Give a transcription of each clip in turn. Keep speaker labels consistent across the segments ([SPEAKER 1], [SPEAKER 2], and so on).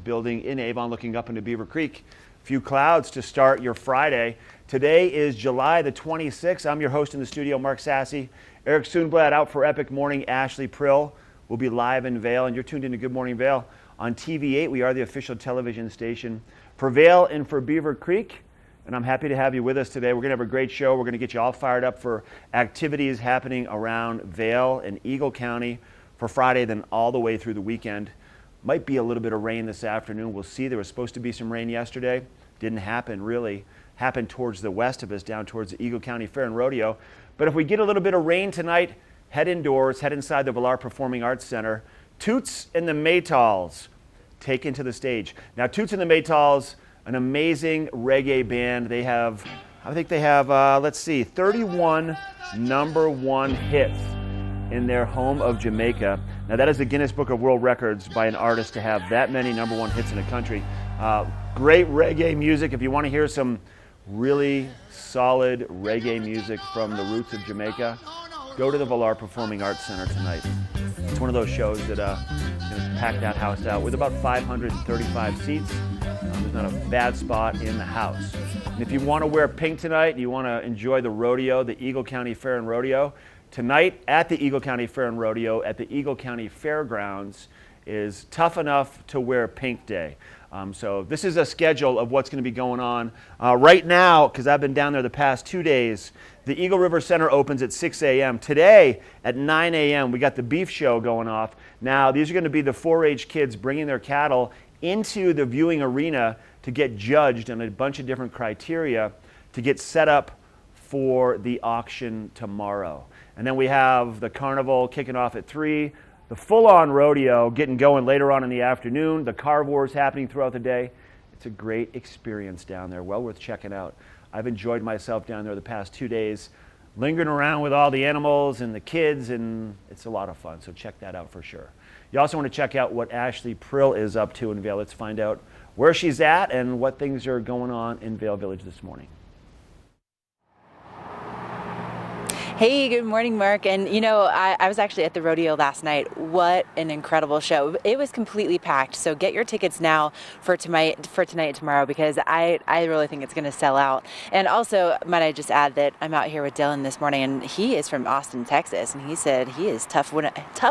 [SPEAKER 1] building in Avon looking up into Beaver Creek. A few clouds to start your Friday. Today is July the 26th. I'm your host in the studio, Mark Sassy. Eric Soonblad out for Epic Morning. Ashley Prill will be live in Vail, and you're tuned into Good Morning Vail on TV8. We are the official television station for Vail and for Beaver Creek, and I'm happy to have you with us today. We're going to have a great show. We're going to get you all fired up for activities happening around Vail and Eagle County for Friday, then all the way through the weekend. Might be a little bit of rain this afternoon. We'll see. There was supposed to be some rain yesterday. Didn't happen, really. Happened towards the west of us, down towards the Eagle County Fair and Rodeo. But if we get a little bit of rain tonight, head indoors, head inside the Villar Performing Arts Center. Toots and the Maytals taken to the stage. Now, Toots and the Maytals, an amazing reggae band. They have, I think they have, let's see, 31 #1 hits in their home of Jamaica. Now, that is the Guinness Book of World Records by an artist to have that many #1 hits in a country. Great reggae music. If you want to hear some really solid reggae music from the roots of Jamaica, go to the Villar Performing Arts Center tonight. It's one of those shows that is going to pack that house out with about 535 seats. There's not a bad spot in the house. And if you want to wear pink tonight, you want to enjoy the rodeo, the Eagle County Fair and Rodeo, tonight at the Eagle County Fair and Rodeo at the Eagle County Fairgrounds is Tough Enough to Wear Pink Day. So this is a schedule of what's going to be going on. Right now, because I've been down there the past 2 days, the Eagle River Center opens at 6 a.m. Today at 9 a.m. we got the beef show going off. Now these are going to be the 4-H kids bringing their cattle into the viewing arena to get judged on a bunch of different criteria to get set up for the auction tomorrow. And then we have the carnival kicking off at 3. The full-on rodeo getting going later on in the afternoon. The car wars happening throughout the day. It's a great experience down there, well worth checking out. I've enjoyed myself down there the past 2 days, lingering around with all the animals and the kids, and it's a lot of fun, so check that out for sure. You also want to check out what Ashley Prill is up to in Vail. Let's find out where she's at and what things are going on in Vail Village this morning.
[SPEAKER 2] Hey, good morning, Mark. And you know, I was actually at the rodeo last night. What an incredible show. It was completely packed. So get your tickets now for tonight and tomorrow, because I really think it's going to sell out. And also, might I just add that I'm out here with Dylan this morning, and he is from Austin, Texas. And he said he is tough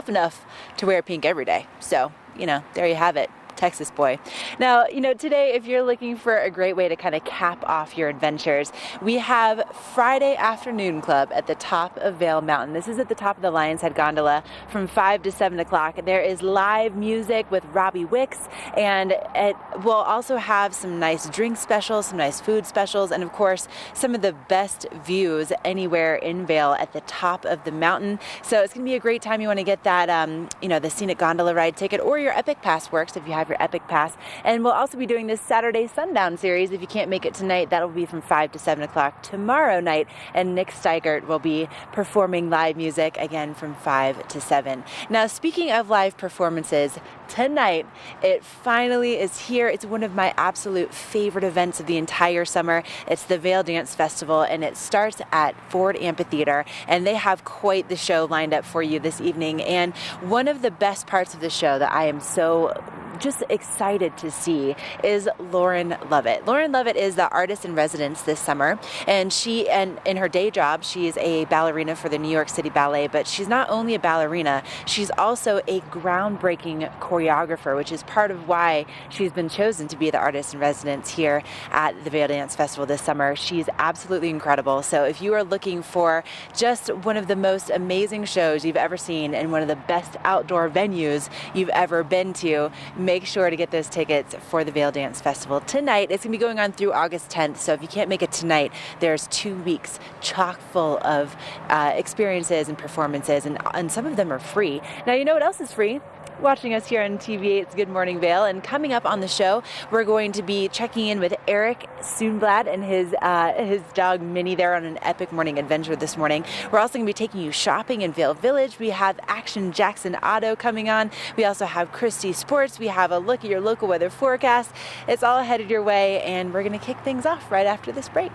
[SPEAKER 2] enough to wear pink every day. So, you know, there you have it. Texas boy. Now, you know, today, if you're looking for a great way to kind of cap off your adventures, we have Friday Afternoon Club at the top of Vail Mountain. This is at the top of the Lion's Head Gondola from 5 to 7 o'clock. There is live music with Robbie Wicks, and it will also have some nice drink specials, some nice food specials, and of course, some of the best views anywhere in Vail at the top of the mountain. So it's going to be a great time. You want to get that, you know, the scenic gondola ride ticket, or your Epic Pass works if you have your Epic Pass. And we'll also be doing this Saturday Sundown series. If you can't make it tonight, that'll be from 5 to 7 o'clock tomorrow night. And Nick Steigert will be performing live music again from 5 to 7. Now, speaking of live performances, tonight it finally is here. It's one of my absolute favorite events of the entire summer. It's the Vail Dance Festival, and it starts at Ford Amphitheater, and they have quite the show lined up for you this evening. And one of the best parts of the show that I am so just excited to see is Lauren Lovett. Lauren Lovett is the artist in residence this summer, and in her day job, she is a ballerina for the New York City Ballet, but she's not only a ballerina, she's also a groundbreaking choreographer, which is part of why she's been chosen to be the artist in residence here at the Vail Dance Festival this summer. She's absolutely incredible. So if you are looking for just one of the most amazing shows you've ever seen and one of the best outdoor venues you've ever been to, make sure to get those tickets for the Vail Dance Festival tonight. It's going to be going on through August 10th, so if you can't make it tonight, there's 2 weeks chock full of experiences and performances, and some of them are free. Now, you know what else is free? Watching us here on TV8's Good Morning Vail. And coming up on the show, we're going to be checking in with Eric Soonblad and his dog Minnie. They're on an epic morning adventure this morning. We're also going to be taking you shopping in Vail Village. We have Action Jackson Auto coming on. We also have Christie Sports. We have a look at your local weather forecast. It's all headed your way, and we're going to kick things off right after this break.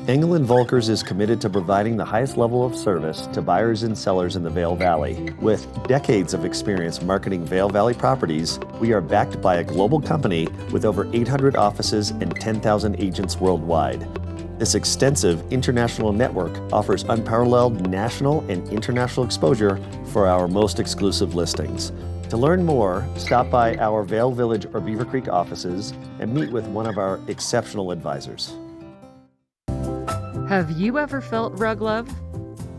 [SPEAKER 3] Engel & Volkers is committed to providing the highest level of service to buyers and sellers in the Vail Valley. With decades of experience marketing Vail Valley properties, we are backed by a global company with over 800 offices and 10,000 agents worldwide. This extensive international network offers unparalleled national and international exposure for our most exclusive listings. To learn more, stop by our Vail Village or Beaver Creek offices and meet with one of our exceptional advisors.
[SPEAKER 4] Have you ever felt rug love?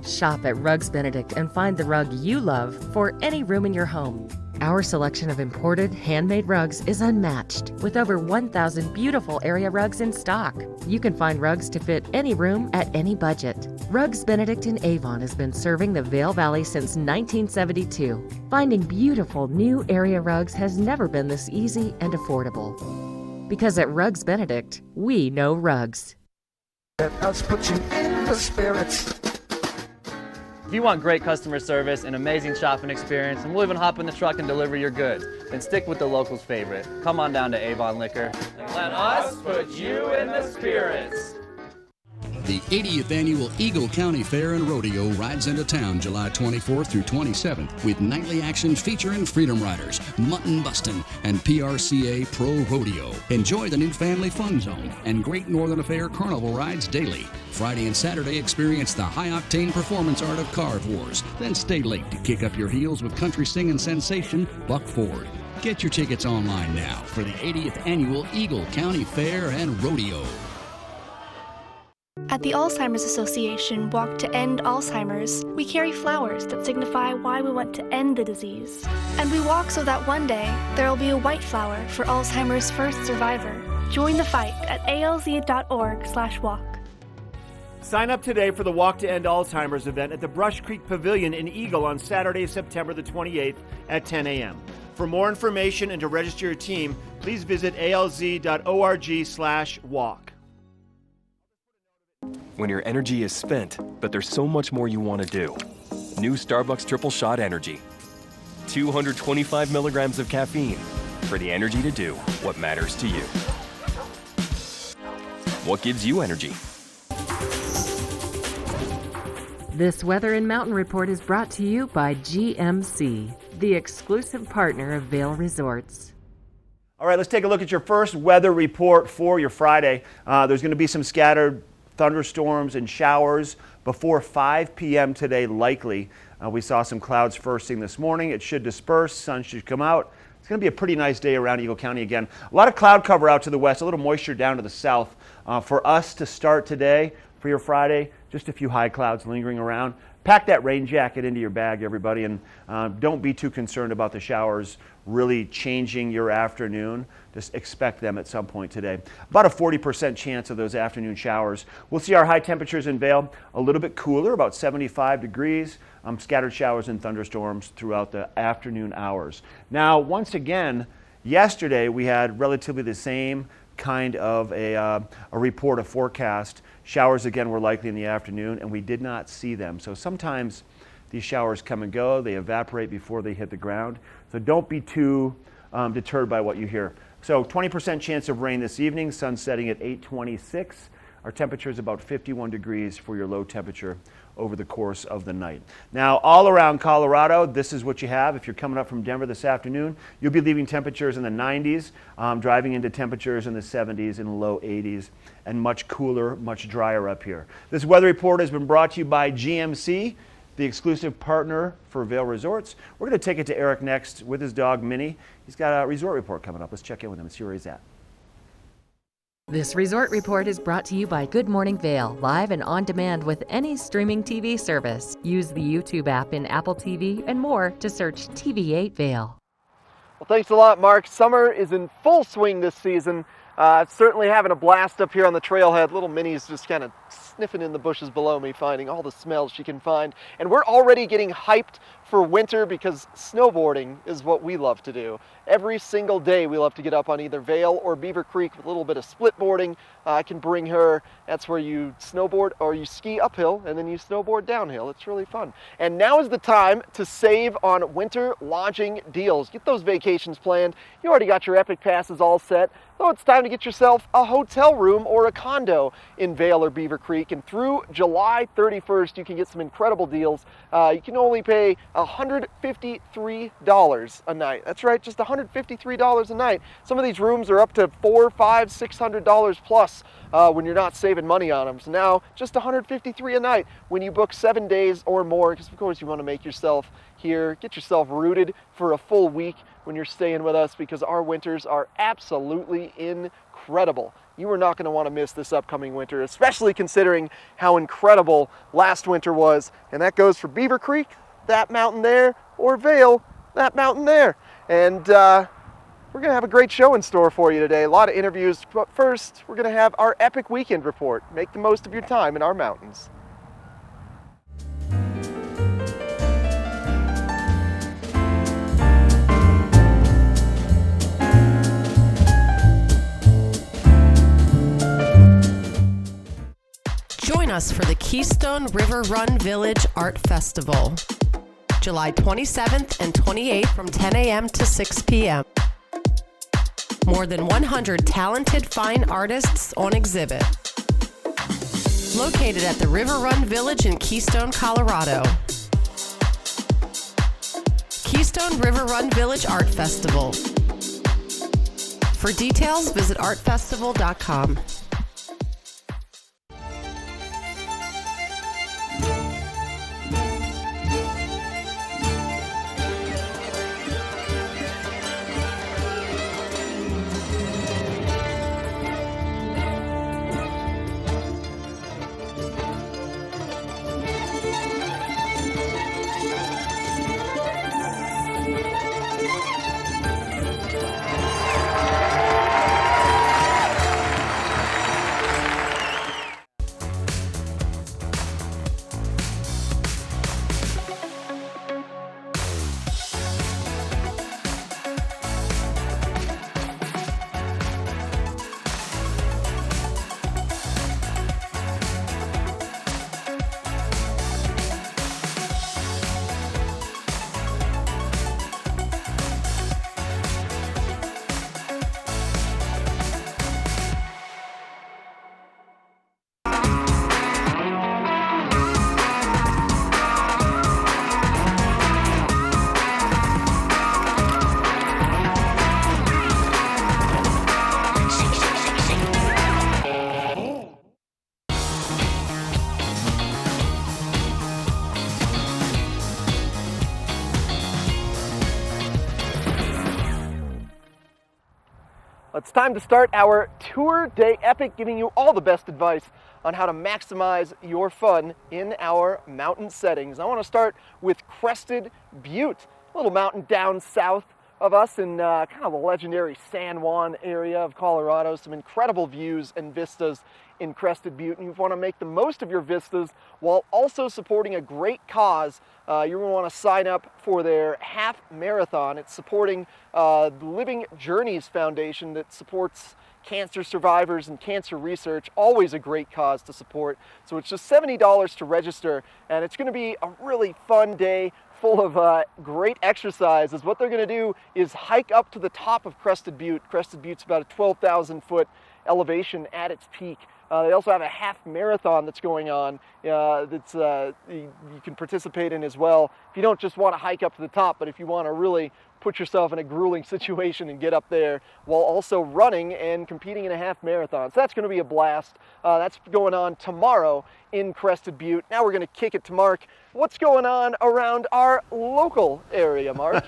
[SPEAKER 4] Shop at Rugs Benedict and find the rug you love for any room in your home. Our selection of imported, handmade rugs is unmatched, with over 1,000 beautiful area rugs in stock. You can find rugs to fit any room at any budget. Rugs Benedict in Avon has been serving the Vail Valley since 1972. Finding beautiful new area rugs has never been this easy and affordable. Because at Rugs Benedict, we know rugs.
[SPEAKER 5] Let us put you in the spirits.
[SPEAKER 6] If you want great customer service and amazing shopping experience, and we'll even hop in the truck and deliver your goods, then stick with the locals' favorite. Come on down to Avon Liquor. Let us put you in the spirits.
[SPEAKER 7] The 80th Annual Eagle County Fair and Rodeo rides into town July 24th through 27th with nightly action featuring Freedom Riders, Mutton Bustin', and PRCA Pro Rodeo. Enjoy the new Family Fun Zone and Great Northern Affair Carnival rides daily. Friday and Saturday, experience the high-octane performance art of Carve Wars. Then stay late to kick up your heels with country singing sensation Buck Ford. Get your tickets online now for the 80th Annual Eagle County Fair and Rodeo.
[SPEAKER 8] At the Alzheimer's Association Walk to End Alzheimer's, we carry flowers that signify why we want to end the disease. And we walk so that one day there will be a white flower for Alzheimer's first survivor. Join the fight at alz.org/walk.
[SPEAKER 1] Sign up today for the Walk to End Alzheimer's event at the Brush Creek Pavilion in Eagle on Saturday, September the 28th at 10 a.m. For more information and to register your team, please visit alz.org/walk.
[SPEAKER 9] When your energy is spent, but there's so much more you want to do. New Starbucks Triple Shot Energy. 225 milligrams of caffeine for the energy to do what matters to you. What gives you energy?
[SPEAKER 4] This Weather and Mountain Report is brought to you by GMC, the exclusive partner of Vail Resorts.
[SPEAKER 1] All right, let's take a look at your first weather report for your Friday. There's going to be some scattered thunderstorms and showers before 5 p.m. today, likely. We saw some clouds first thing this morning. It should disperse. Sun should come out. It's going to be a pretty nice day around Eagle County again. A lot of cloud cover out to the west, a little moisture down to the south. For us to start today, for your Friday, just a few high clouds lingering around. Pack that rain jacket into your bag, everybody, and don't be too concerned about the showers really changing your afternoon. Just expect them at some point today. About a 40% chance of those afternoon showers. We'll see our high temperatures in Vail a little bit cooler, about 75 degrees. Scattered showers and thunderstorms throughout the afternoon hours. Now, once again, yesterday we had relatively the same kind of a report, a forecast. Showers again were likely in the afternoon, and we did not see them. So sometimes these showers come and go. They evaporate before they hit the ground. So don't be too deterred by what you hear. So 20% chance of rain this evening, sun setting at 8:26. Our temperature is about 51 degrees for your low temperature over the course of the night. Now, all around Colorado, this is what you have. If you're coming up from Denver this afternoon, you'll be leaving temperatures in the 90s, driving into temperatures in the 70s and low 80s, and much cooler, much drier up here. This weather report has been brought to you by GMC, the exclusive partner for Vail Resorts. We're going to take it to Eric next with his dog, Minnie. He's got a resort report coming up. Let's check in with him and see where he's at.
[SPEAKER 4] This resort report is brought to you by Good Morning Vail, live and on demand with any streaming TV service. Use the YouTube app in Apple TV and more to search TV8 Vail.
[SPEAKER 10] Well, thanks a lot, Mark. Summer is in full swing this season. Certainly having a blast up here on the trailhead. Little Minnie's just kind of sniffing in the bushes below me, finding all the smells she can find. And we're already getting hyped for winter because snowboarding is what we love to do. Every single day we love to get up on either Vail or Beaver Creek with a little bit of split boarding. I can bring her. That's where you snowboard or you ski uphill and then you snowboard downhill. It's really fun. And now is the time to save on winter lodging deals. Get those vacations planned. You already got your Epic passes all set. So it's time to get yourself a hotel room or a condo in Vail or Beaver Creek, and through July 31st, you can get some incredible deals. You can only pay $153 a night. That's right, just $153 a night. Some of these rooms are up to $400, $500, $600 plus when you're not saving money on them. So now, just $153 a night when you book 7 days or more, because of course you want to make yourself here, get yourself rooted for a full week when you're staying with us, because our winters are absolutely incredible. You are not going to want to miss this upcoming winter, especially considering how incredible last winter was. And that goes for Beaver Creek, that mountain there, or Vail, that mountain there. And we're going to have a great show in store for you today. A lot of interviews, but first we're going to have our epic weekend report. Make the most of your time in our mountains.
[SPEAKER 11] Join us for the Keystone River Run Village Art Festival, July 27th and 28th from 10 a.m. to 6 p.m. More than 100 talented fine artists on exhibit. Located at the River Run Village in Keystone, Colorado. Keystone River Run Village Art Festival. For details, visit artfestival.com.
[SPEAKER 10] It's time to start our Tour Day Epic, giving you all the best advice on how to maximize your fun in our mountain settings. I want to start with Crested Butte, a little mountain down south of us in kind of the legendary San Juan area of Colorado. Some incredible views and vistas in Crested Butte, and you want to make the most of your vistas while also supporting a great cause. You're going to want to sign up for their half marathon. It's supporting the Living Journeys Foundation that supports cancer survivors and cancer research. Always a great cause to support. So it's just $70 to register, and it's going to be a really fun day full of great exercises. What they're going to do is hike up to the top of Crested Butte. Crested Butte's about a 12,000 foot elevation at its peak. They also have a half marathon that's going on that's you can participate in as well. If you don't just want to hike up to the top, but if you want to really put yourself in a grueling situation and get up there while also running and competing in a half marathon. So that's going to be a blast. That's going on tomorrow in Crested Butte. Now we're going to kick it to Mark. What's going on around our local area, Mark?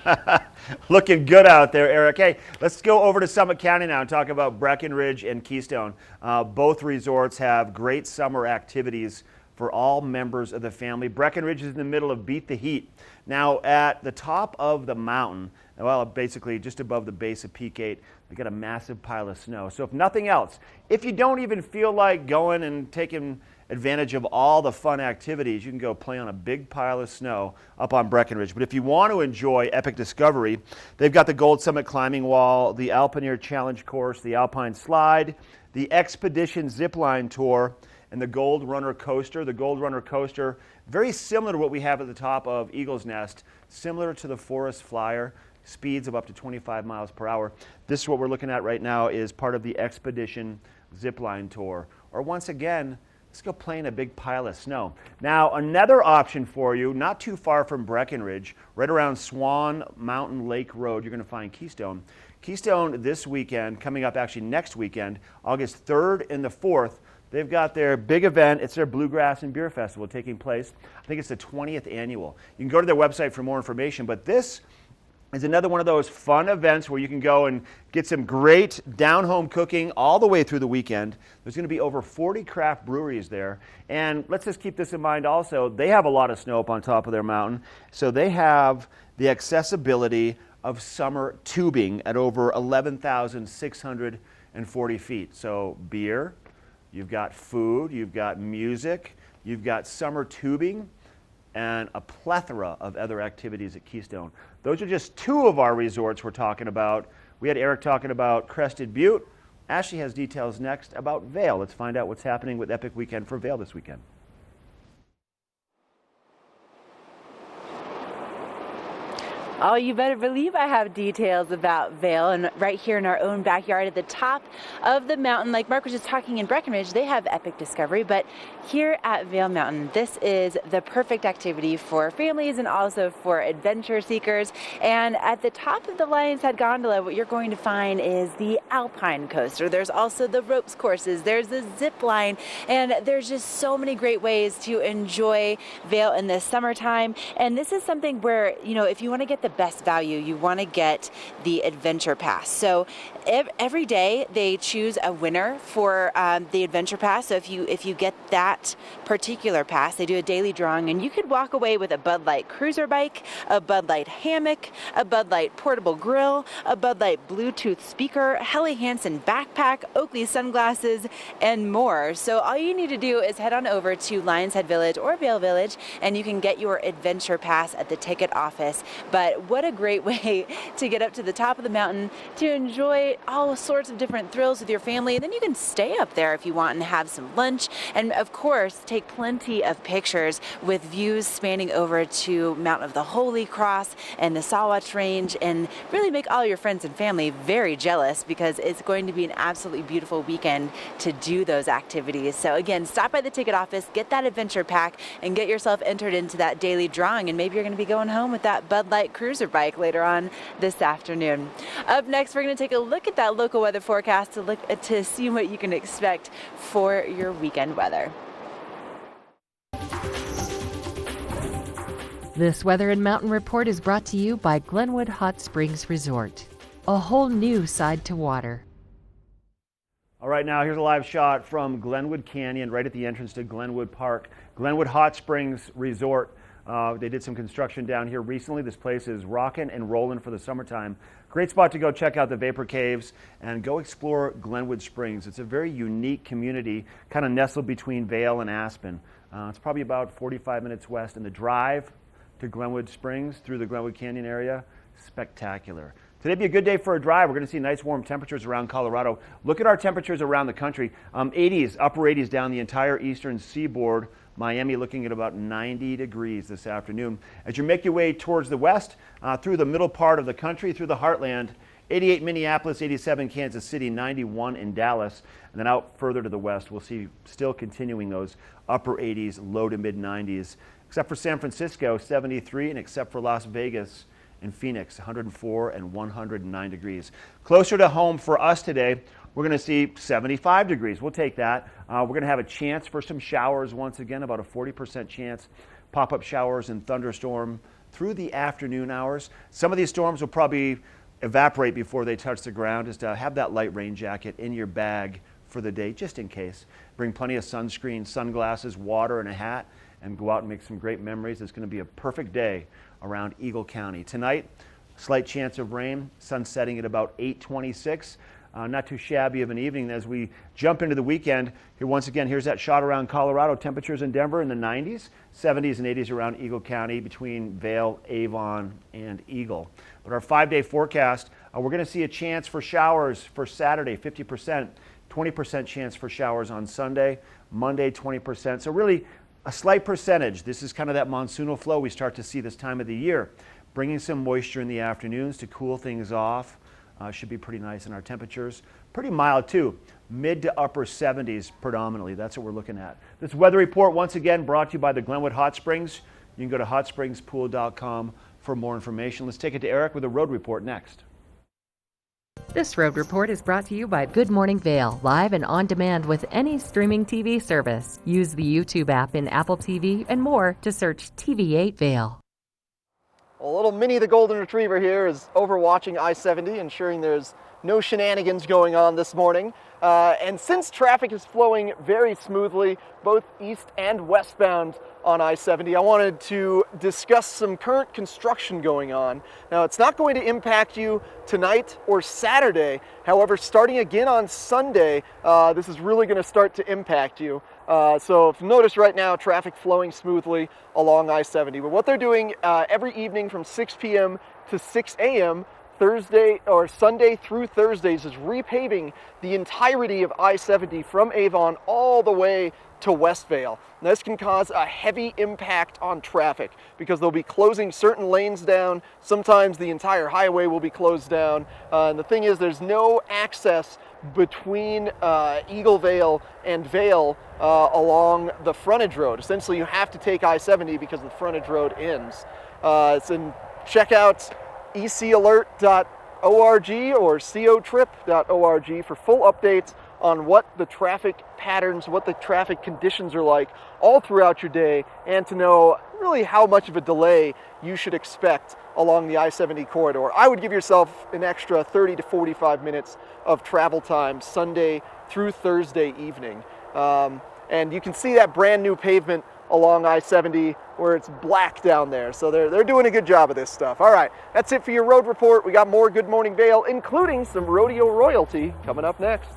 [SPEAKER 1] Looking good out there, Eric. Hey, let's go over to Summit County now and talk about Breckenridge and Keystone. Both resorts have great summer activities for all members of the family. Breckenridge is in the middle of Beat the Heat. Now at the top of the mountain, well, basically just above the base of Peak 8, we got a massive pile of snow. So if nothing else, if you don't even feel like going and taking advantage of all the fun activities, you can go play on a big pile of snow up on Breckenridge. But if you want to enjoy epic discovery, they've got the Gold Summit Climbing Wall, the Alpineer Challenge Course, the Alpine Slide, the Expedition Zipline Tour, and the Gold Runner Coaster. The Gold Runner Coaster, very similar to what we have at the top of Eagle's Nest, similar to the Forest Flyer, speeds of up to 25 miles per hour. This is what we're looking at right now is part of the Expedition Zipline Tour. Or once again, let's go play in a big pile of snow. Now, another option for you, not too far from Breckenridge, right around Swan Mountain Lake Road, you're going to find Keystone. Keystone this weekend, coming up actually next weekend, August 3rd and the 4th, they've got their big event. It's their Bluegrass and Beer Festival taking place. I think it's the 20th annual. You can go to their website for more information, but this is another one of those fun events where you can go and get some great down-home cooking all the way through the weekend. There's going to be over 40 craft breweries there. And let's just keep this in mind also, they have a lot of snow up on top of their mountain, so they have the accessibility of summer tubing at over 11,640 feet. So beer, you've got food, you've got music, you've got summer tubing, and a plethora of other activities at Keystone. Those are just two of our resorts we're talking about. We had Eric talking about Crested Butte. Ashley has details next about Vail. Let's find out what's happening with Epic Weekend for Vail this weekend.
[SPEAKER 2] Oh, you better believe I have details about Vail, and right here in our own backyard at the top of the mountain, like Mark was just talking in Breckenridge, they have Epic Discovery, but here at Vail Mountain, this is the perfect activity for families and also for adventure seekers. And at the top of the Lion's Head Gondola, what you're going to find is the Alpine Coaster. There's also the ropes courses, there's the zip line, and there's just so many great ways to enjoy Vail in the summertime. And this is something where, you know, if you want to get the best value, you want to get the Adventure Pass. So every day they choose a winner for the Adventure Pass. So if you get that particular pass, they do a daily drawing, and you could walk away with a Bud Light cruiser bike, a Bud Light hammock, a Bud Light portable grill, a Bud Light Bluetooth speaker, Helly Hansen backpack, Oakley sunglasses, and more. So all you need to do is head on over to Lions Head Village or Vail Village, and you can get your Adventure Pass at the ticket office. But what a great way to get up to the top of the mountain to enjoy all sorts of different thrills with your family. And then you can stay up there if you want and have some lunch. And of course, take plenty of pictures with views spanning over to Mount of the Holy Cross and the Sawatch Range, and really make all your friends and family very jealous, because it's going to be an absolutely beautiful weekend to do those activities. So again, stop by the ticket office, get that adventure pack, and get yourself entered into that daily drawing. And maybe you're going to be going home with that Bud Light cruiser bike later on this afternoon. Up next, we're going to take a look at that local weather forecast to see what you can expect for your weekend weather.
[SPEAKER 4] This Weather and Mountain Report is brought to you by Glenwood Hot Springs Resort. A whole new side to water.
[SPEAKER 1] All right, now here's a live shot from Glenwood Canyon, right at the entrance to Glenwood Park. Glenwood Hot Springs Resort. They did some construction down here recently. This place is rocking and rolling for the summertime. Great spot to go check out the Vapor Caves and go explore Glenwood Springs. It's a very unique community, kind of nestled between Vail and Aspen. It's probably about 45 minutes west, and the drive to Glenwood Springs through the Glenwood Canyon area, spectacular. Today be a good day for a drive. We're going to see nice warm temperatures around Colorado. Look at our temperatures around the country. 80s, upper 80s down the entire eastern seaboard. Miami looking at about 90 degrees this afternoon. As you make your way towards the west, through the middle part of the country, through the heartland, 88 Minneapolis, 87 Kansas City, 91 in Dallas, and then out further to the west, we'll see still continuing those upper 80s, low to mid 90s, except for San Francisco, 73, and except for Las Vegas and Phoenix, 104 and 109 degrees. Closer to home for us today, we're going to see 75 degrees. We'll take that. We're going to have a chance for some showers once again, about a 40% chance. Pop-up showers and thunderstorm through the afternoon hours. Some of these storms will probably evaporate before they touch the ground. Just have that light rain jacket in your bag for the day, just in case. Bring plenty of sunscreen, sunglasses, water, and a hat, and go out and make some great memories. It's going to be a perfect day around Eagle County. Tonight, slight chance of rain, sun setting at about 8:26. Not too shabby of an evening as we jump into the weekend. Here once again, here's that shot around Colorado. Temperatures in Denver in the 90s, 70s and 80s around Eagle County between Vail, Avon, and Eagle. But our 5-day forecast, we're going to see a chance for showers for Saturday, 50%, 20% chance for showers on Sunday, Monday 20%. So really a slight percentage. This is kind of that monsoonal flow we start to see this time of the year, bringing some moisture in the afternoons to cool things off. Should be pretty nice, and our temperatures pretty mild too. Mid to upper 70s predominantly. That's what we're looking at. This weather report, once again, brought to you by the Glenwood Hot Springs. You can go to hotspringspool.com for more information. Let's take it to Eric with a road report next.
[SPEAKER 4] This road report is brought to you by Good Morning Vale, live and on demand with any streaming TV service. Use the YouTube app in Apple TV and more to search TV8 Vale.
[SPEAKER 10] A little Minnie the Golden Retriever here is overwatching I-70, ensuring there's no shenanigans going on this morning. And since traffic is flowing very smoothly, both east and westbound on I-70, I wanted to discuss some current construction going on. Now, it's not going to impact you tonight or Saturday. However, starting again on Sunday, this is really going to start to impact you. So if you notice right now, traffic flowing smoothly along I-70. But what they're doing every evening from 6 p.m. to 6 a.m., Thursday or Sunday through Thursdays, is repaving the entirety of I-70 from Avon all the way to Westvale. And this can cause a heavy impact on traffic because they'll be closing certain lanes down. Sometimes the entire highway will be closed down. And the thing is, there's no access between Eagle Vale and Vale along the frontage road. Essentially, you have to take I-70 because the frontage road ends. Check out ecalert.org or cotrip.org for full updates on what the traffic patterns, what the traffic conditions are like all throughout your day, and to know really how much of a delay you should expect along the I-70 corridor. I would give yourself an extra 30 to 45 minutes of travel time Sunday through Thursday evening. And you can see that brand new pavement along I-70 where it's black down there. So they're doing a good job of this stuff. All right, that's it for your road report. We got more Good Morning Vale, including some rodeo royalty coming up next.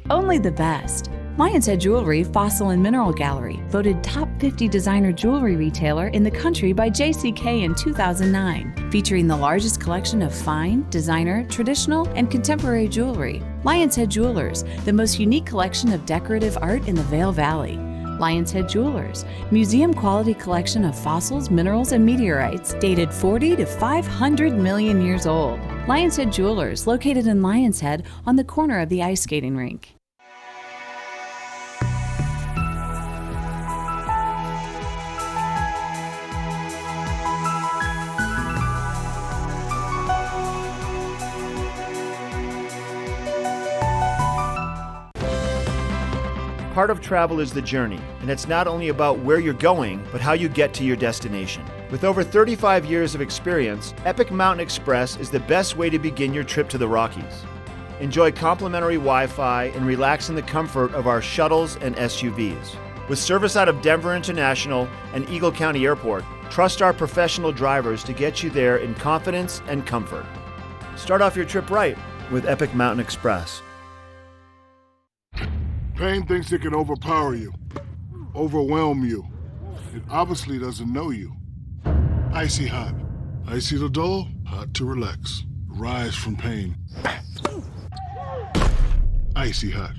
[SPEAKER 12] Only the best. Lion's Head Jewelry Fossil and Mineral Gallery, voted top 50 designer jewelry retailer in the country by JCK in 2009, featuring the largest collection of fine, designer, traditional, and contemporary jewelry. Lion's Head Jewelers, the most unique collection of decorative art in the Vail Valley. Lion's Head Jewelers, museum-quality collection of fossils, minerals, and meteorites dated 40 to 500 million years old. Lion's Head Jewelers, located in Lion's Head on the corner of the ice skating rink.
[SPEAKER 1] Part of travel is the journey, and it's not only about where you're going, but how you get to your destination. With over 35 years of experience, Epic Mountain Express is the best way to begin your trip to the Rockies. Enjoy complimentary Wi-Fi and relax in the comfort of our shuttles and SUVs. With service out of Denver International and Eagle County Airport, trust our professional drivers to get you there in confidence and comfort. Start off your trip right with Epic Mountain Express.
[SPEAKER 13] Pain thinks it can overpower you, overwhelm you. It obviously doesn't know you. Icy hot. Icy to dull, hot to relax. Rise from pain. Icy hot.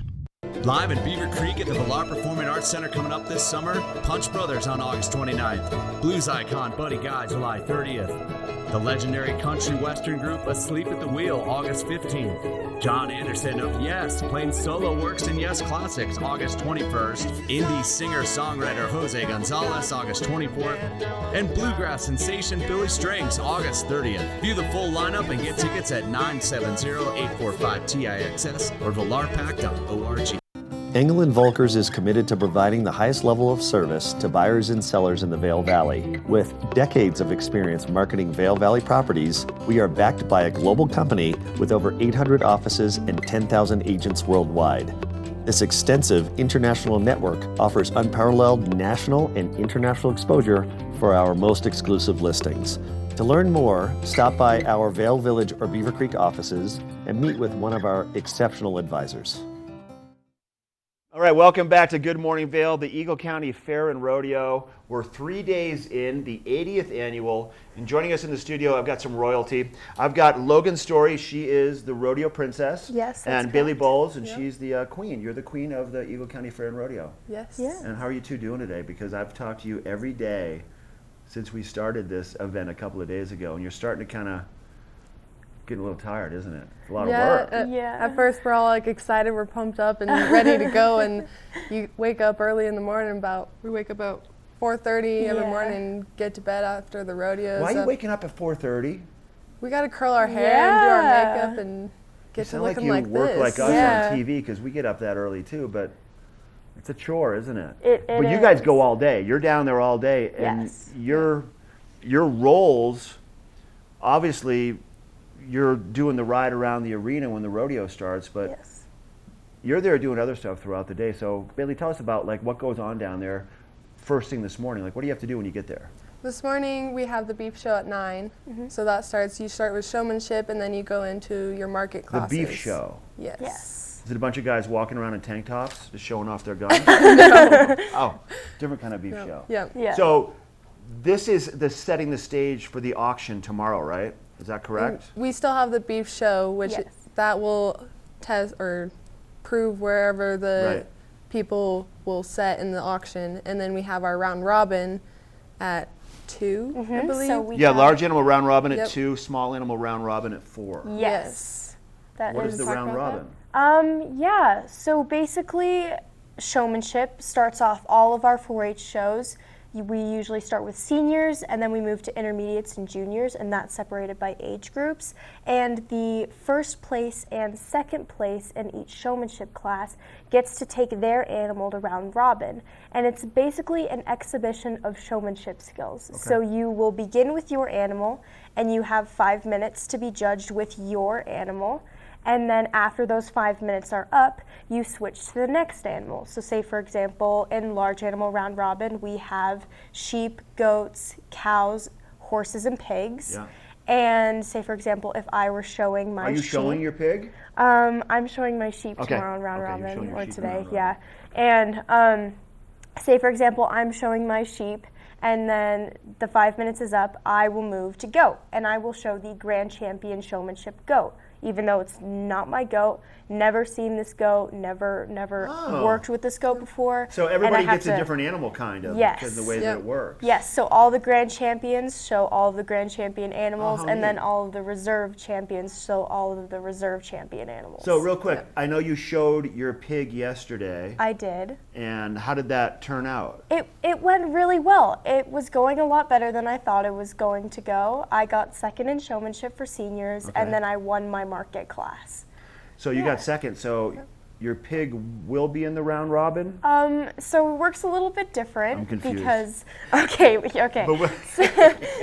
[SPEAKER 14] Live in Beaver Creek at the Villar Performing Arts Center coming up this summer, Punch Brothers on August 29th, blues icon Buddy Guy July 30th, the legendary country western group Asleep at the Wheel August 15th, John Anderson of Yes playing solo works in Yes Classics August 21st, indie singer-songwriter Jose Gonzalez August 24th, and bluegrass sensation Billy Strings August 30th. View the full lineup and get tickets at 970-845-TIXS or villarpack.org.
[SPEAKER 3] Engel & Volkers is committed to providing the highest level of service to buyers and sellers in the Vail Valley. With decades of experience marketing Vail Valley properties, we are backed by a global company with over 800 offices and 10,000 agents worldwide. This extensive international network offers unparalleled national and international exposure for our most exclusive listings. To learn more, stop by our Vail Village or Beaver Creek offices and meet with one of our exceptional advisors.
[SPEAKER 1] All right, welcome back to Good Morning Vale, the Eagle County Fair and Rodeo. We're 3 days in, the 80th annual, and joining us in the studio, I've got some royalty. I've got Logan Story, she is the rodeo princess.
[SPEAKER 15] Yes, that's
[SPEAKER 1] And
[SPEAKER 15] correct.
[SPEAKER 1] Bailey Bowles, and
[SPEAKER 15] Yep.
[SPEAKER 1] she's the queen. You're the queen of the Eagle County Fair and Rodeo.
[SPEAKER 15] Yes.
[SPEAKER 12] Yeah.
[SPEAKER 1] And how are you two doing today? Because I've talked to you every day since we started this event a couple of days ago, and you're starting to kind of getting a little tired, isn't it? It's a lot of work.
[SPEAKER 15] At first we're all like excited, we're pumped up and ready to go, and you wake up early in the morning. We wake up about 4:30 every morning and get to bed after the rodeo.
[SPEAKER 1] Why are you waking up at 4:30?
[SPEAKER 15] We got to curl our hair and do our makeup and get to looking like
[SPEAKER 1] work
[SPEAKER 15] this.
[SPEAKER 1] like us on TV, because we get up that early too, but it's a chore, isn't it?
[SPEAKER 16] But
[SPEAKER 1] you guys go all day. You're down there all day, and your roles, obviously, you're doing the ride around the arena when the rodeo starts, but you're there doing other stuff throughout the day. So Bailey, tell us about like what goes on down there first thing this morning. Like, what do you have to do when you get there?
[SPEAKER 15] This morning we have the beef show at 9, so that starts. You start with showmanship, and then you go into your market classes.
[SPEAKER 1] The beef show.
[SPEAKER 15] Yes.
[SPEAKER 1] Is it a bunch of guys walking around in tank tops, just showing off their guns? Oh, different kind of beef show.
[SPEAKER 15] Yeah.
[SPEAKER 1] So this is setting the stage for the auction tomorrow, right? Is that correct?
[SPEAKER 15] We still have the beef show, which that will test or prove wherever the people will set in the auction, and then we have our round robin at 2, I believe.
[SPEAKER 16] So
[SPEAKER 1] large animal round robin at 2, small animal round robin at 4.
[SPEAKER 16] Yes.
[SPEAKER 1] What is the round robin?
[SPEAKER 16] So basically, showmanship starts off all of our 4-H shows. We usually start with seniors, and then we move to intermediates and juniors, and that's separated by age groups. And the first place and second place in each showmanship class gets to take their animal to round robin. And it's basically an exhibition of showmanship skills.
[SPEAKER 17] Okay.
[SPEAKER 16] So you will begin with your animal, and you have 5 minutes to be judged with your animal. And then after those 5 minutes are up, you switch to the next animal. So say, for example, in large animal round robin, we have sheep, goats, cows, horses, and pigs.
[SPEAKER 1] Yeah.
[SPEAKER 16] And say, for example, if I were showing my sheep.
[SPEAKER 1] Are you showing your pig?
[SPEAKER 16] I'm showing my sheep tomorrow in round robin, or today, And say, for example, I'm showing my sheep, and then the 5 minutes is up, I will move to goat, and I will show the grand champion showmanship goat. Even though it's not my goat, never seen this goat, never worked with this goat before.
[SPEAKER 1] So everybody gets a different animal, kind of, because of the way that it works.
[SPEAKER 16] Yes, so all the grand champions show all of the grand champion animals, and then all of the reserve champions show all of the reserve champion animals.
[SPEAKER 1] So real quick, I know you showed your pig yesterday.
[SPEAKER 16] I did.
[SPEAKER 1] And how did that turn out?
[SPEAKER 16] It went really well. It was going a lot better than I thought it was going to go. I got second in showmanship for seniors, and then I won my market class.
[SPEAKER 1] So you got second. So your pig will be in the round robin?
[SPEAKER 16] So it works a little bit different.
[SPEAKER 1] I'm confused.
[SPEAKER 16] Because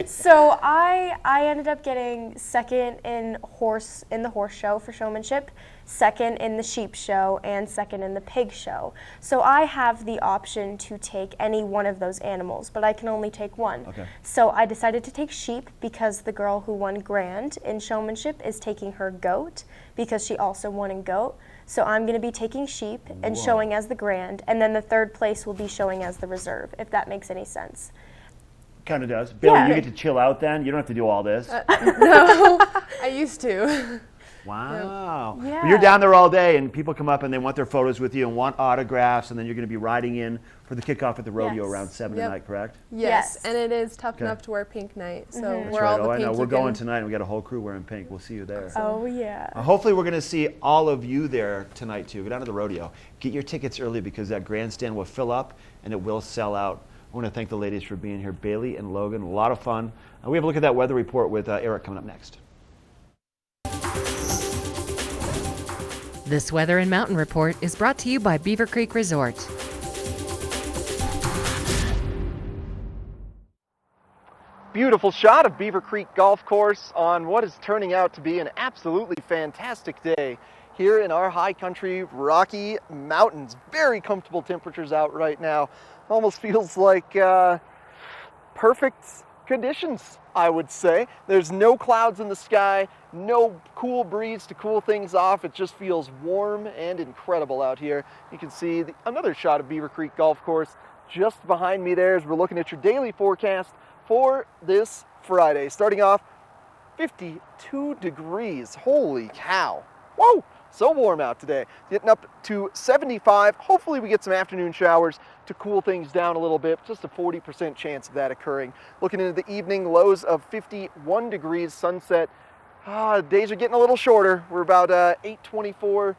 [SPEAKER 16] so I ended up getting second in the horse show for showmanship, second in the sheep show, and second in the pig show. So I have the option to take any one of those animals, but I can only take one.
[SPEAKER 1] Okay.
[SPEAKER 16] So I decided to take sheep because the girl who won grand in showmanship is taking her goat because she also won in goat. So I'm going to be taking sheep and showing as the grand, and then the third place will be showing as the reserve, if that makes any sense.
[SPEAKER 1] Kind of does. Billy, you get to chill out then? You don't have to do all this.
[SPEAKER 15] No, I used to.
[SPEAKER 1] Wow.
[SPEAKER 16] Yeah.
[SPEAKER 1] But you're down there all day, and people come up and they want their photos with you and want autographs, and then you're going to be riding in for the kickoff at the rodeo around 7 tonight, correct?
[SPEAKER 15] Yes, and it is tough enough to wear pink night, so
[SPEAKER 1] That's
[SPEAKER 15] we're
[SPEAKER 1] right.
[SPEAKER 15] all the
[SPEAKER 1] I
[SPEAKER 15] pink
[SPEAKER 1] know.
[SPEAKER 15] you
[SPEAKER 1] We're going
[SPEAKER 15] can-
[SPEAKER 1] tonight, and we got a whole crew wearing pink. We'll see you there.
[SPEAKER 16] Oh, yeah.
[SPEAKER 1] Hopefully we're going to see all of you there tonight, too. Go down to the rodeo. Get your tickets early because that grandstand will fill up, and it will sell out. I want to thank the ladies for being here, Bailey and Logan. A lot of fun. We have a look at that weather report with Eric coming up next.
[SPEAKER 4] This Weather and Mountain Report is brought to you by Beaver Creek Resort.
[SPEAKER 10] Beautiful shot of Beaver Creek Golf Course on what is turning out to be an absolutely fantastic day here in our high country Rocky Mountains. Very comfortable temperatures out right now. Almost feels like perfect conditions, I would say. There's no clouds in the sky, no cool breeze to cool things off. It just feels warm and incredible out here. You can see another shot of Beaver Creek Golf Course just behind me there as we're looking at your daily forecast for this Friday. Starting off 52 degrees. Holy cow. Whoa! So warm out today. Getting up to 75. Hopefully we get some afternoon showers to cool things down a little bit. Just a 40% chance of that occurring. Looking into the evening, lows of 51 degrees, sunset. Days are getting a little shorter. We're about 8:24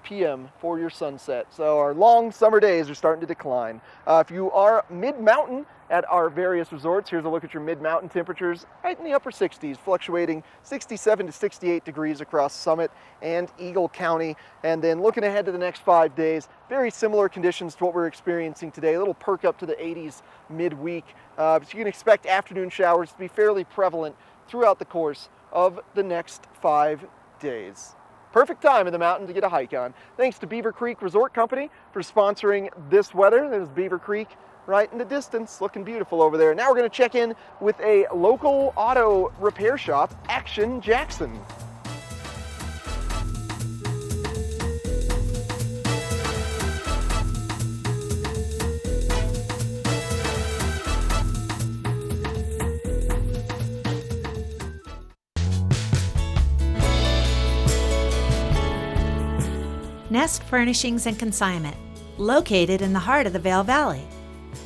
[SPEAKER 10] p.m. for your sunset. So our long summer days are starting to decline. If you are mid-mountain at our various resorts, here's a look at your mid-mountain temperatures right in the upper 60s, fluctuating 67 to 68 degrees across Summit and Eagle County. And then looking ahead to the next 5 days, very similar conditions to what we're experiencing today. A little perk up to the 80s midweek. But you can expect afternoon showers to be fairly prevalent throughout the course of the next 5 days. Perfect time in the mountain to get a hike on. Thanks to Beaver Creek Resort Company for sponsoring this weather. There's Beaver Creek right in the distance, looking beautiful over there. Now we're going to check in with a local auto repair shop, Action Jackson.
[SPEAKER 17] Nest Furnishings and Consignment, located in the heart of the Vail Valley.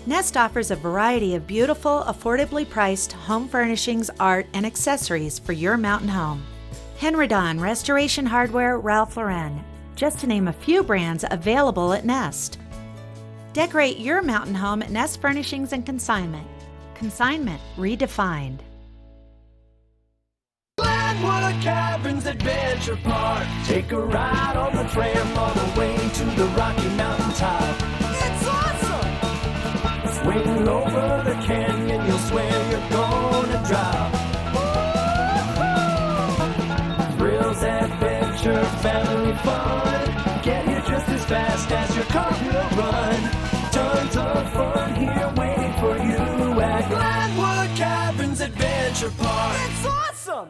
[SPEAKER 17] Nest offers a variety of beautiful, affordably priced home furnishings, art, and accessories for your mountain home. Henredon, Restoration Hardware, Ralph Lauren, just to name a few brands available at Nest. Decorate your mountain home at Nest Furnishings and Consignment. Consignment redefined.
[SPEAKER 5] Glenwood Caverns Adventure Park. Take a ride on the tram all the way to the Rocky Mountain top. It's awesome! Swing over the canyon, you'll swear you're gonna drop. Thrills, adventure, family fun. Get here just as fast as your car will run. Tons of fun here waiting for you at Glenwood Caverns Adventure Park. It's awesome!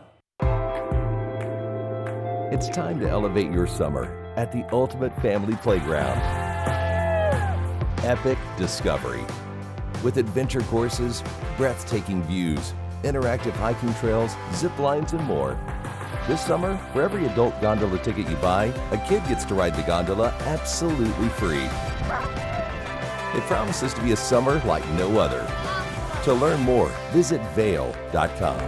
[SPEAKER 18] It's time to elevate your summer at the ultimate family playground. Epic Discovery. With adventure courses, breathtaking views, interactive hiking trails, zip lines, and more. This summer, for every adult gondola ticket you buy, a kid gets to ride the gondola absolutely free. It promises to be a summer like no other. To learn more, visit Vail.com.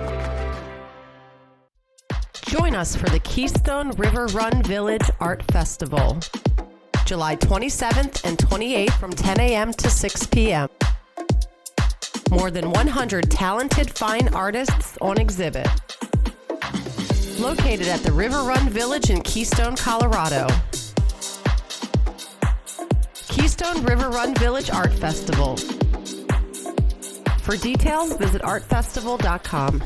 [SPEAKER 11] Join us for the Keystone River Run Village Art Festival, July 27th and 28th from 10 a.m. to 6 p.m. More than 100 talented fine artists on exhibit. Located at the River Run Village in Keystone, Colorado. Keystone River Run Village Art Festival. For details, visit artfestival.com.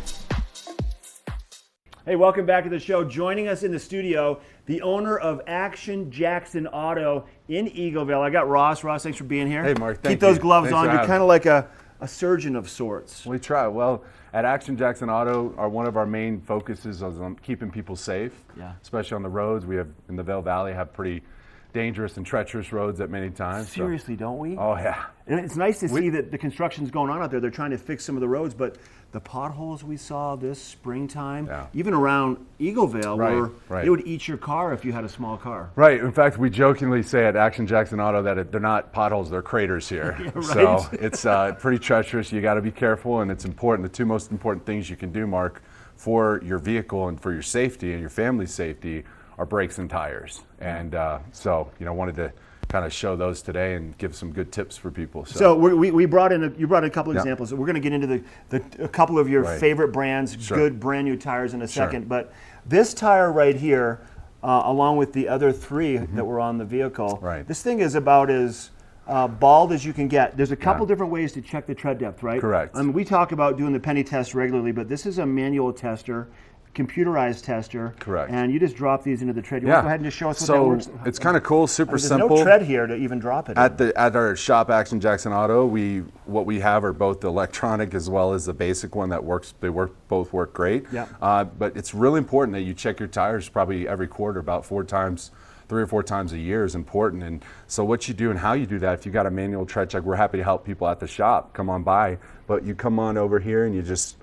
[SPEAKER 1] Hey, welcome back to the show. Joining us in the studio, the owner of Action Jackson Auto in Eagleville. I got Ross. Ross, thanks for being here.
[SPEAKER 19] Hey, Mark. Thank
[SPEAKER 1] Keep those
[SPEAKER 19] you.
[SPEAKER 1] gloves
[SPEAKER 19] Thanks
[SPEAKER 1] on.
[SPEAKER 19] for
[SPEAKER 1] You're
[SPEAKER 19] having
[SPEAKER 1] kind of
[SPEAKER 19] me.
[SPEAKER 1] like a surgeon of sorts.
[SPEAKER 19] We try. Well, at Action Jackson Auto, one of our main focuses is on keeping people safe, especially on the roads. We have, in the Vail Valley, have pretty dangerous and treacherous roads at many times.
[SPEAKER 1] Seriously, don't we?
[SPEAKER 19] Oh, yeah.
[SPEAKER 1] And it's nice to see that the construction's going on out there. They're trying to fix some of the roads, but the potholes we saw this springtime, even around Eagleville, where it would eat your car if you had a small car.
[SPEAKER 19] Right. In fact, we jokingly say at Action Jackson Auto that they're not potholes, they're craters here.
[SPEAKER 1] Yeah, right.
[SPEAKER 19] So it's pretty treacherous. You got to be careful, and it's important. The two most important things you can do, Mark, for your vehicle and for your safety and your family's safety are brakes and tires. And so, wanted to kind of show those today and give some good tips for people.
[SPEAKER 1] So we brought in you brought in a couple examples. We're going to get into a couple of your favorite brands, good brand new tires in a second. But this tire right here, along with the other three that were on the vehicle, this thing is about as bald as you can get. There's a couple different ways to check the tread depth, right?
[SPEAKER 19] Correct.
[SPEAKER 1] We talk about doing the penny test regularly, but this is a manual tester. computerized tester.
[SPEAKER 19] Correct.
[SPEAKER 1] And you just drop these into the tread. You want to go ahead and just show us what that works?
[SPEAKER 19] It's kind of cool, super simple.
[SPEAKER 1] There's no tread here to even drop it.
[SPEAKER 19] At our shop, Action Jackson Auto, what we have are both the electronic as well as the basic one that works. Both work great.
[SPEAKER 1] Yeah.
[SPEAKER 19] But it's really important that you check your tires probably every quarter, about 3 or 4 times a year is important. And so what you do and how you do that, if you got a manual tread check, we're happy to help people at the shop. Come on by. But you come on over here and you just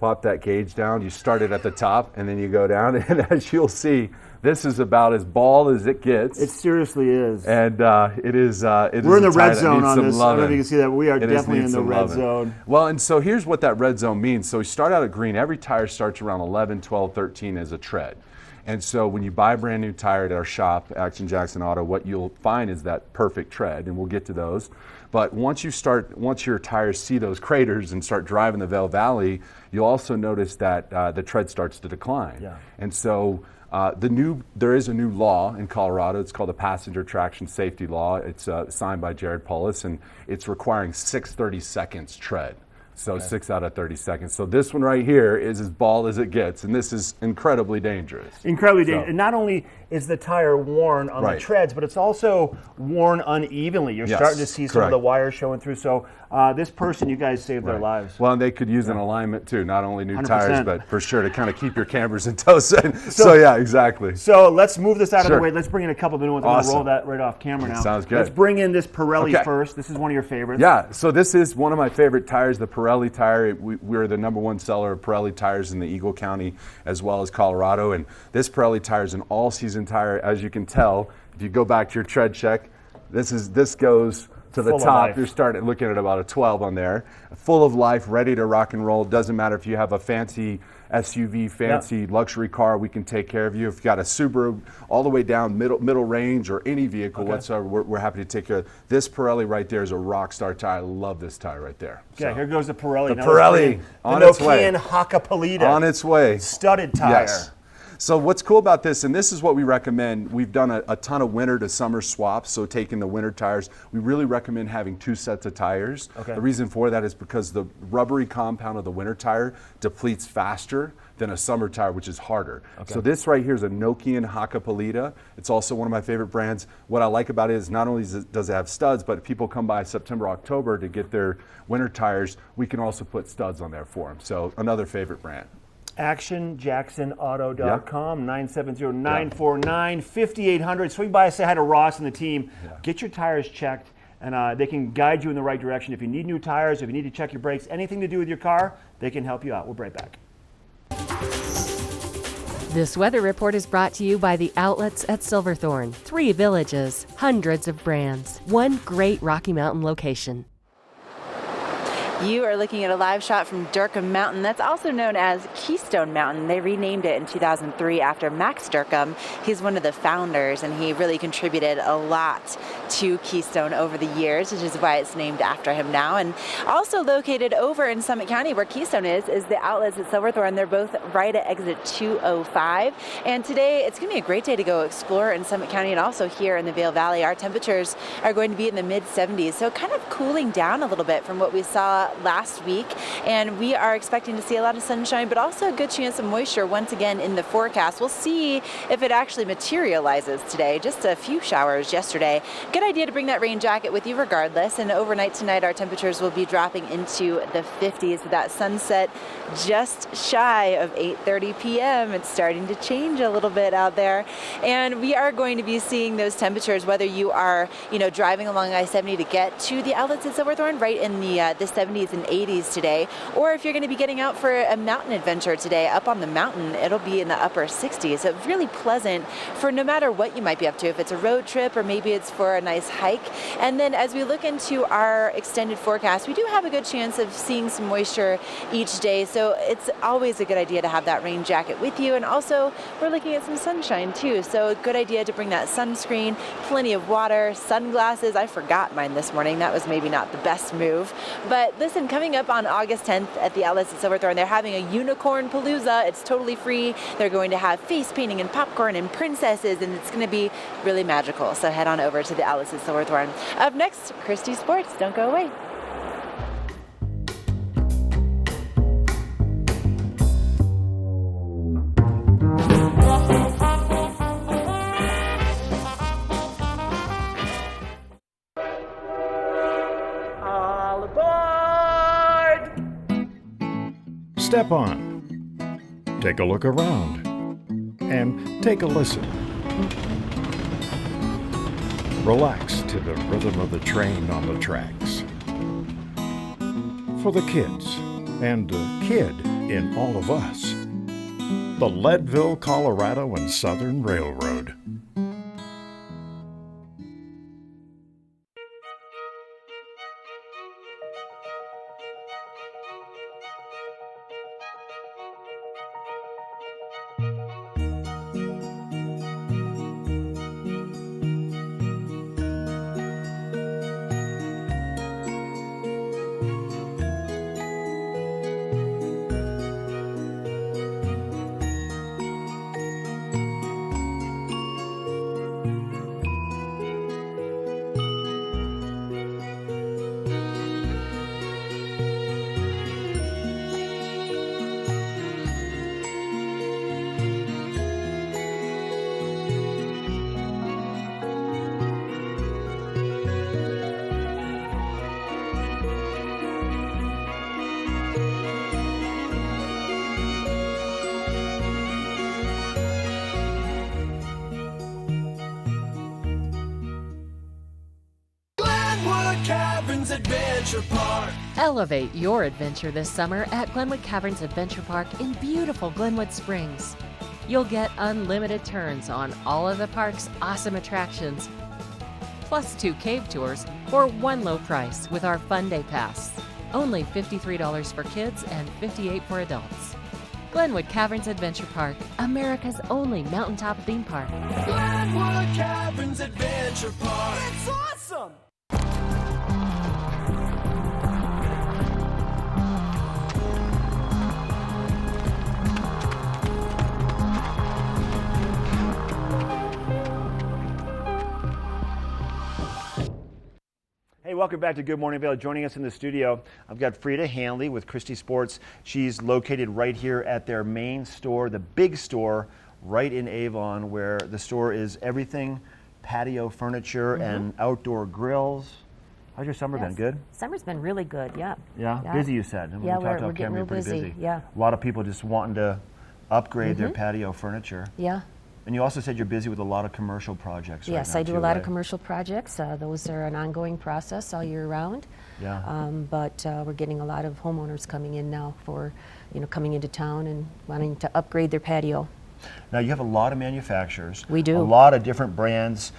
[SPEAKER 19] pop that gauge down. You start it at the top and then you go down. And as you'll see, this is about as bald as it gets.
[SPEAKER 1] It seriously is.
[SPEAKER 19] And it is.
[SPEAKER 1] We're in the red zone on this. I don't know if you can see that. We are definitely in the red zone.
[SPEAKER 19] Well, and so here's what that red zone means. So we start out at green. Every tire starts around 11, 12, 13 as a tread. And so when you buy a brand new tire at our shop, Action Jackson Auto, what you'll find is that perfect tread, and we'll get to those. But once your tires see those craters and start driving the Vail Valley, you'll also notice that the tread starts to decline.
[SPEAKER 1] Yeah.
[SPEAKER 19] And so there is a new law in Colorado. It's called the Passenger Traction Safety Law. It's signed by Jared Polis, and it's requiring 6 30-seconds tread. So 6 out of 30 seconds. So this one right here is as bald as it gets, and this is incredibly dangerous.
[SPEAKER 1] Incredibly dangerous. And not only is the tire worn on the treads, but it's also worn unevenly. You're starting to see some of the wires showing through. So this person, you guys saved their lives.
[SPEAKER 19] Well, and they could use an alignment too, not only new 100%. Tires, but for sure to kind of keep your cambers in tow. So yeah, exactly.
[SPEAKER 1] So let's move this out of the way. Let's bring in a couple of new ones. I'm going to roll that right off camera now.
[SPEAKER 19] Sounds good.
[SPEAKER 1] Let's bring in this Pirelli first. This is one of your favorites.
[SPEAKER 19] Yeah, so this is one of my favorite tires, the Pirelli tire. We're the #1 seller of Pirelli tires in the Eagle County as well as Colorado. And this Pirelli tire is an all-season tire. As you can tell, if you go back to your tread check, this goes to the top. You're starting looking at about a 12 on there. Full of life, ready to rock and roll. Doesn't matter if you have a fancy SUV, fancy luxury car, we can take care of you. If you got a Subaru all the way down middle range or any vehicle whatsoever, we're happy to take care of. This Pirelli right there is a rock star tire. I love this tire right there.
[SPEAKER 1] Okay, here goes the Pirelli.
[SPEAKER 19] The Pirelli on its way.
[SPEAKER 1] The Nokian Hakkapeliitta.
[SPEAKER 19] On its way.
[SPEAKER 1] Studded tire.
[SPEAKER 19] Yes. So what's cool about this, and this is what we recommend, we've done a ton of winter to summer swaps, so taking the winter tires, we really recommend having 2 sets of tires.
[SPEAKER 1] Okay.
[SPEAKER 19] The reason for that is because the rubbery compound of the winter tire depletes faster than a summer tire, which is harder. Okay. So this right here is a Nokian Hakkapeliitta. It's also one of my favorite brands. What I like about it is not only does it have studs, but if people come by September, October to get their winter tires, we can also put studs on there for them. So another favorite brand.
[SPEAKER 1] ActionJacksonAuto.com, 970-949-5800. Swing by, say hi to Ross and the team. Get your tires checked, and they can guide you in the right direction. If you need new tires, if you need to check your brakes, anything to do with your car, they can help you out. We'll be right back.
[SPEAKER 4] This weather report is brought to you by the outlets at Silverthorne. 3 villages, hundreds of brands, 1 great Rocky Mountain location.
[SPEAKER 2] You are looking at a live shot from Durkham Mountain. That's also known as Keystone Mountain. They renamed it in 2003 after Max Durkham. He's one of the founders, and he really contributed a lot to Keystone over the years, which is why it's named after him now. And also located over in Summit County, where Keystone is the outlets at Silverthorne. They're both right at exit 205. And today, it's going to be a great day to go explore in Summit County and also here in the Vail Valley. Our temperatures are going to be in the mid-70s, so kind of cooling down a little bit from what we saw last week, and we are expecting to see a lot of sunshine, but also a good chance of moisture once again in the forecast. We'll see if it actually materializes today. Just a few showers yesterday. Good idea to bring that rain jacket with you regardless, and overnight tonight our temperatures will be dropping into the 50s with that sunset just shy of 8:30 p.m. It's starting to change a little bit out there, and we are going to be seeing those temperatures whether you are driving along I-70 to get to the outlets at Silverthorne, right in the 70s and 80s today, or if you're going to be getting out for a mountain adventure today up on the mountain, it'll be in the upper 60s. So really pleasant for no matter what you might be up to, if it's a road trip or maybe it's for a nice hike. And then as we look into our extended forecast, we do have a good chance of seeing some moisture each day, so it's always a good idea to have that rain jacket with you. And also we're looking at some sunshine too, so a good idea to bring that sunscreen, plenty of water, sunglasses. I forgot mine this morning. That was maybe not the best move, but listen, coming up on August 10th at the outlets at Silverthorne, they're having a Unicorn Palooza. It's totally free. They're going to have face painting and popcorn and princesses, and it's going to be really magical. So head on over to the outlets at Silverthorne. Up next, Christy Sports. Don't go away.
[SPEAKER 20] Step on. Take a look around. And take a listen. Relax to the rhythm of the train on the tracks. For the kids, and the kid in all of us, the Leadville, Colorado and Southern Railroad.
[SPEAKER 5] Adventure Park.
[SPEAKER 4] Elevate your adventure this summer at Glenwood Caverns Adventure Park in beautiful Glenwood Springs. You'll get unlimited turns on all of the park's awesome attractions, plus 2 cave tours for one low price with our Fun Day Pass. Only $53 for kids and $58 for adults. Glenwood Caverns Adventure Park, America's only mountaintop theme park.
[SPEAKER 5] Glenwood Caverns Adventure Park. It's awesome!
[SPEAKER 1] Hey, welcome back to Good Morning Vale. Joining us in the studio, I've got Frida Hanley with Christie Sports. She's located right here at their main store, the big store, right in Avon, where the store is everything patio furniture and outdoor grills. How's your summer been? Good?
[SPEAKER 21] Summer's been really good, yeah.
[SPEAKER 1] Yeah? Busy, you said. And when
[SPEAKER 21] Yeah,
[SPEAKER 1] we talked
[SPEAKER 21] we're
[SPEAKER 1] off
[SPEAKER 21] getting
[SPEAKER 1] camera,
[SPEAKER 21] real
[SPEAKER 1] you're pretty
[SPEAKER 21] busy,
[SPEAKER 1] busy.
[SPEAKER 21] yeah.
[SPEAKER 1] A lot of people just wanting to upgrade their patio furniture.
[SPEAKER 21] Yeah.
[SPEAKER 1] And you also said you're busy with a lot of commercial projects right
[SPEAKER 21] Yes,
[SPEAKER 1] now,
[SPEAKER 21] I do
[SPEAKER 1] too,
[SPEAKER 21] a lot
[SPEAKER 1] right?
[SPEAKER 21] of commercial projects. Those are an ongoing process all year round.
[SPEAKER 1] Yeah.
[SPEAKER 21] But we're getting a lot of homeowners coming in now for, coming into town and wanting to upgrade their patio.
[SPEAKER 1] Now you have a lot of manufacturers.
[SPEAKER 21] We do.
[SPEAKER 1] A lot of different brands.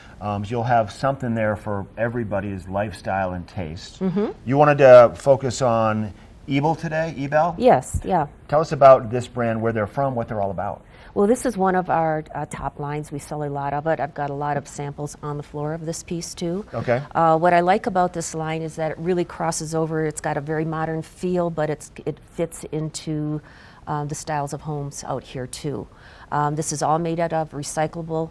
[SPEAKER 1] You'll have something there for everybody's lifestyle and taste. You wanted to focus on Ebel today, Ebel?
[SPEAKER 21] Yes, yeah.
[SPEAKER 1] Tell us about this brand, where they're from, what they're all about.
[SPEAKER 21] Well, this is one of our top lines. We sell a lot of it. I've got a lot of samples on the floor of this piece too.
[SPEAKER 1] Okay.
[SPEAKER 21] What I like about this line is that it really crosses over. It's got a very modern feel, but it fits into the styles of homes out here too. This is all made out of recyclable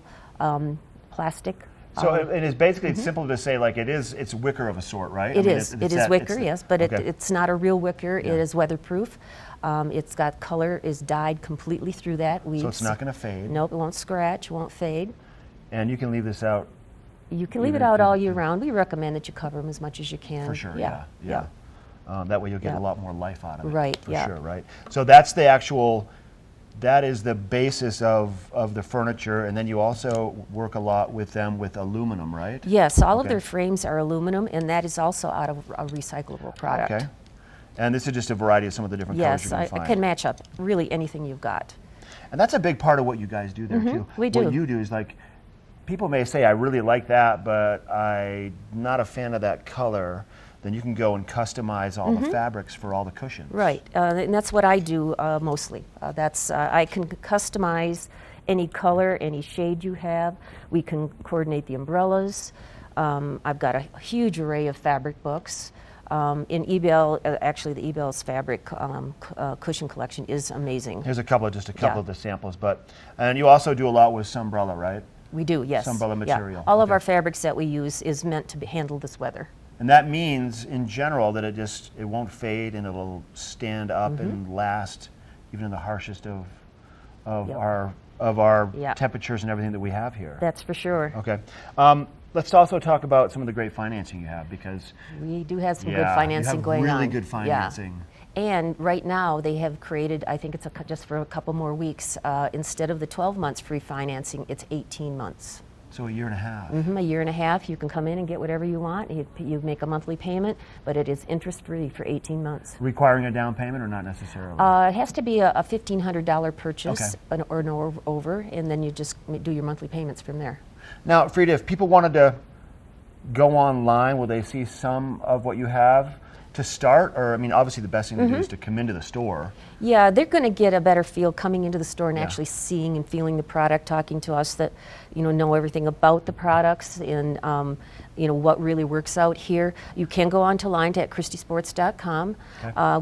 [SPEAKER 21] plastic.
[SPEAKER 1] So it is basically, it's simple to say, like it's wicker of a sort, right?
[SPEAKER 21] It is wicker, yes, but
[SPEAKER 1] okay.
[SPEAKER 21] it's not a real wicker. Yeah. It is weatherproof. It's got color, is dyed completely through that.
[SPEAKER 1] So it's not going to fade?
[SPEAKER 21] Nope, it won't scratch, won't fade.
[SPEAKER 1] And you can leave this out?
[SPEAKER 21] You can leave it out all year round. We recommend that you cover them as much as you can.
[SPEAKER 1] For sure, yeah. That way you'll get a lot more life out of it.
[SPEAKER 21] Right,
[SPEAKER 1] for sure, right? So that's the actual, that is the basis of the furniture, and then you also work a lot with them with aluminum, right?
[SPEAKER 21] Yes, all of their frames are aluminum, and that is also out of a recyclable product.
[SPEAKER 1] Okay. And this is just a variety of some of the different colors you can find.
[SPEAKER 21] Yes, I can match up really anything you've got.
[SPEAKER 1] And that's a big part of what you guys do there too.
[SPEAKER 21] We do.
[SPEAKER 1] What you do is like, people may say, I really like that, but I'm not a fan of that color. Then you can go and customize all the fabrics for all the cushions.
[SPEAKER 21] Right, and that's what I do mostly. I can customize any color, any shade you have. We can coordinate the umbrellas. I've got a huge array of fabric books. In Ebel, actually the Ebel's fabric cushion collection is amazing.
[SPEAKER 1] Here's just a couple of the samples, and you also do a lot with Sunbrella, right?
[SPEAKER 21] We do, yes.
[SPEAKER 1] Sunbrella material.
[SPEAKER 21] All of our fabrics that we use is meant to handle this weather.
[SPEAKER 1] And that means, in general, that it won't fade and it'll stand up and last, even in the harshest of our temperatures and everything that we have here.
[SPEAKER 21] That's for sure.
[SPEAKER 1] Okay. Let's also talk about some of the great financing you have, because
[SPEAKER 21] we do have some good financing going on.
[SPEAKER 1] Really good financing.
[SPEAKER 21] Yeah. And right now they have created, I think it's just for a couple more weeks, instead of the 12 months free financing, it's 18 months.
[SPEAKER 1] So a year and a half.
[SPEAKER 21] A year and a half. You can come in and get whatever you want. You make a monthly payment, but it is interest-free for 18 months.
[SPEAKER 1] Requiring a down payment or not necessarily?
[SPEAKER 21] It has to be a $1,500 purchase or over, and then you just do your monthly payments from there.
[SPEAKER 1] Now, Frida, if people wanted to go online, will they see some of what you have to start? Or, I mean, obviously the best thing to do is to come into the store.
[SPEAKER 21] Yeah, they're going to get a better feel coming into the store and actually seeing and feeling the product, talking to us that, know everything about the products and, what really works out here. You can go online at ChristieSports.com,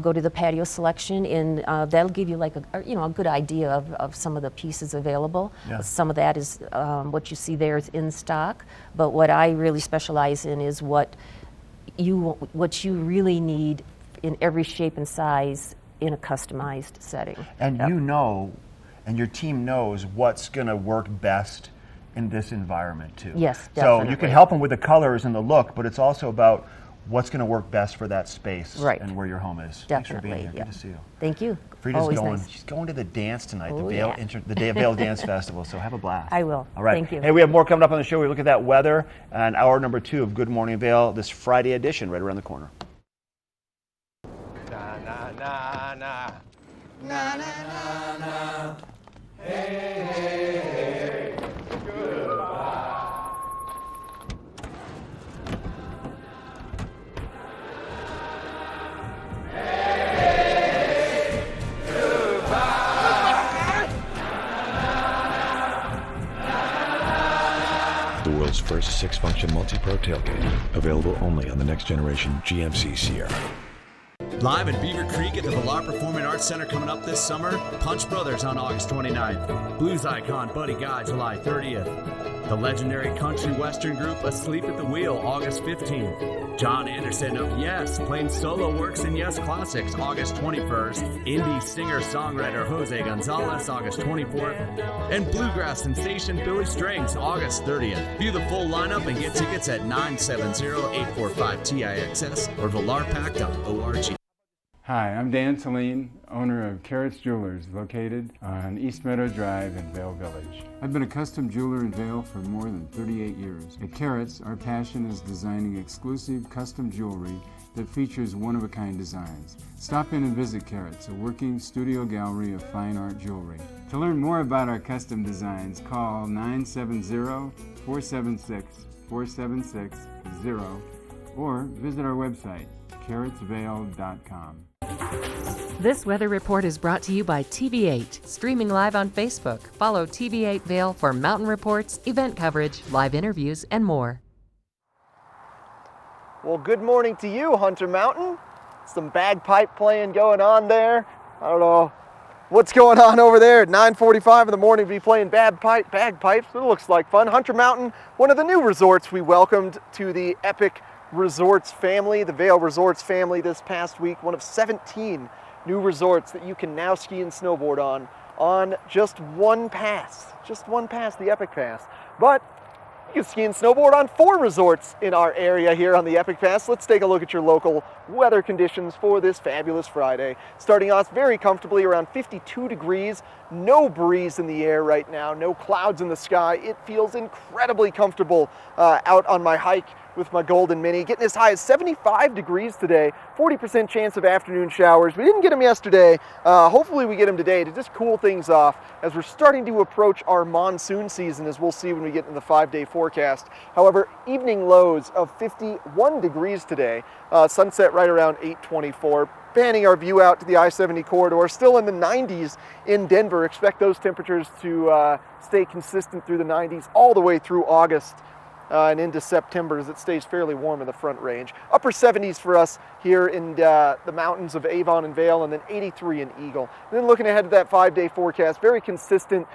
[SPEAKER 21] go to the patio selection, and that'll give you a good idea of some of the pieces available.
[SPEAKER 1] Yeah.
[SPEAKER 21] Some of that is what you see there is in stock, but what I really specialize in is what you really need in every shape and size in a customized setting.
[SPEAKER 1] And and your team knows what's going to work best in this environment too.
[SPEAKER 21] Yes,
[SPEAKER 1] definitely. So you can help them with the colors and the look, but it's also about what's going to work best for that space and where your home is.
[SPEAKER 21] Definitely.
[SPEAKER 1] Thanks for being here. Good to see you.
[SPEAKER 21] Thank you.
[SPEAKER 1] Frida's
[SPEAKER 21] Always
[SPEAKER 1] going.
[SPEAKER 21] Nice.
[SPEAKER 1] She's going to the dance tonight,
[SPEAKER 21] Oh,
[SPEAKER 1] the Day of Vail Dance Festival. So have a blast.
[SPEAKER 21] I will.
[SPEAKER 1] All right.
[SPEAKER 21] Thank you.
[SPEAKER 1] Hey, we have more coming up on the show. We look at that weather and hour number 2 of Good Morning Vail, this Friday edition, right around the corner.
[SPEAKER 5] Na na na na na na na na. Hey, hey, hey. Goodbye.
[SPEAKER 6] The world's first 6-function multi-pro tailgate, available only on the next generation GMC Sierra.
[SPEAKER 14] Live at Beaver Creek at the Villar Performing Arts Center coming up this summer, Punch Brothers on August 29th. Blues icon Buddy Guy July 30th. The legendary country western group Asleep at the Wheel August 15th. John Anderson of Yes playing solo works in Yes Classics August 21st. Indie singer-songwriter Jose Gonzalez August 24th. And bluegrass sensation Billy Strings August 30th. View the full lineup and get tickets at 970-845-TIXS or villarpack.org.
[SPEAKER 22] Hi, I'm Dan Saline, owner of Carrots Jewelers, located on East Meadow Drive in Vail Village. I've been a custom jeweler in Vail for more than 38 years. At Carrots, our passion is designing exclusive custom jewelry that features one-of-a-kind designs. Stop in and visit Carrots, a working studio gallery of fine art jewelry. To learn more about our custom designs, call 970-476-4760 or visit our website, carrotsvail.com.
[SPEAKER 4] This weather report is brought to you by TV8, streaming live on Facebook. Follow TV8 Vail for mountain reports, event coverage, live interviews, and more.
[SPEAKER 10] Well, good morning to you, Hunter Mountain. Some bagpipe playing going on there. I don't know what's going on over there at 9:45 in the morning to be playing bagpipes. It looks like fun. Hunter Mountain, one of the new resorts we welcomed to the Epic Resorts family, the Vail Resorts family this past week. One of 17 new resorts that you can now ski and snowboard on just one pass, the Epic Pass. But you can ski and snowboard on 4 resorts in our area here on the Epic Pass. Let's take a look at your local weather conditions for this fabulous Friday. Starting off very comfortably around 52 degrees, no breeze in the air right now, no clouds in the sky. It feels incredibly comfortable out on my hike with my Golden Mini, getting as high as 75 degrees today, 40% chance of afternoon showers. We didn't get them yesterday. Hopefully we get them today to just cool things off as we're starting to approach our monsoon season, as we'll see when we get in the 5-day forecast. However, evening lows of 51 degrees today, sunset right around 8:24. Panning our view out to the I-70 corridor, still in the 90s in Denver. Expect those temperatures to stay consistent through the 90s all the way through August. And into September as it stays fairly warm in the Front Range. Upper 70s for us here in the mountains of Avon and Vail, and then 83 in Eagle. And then looking ahead to that 5-day forecast, very consistent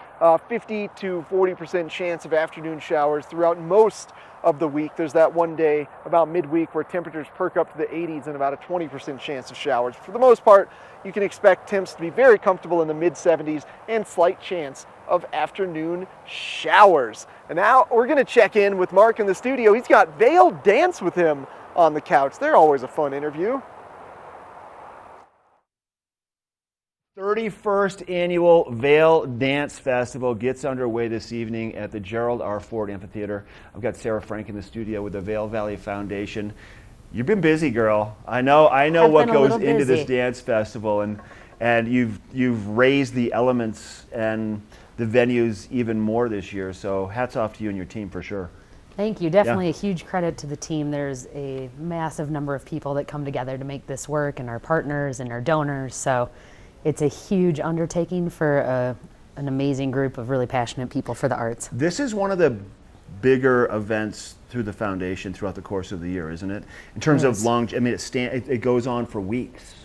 [SPEAKER 10] 50 to 40% chance of afternoon showers throughout most of the week. There's that one day about midweek where temperatures perk up to the 80s and about a 20% chance of showers. For the most part, you can expect temps to be very comfortable in the mid-70s and slight chance of afternoon showers. And now we're going to check in with Mark in the studio. He's got Vail Dance with him on the couch. They're always a fun interview.
[SPEAKER 1] 31st annual Vail Dance Festival gets underway this evening at the Gerald R. Ford Amphitheater. I've got Sarah Frank in the studio with the Vail Valley Foundation. You've been busy, girl. I know what goes into this dance festival, and you've raised the elements and the venues even more this year. So hats off to you and your team for sure.
[SPEAKER 7] Thank you. Definitely a huge credit to the team. There's a massive number of people that come together to make this work, and our partners and our donors. So it's a huge undertaking for an amazing group of really passionate people for the arts.
[SPEAKER 1] This is one of the bigger events through the foundation throughout the course of the year, isn't it? In terms of I mean, it goes on for weeks.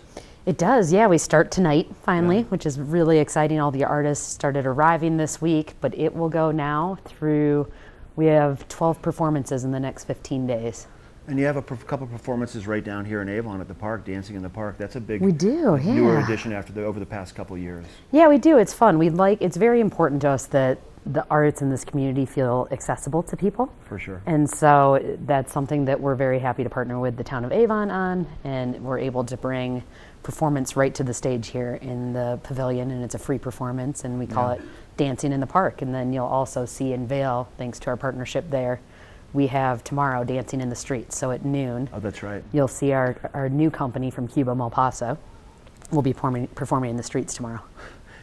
[SPEAKER 7] It does, yeah. We start tonight, finally, which is really exciting. All the artists started arriving this week, but it will go now through, we have 12 performances in the next 15 days.
[SPEAKER 1] And you have a couple performances right down here in Avon at the park, Dancing in the Park. That's a big
[SPEAKER 7] newer
[SPEAKER 1] addition over the past couple of years.
[SPEAKER 7] Yeah, we do. It's fun. It's very important to us that the arts in this community feel accessible to people.
[SPEAKER 1] For sure.
[SPEAKER 7] And so that's something that we're very happy to partner with the town of Avon on, and we're able to bring performance right to the stage here in the pavilion, and it's a free performance, and we call it Dancing in the Park. And then you'll also see in Vail, thanks to our partnership there, we have tomorrow Dancing in the Streets. So at noon,
[SPEAKER 1] oh, that's right,
[SPEAKER 7] you'll see our new company from Cuba, Malpaso, will be performing in the streets tomorrow.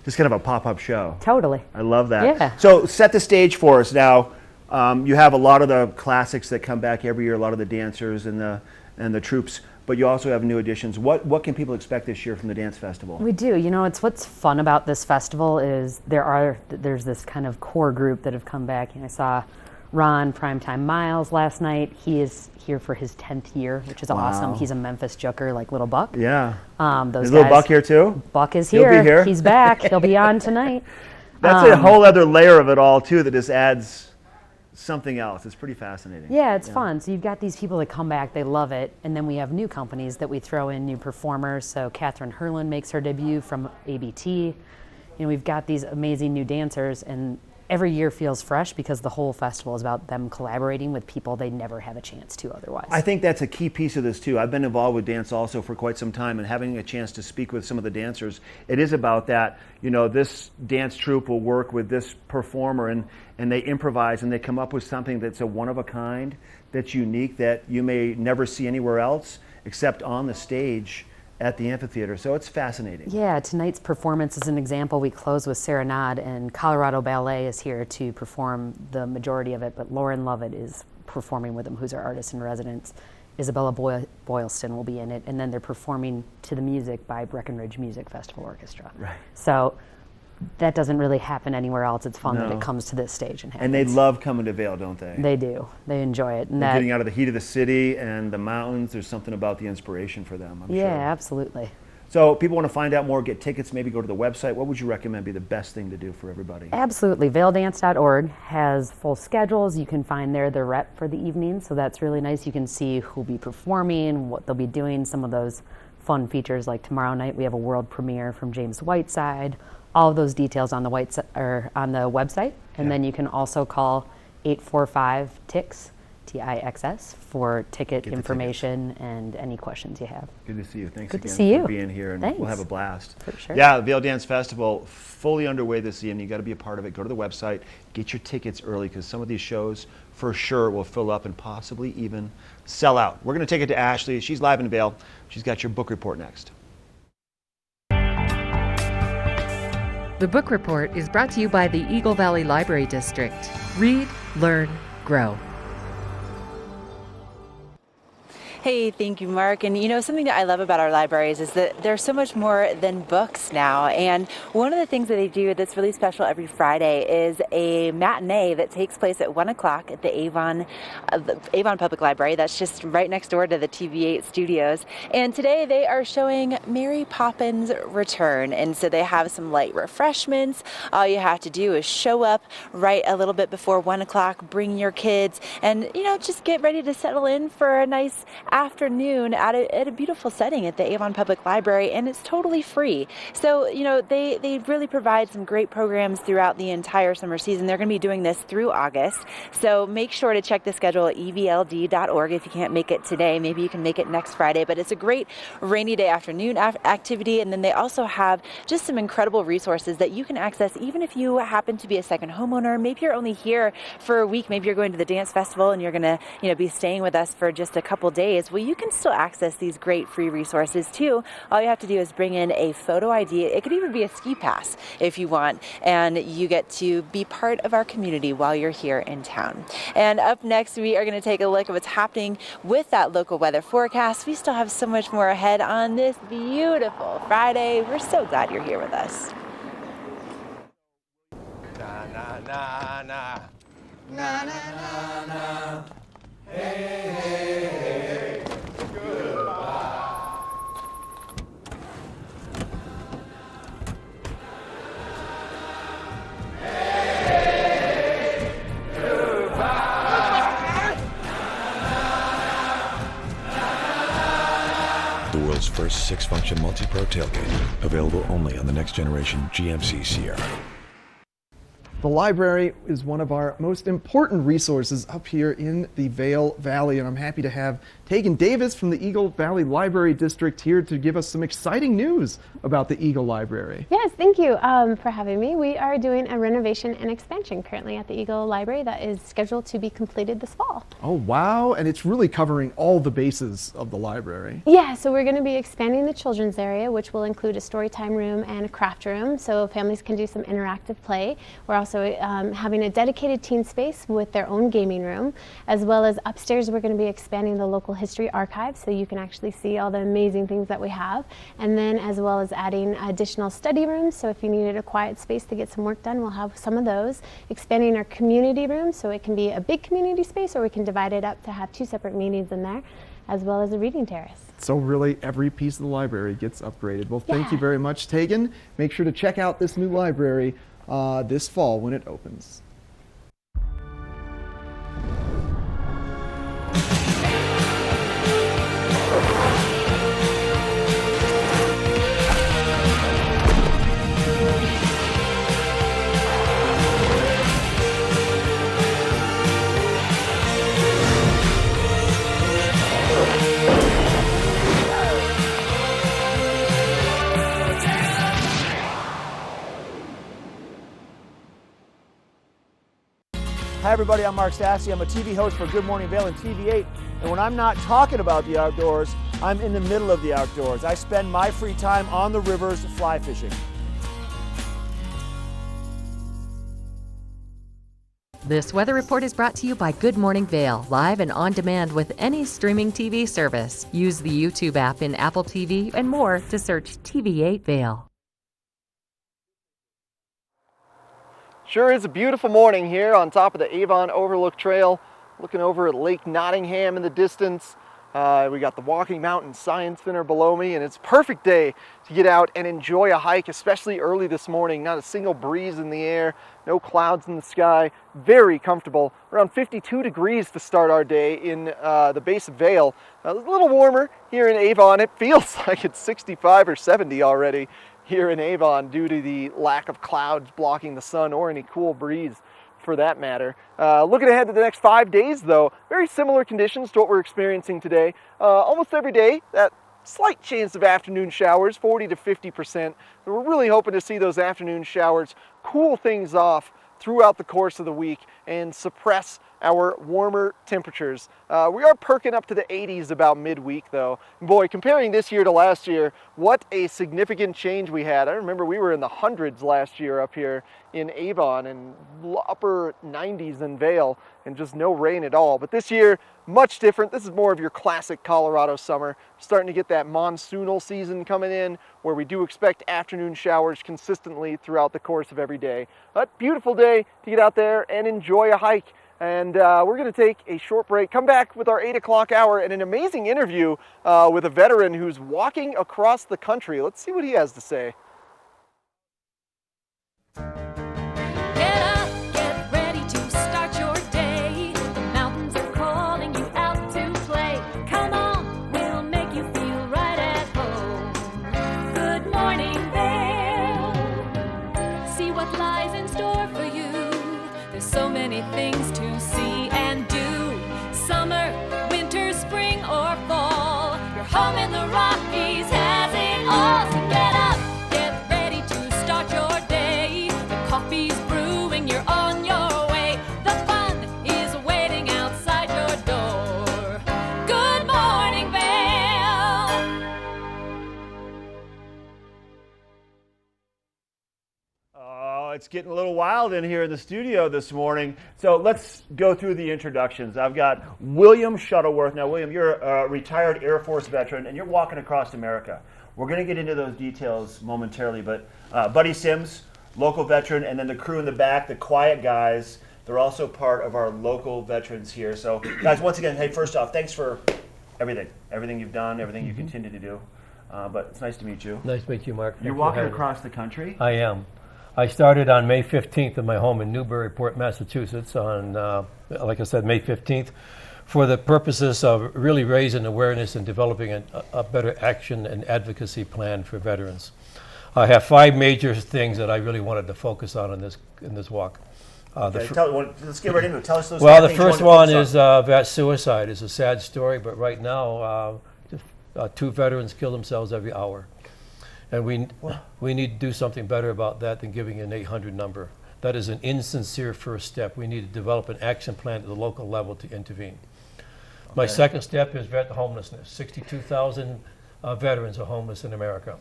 [SPEAKER 1] Just kind of a pop-up show.
[SPEAKER 7] Totally.
[SPEAKER 1] I love that.
[SPEAKER 7] Yeah.
[SPEAKER 1] So set the stage for us now. You have a lot of the classics that come back every year, a lot of the dancers and the troops, but you also have new additions. What can people expect this year from the dance festival?
[SPEAKER 7] We do. You know, what's fun about this festival is there's this kind of core group that have come back. I saw Ron Primetime Miles last night. He is here for his 10th year, which is awesome. He's a Memphis Joker, like Little Buck.
[SPEAKER 1] Yeah.
[SPEAKER 7] Is
[SPEAKER 1] Little Buck here too?
[SPEAKER 7] Buck is here.
[SPEAKER 1] He'll be here.
[SPEAKER 7] He's back. He'll be on tonight.
[SPEAKER 1] That's a whole other layer of it all too that just adds something else. It's pretty fascinating.
[SPEAKER 7] Yeah, it's fun. So you've got these people that come back, they love it, and then we have new companies that we throw in, new performers. So Catherine Herlin makes her debut from ABT. We've got these amazing new dancers, and every year feels fresh because the whole festival is about them collaborating with people they never have a chance to otherwise.
[SPEAKER 1] I think that's a key piece of this too. I've been involved with dance also for quite some time, and having a chance to speak with some of the dancers, it is about that. This dance troupe will work with this performer, and they improvise and they come up with something that's a one of a kind, that's unique, that you may never see anywhere else except on the stage at the amphitheater. So it's fascinating.
[SPEAKER 7] Yeah, tonight's performance is an example. We close with Serenade, and Colorado Ballet is here to perform the majority of it, but Lauren Lovett is performing with them, who's our artist in residence. Isabella Boylston will be in it, and then they're performing to the music by Breckenridge Music Festival Orchestra.
[SPEAKER 1] Right.
[SPEAKER 7] So that doesn't really happen anywhere else. It's fun that it comes to this stage and happens.
[SPEAKER 1] And they love coming to Vail, don't they?
[SPEAKER 7] They do. They enjoy it. And
[SPEAKER 1] getting out of the heat of the city and the mountains, there's something about the inspiration for them, I'm sure.
[SPEAKER 7] Yeah, absolutely.
[SPEAKER 1] So people want to find out more, get tickets, maybe go to the website. What would you recommend be the best thing to do for everybody?
[SPEAKER 7] Absolutely. VailDance.org has full schedules. You can find there the rep for the evening, so that's really nice. You can see who'll be performing, what they'll be doing, some of those fun features, like tomorrow night we have a world premiere from James Whiteside. All of those details on the website, and then you can also call 845-TIXS, TIXS, for ticket information and any questions you have.
[SPEAKER 1] Good to see you. Thanks
[SPEAKER 7] Good to
[SPEAKER 1] again
[SPEAKER 7] see you.
[SPEAKER 1] for being here, and
[SPEAKER 7] Thanks.
[SPEAKER 1] we'll have a blast.
[SPEAKER 7] For sure.
[SPEAKER 1] Yeah, the Vail Dance Festival fully underway this evening. You got to be a part of it. Go to the website, get your tickets early, because some of these shows for sure will fill up and possibly even sell out. We're going to take it to Ashley. She's live in Vail. She's got your book report next.
[SPEAKER 4] The Book Report is brought to you by the Eagle Valley Library District. Read, learn, grow.
[SPEAKER 2] Hey, thank you, Mark. And something that I love about our libraries is that they're so much more than books now. And one of the things that they do that's really special every Friday is a matinee that takes place at 1 o'clock at the Avon Public Library. That's just right next door to the TV8 studios. And today they are showing Mary Poppins Return. And so they have some light refreshments. All you have to do is show up right a little bit before 1 o'clock, bring your kids, and just get ready to settle in for a nice afternoon at a beautiful setting at the Avon Public Library, and it's totally free. So, they really provide some great programs throughout the entire summer season. They're going to be doing this through August. So make sure to check the schedule at evld.org. If you can't make it today, maybe you can make it next Friday. But it's a great rainy day afternoon activity. And then they also have just some incredible resources that you can access even if you happen to be a second homeowner. Maybe you're only here for a week. Maybe you're going to the dance festival and you're going to be staying with us for just a couple days. Well, you can still access these great free resources too. All you have to do is bring in a photo ID. It could even be a ski pass if you want. And you get to be part of our community while you're here in town. And up next, we are going to take a look at what's happening with that local weather forecast. We still have so much more ahead on this beautiful Friday. We're so glad you're here with us.
[SPEAKER 5] Na na na na na na na na. Hey hey hey. Goodbye.
[SPEAKER 6] The world's first 6-function multi-pro tailgate, available only on the next generation GMC Sierra.
[SPEAKER 10] The library is one of our most important resources up here in the Vail Valley, and I'm happy to have Tegan Davis from the Eagle Valley Library District here to give us some exciting news about the Eagle Library.
[SPEAKER 8] Yes, thank you for having me. We are doing a renovation and expansion currently at the Eagle Library that is scheduled to be completed this fall.
[SPEAKER 10] Oh wow, and it's really covering all the bases of the library.
[SPEAKER 8] Yeah, so we're going to be expanding the children's area, which will include a story time room and a craft room, so families can do some interactive play. We're also having a dedicated teen space with their own gaming room, as well as upstairs we're going to be expanding the local history archive so you can actually see all the amazing things that we have, and then as well as adding additional study rooms, so if you needed a quiet space to get some work done, we'll have some of those. Expanding our community room so it can be a big community space, or we can divide it up to have 2 separate meetings in there, as well as a reading terrace.
[SPEAKER 10] So really every piece of the library gets upgraded. Well, thank you very much, Tegan. Make sure to check out this new library this fall when it opens.
[SPEAKER 1] Hi everybody, I'm Mark Sassy. I'm a TV host for Good Morning Vail and TV8. And when I'm not talking about the outdoors, I'm in the middle of the outdoors. I spend my free time on the rivers fly fishing.
[SPEAKER 4] This weather report is brought to you by Good Morning Vail, live and on demand with any streaming TV service. Use the YouTube app in Apple TV and more to search TV8 Vail.
[SPEAKER 10] Sure is a beautiful morning here on top of the Avon Overlook Trail, looking over at Lake Nottingham in the distance. We got the Walking Mountain Science Center below me, and it's a perfect day to get out and enjoy a hike, especially early this morning. Not a single breeze in the air, no clouds in the sky, very comfortable. Around 52 degrees to start our day in the base of Vail. A little warmer here in Avon. It feels like it's 65 or 70 already here in Avon due to the lack of clouds blocking the sun or any cool breeze for that matter. Looking ahead to the next 5 days though, very similar conditions to what we're experiencing today. Almost every day, that slight chance of afternoon showers, 40 to 50%. We're really hoping to see those afternoon showers cool things off throughout the course of the week and suppress our warmer temperatures. We are perking up to the 80s about midweek though. Boy, comparing this year to last year, what a significant change we had. I remember we were in the hundreds last year up here in Avon and upper 90s in Vail and just no rain at all. But this year, much different. This is more of your classic Colorado summer. Starting to get that monsoonal season coming in where we do expect afternoon showers consistently throughout the course of every day. But beautiful day to get out there and enjoy a hike. And we're going to take a short break, come back with our 8 o'clock hour and an amazing interview with a veteran who's walking across the country. Let's see what he has to say.
[SPEAKER 5] Get up, get ready to start your day. The mountains are calling you out to play. Come on, home in the Rockies has it all. So get up, get ready to start your day. The coffee's brewing, you're on your way. The fun is waiting outside your door. Good morning, Vale.
[SPEAKER 1] Oh, it's getting a little wild in here in the studio this morning. So let's go through the introductions. I've got William Shuttleworth. Now, William, you're a retired Air Force veteran, and you're walking across America. We're going to get into those details momentarily, but Buddy Sims, local veteran, and then the crew in the back, the quiet guys, they're also part of our local veterans here. So, guys, once again, hey, first off, thanks for everything you've done, everything you continue to do. But it's nice to meet you.
[SPEAKER 9] Nice to meet you, Mark.
[SPEAKER 1] You're walking across the country?
[SPEAKER 9] I am. I started on May 15th at my home in Newburyport, Massachusetts on, like I said, May 15th, for the purposes of really raising awareness and developing a better action and advocacy plan for veterans. I have 5 major things that I really wanted to focus on in this walk.
[SPEAKER 1] Let's get right into it. Tell us those
[SPEAKER 9] Well, the
[SPEAKER 1] things
[SPEAKER 9] first
[SPEAKER 1] you want
[SPEAKER 9] one
[SPEAKER 1] to
[SPEAKER 9] is vet suicide. It's a sad story, but right now, 2 veterans kill themselves every hour. And we need to do something better about that than giving an 800 number. That is an insincere first step. We need to develop an action plan at the local level to intervene. Okay. My second step is vet homelessness. 62,000 veterans are homeless in America.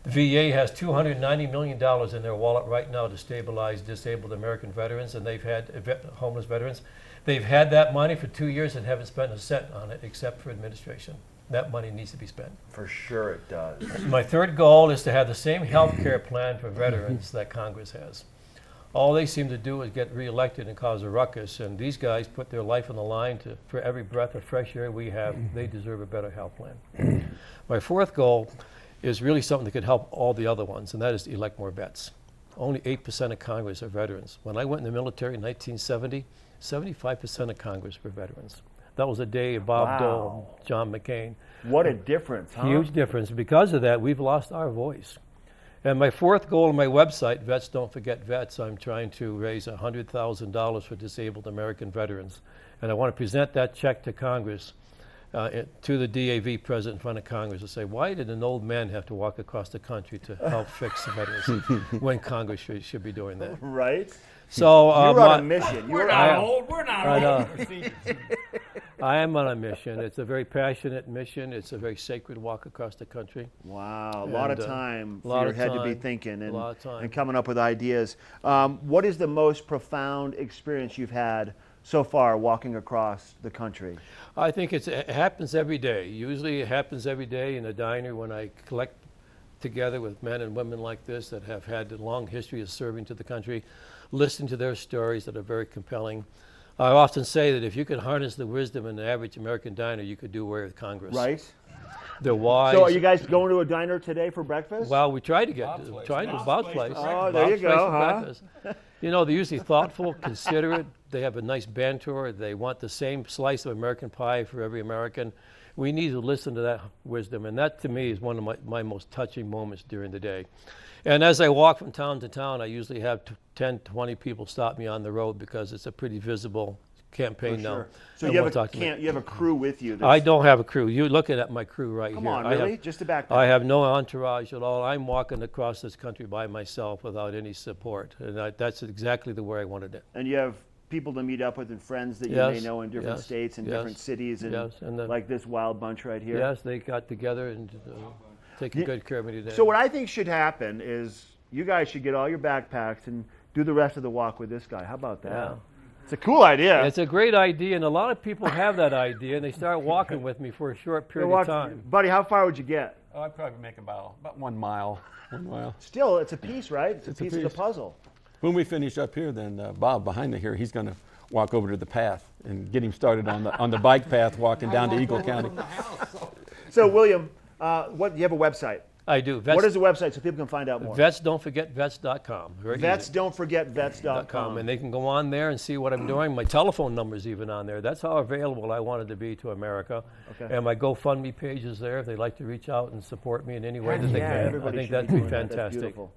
[SPEAKER 9] The VA has $290 million in their wallet right now to stabilize disabled American veterans, and they've had homeless veterans. They've had that money for 2 years and haven't spent a cent on it except for administration. That money needs to be spent.
[SPEAKER 1] For sure it does.
[SPEAKER 9] My third goal is to have the same health care plan for veterans that Congress has. All they seem to do is get reelected and cause a ruckus, and these guys put their life on the line for every breath of fresh air we have. They deserve a better health plan. My fourth goal is really something that could help all the other ones, and that is to elect more vets. Only 8% of Congress are veterans. When I went in the military in 1970, 75% of Congress were veterans. That was a day of Bob Dole, John McCain.
[SPEAKER 1] What a difference, huh?
[SPEAKER 9] Huge difference. Because of that, we've lost our voice. And my fourth goal on my website, Vets Don't Forget Vets, I'm trying to raise $100,000 for disabled American veterans. And I want to present that check to Congress, to the DAV president in front of Congress, and say, why did an old man have to walk across the country to help fix the veterans when Congress should be doing that?
[SPEAKER 1] Right.
[SPEAKER 9] So
[SPEAKER 1] you're on a mission.
[SPEAKER 13] We're not old. We're not old.
[SPEAKER 9] I am on a mission. It's a very passionate mission. It's a very sacred walk across the country.
[SPEAKER 1] Wow, a lot of time for your head to be thinking and coming up with ideas. What is the most profound experience you've had so far walking across the country?
[SPEAKER 9] I think it happens every day. Usually it happens every day in a diner when I collect together with men and women like this that have had a long history of serving to the country, listen to their stories that are very compelling. I often say that if you could harness the wisdom in the average American diner, you could do away with Congress.
[SPEAKER 1] Right.
[SPEAKER 9] They're wise.
[SPEAKER 1] So are you guys going to a diner today for breakfast?
[SPEAKER 9] Well, we try to get Bob's Place.
[SPEAKER 1] Oh, there you go, huh?
[SPEAKER 9] You know, they're usually thoughtful, considerate. They have a nice banter. They want the same slice of American pie for every American. We need to listen to that wisdom, and that to me is one of my most touching moments during the day. And as I walk from town to town, I usually have 10, 20 people stop me on the road because it's a pretty visible campaign now.
[SPEAKER 1] So you have a crew with you?
[SPEAKER 9] I don't have a crew. You're looking at my crew right here.
[SPEAKER 1] Come on, really? Just a backpack?
[SPEAKER 9] I have no entourage at all. I'm walking across this country by myself without any support, and that's exactly the way I wanted it.
[SPEAKER 1] And you have people to meet up with and friends that you may know in different states and different cities, and like this wild bunch right here?
[SPEAKER 9] Yes, they got together and taking good care of me today.
[SPEAKER 1] So what I think should happen is you guys should get all your backpacks and do the rest of the walk with this guy. How about that?
[SPEAKER 9] Yeah.
[SPEAKER 1] It's a cool idea.
[SPEAKER 9] It's a great idea, and a lot of people have that idea, and they start walking with me for a short period of time.
[SPEAKER 1] Buddy, how far would you get?
[SPEAKER 13] Oh, I'd probably make about 1 mile. 1 mile.
[SPEAKER 1] Still, it's a piece, right? It's a piece of the puzzle.
[SPEAKER 13] When we finish up here, then Bob behind me here, he's going to walk over to the path and get him started on the bike path walking down to Eagle County.
[SPEAKER 1] So, William, you have a website?
[SPEAKER 9] I do.
[SPEAKER 1] What is the website so people can find out more?
[SPEAKER 9] VetsDon'tForgetVets.com.
[SPEAKER 1] VetsDon'tForgetVets.com.
[SPEAKER 9] And they can go on there and see what I'm doing. My telephone number's even on there. That's how available I wanted to be to America. Okay. And my GoFundMe page is there if they'd like to reach out and support me in any way that they can. I think that'd be fantastic.
[SPEAKER 1] That's beautiful.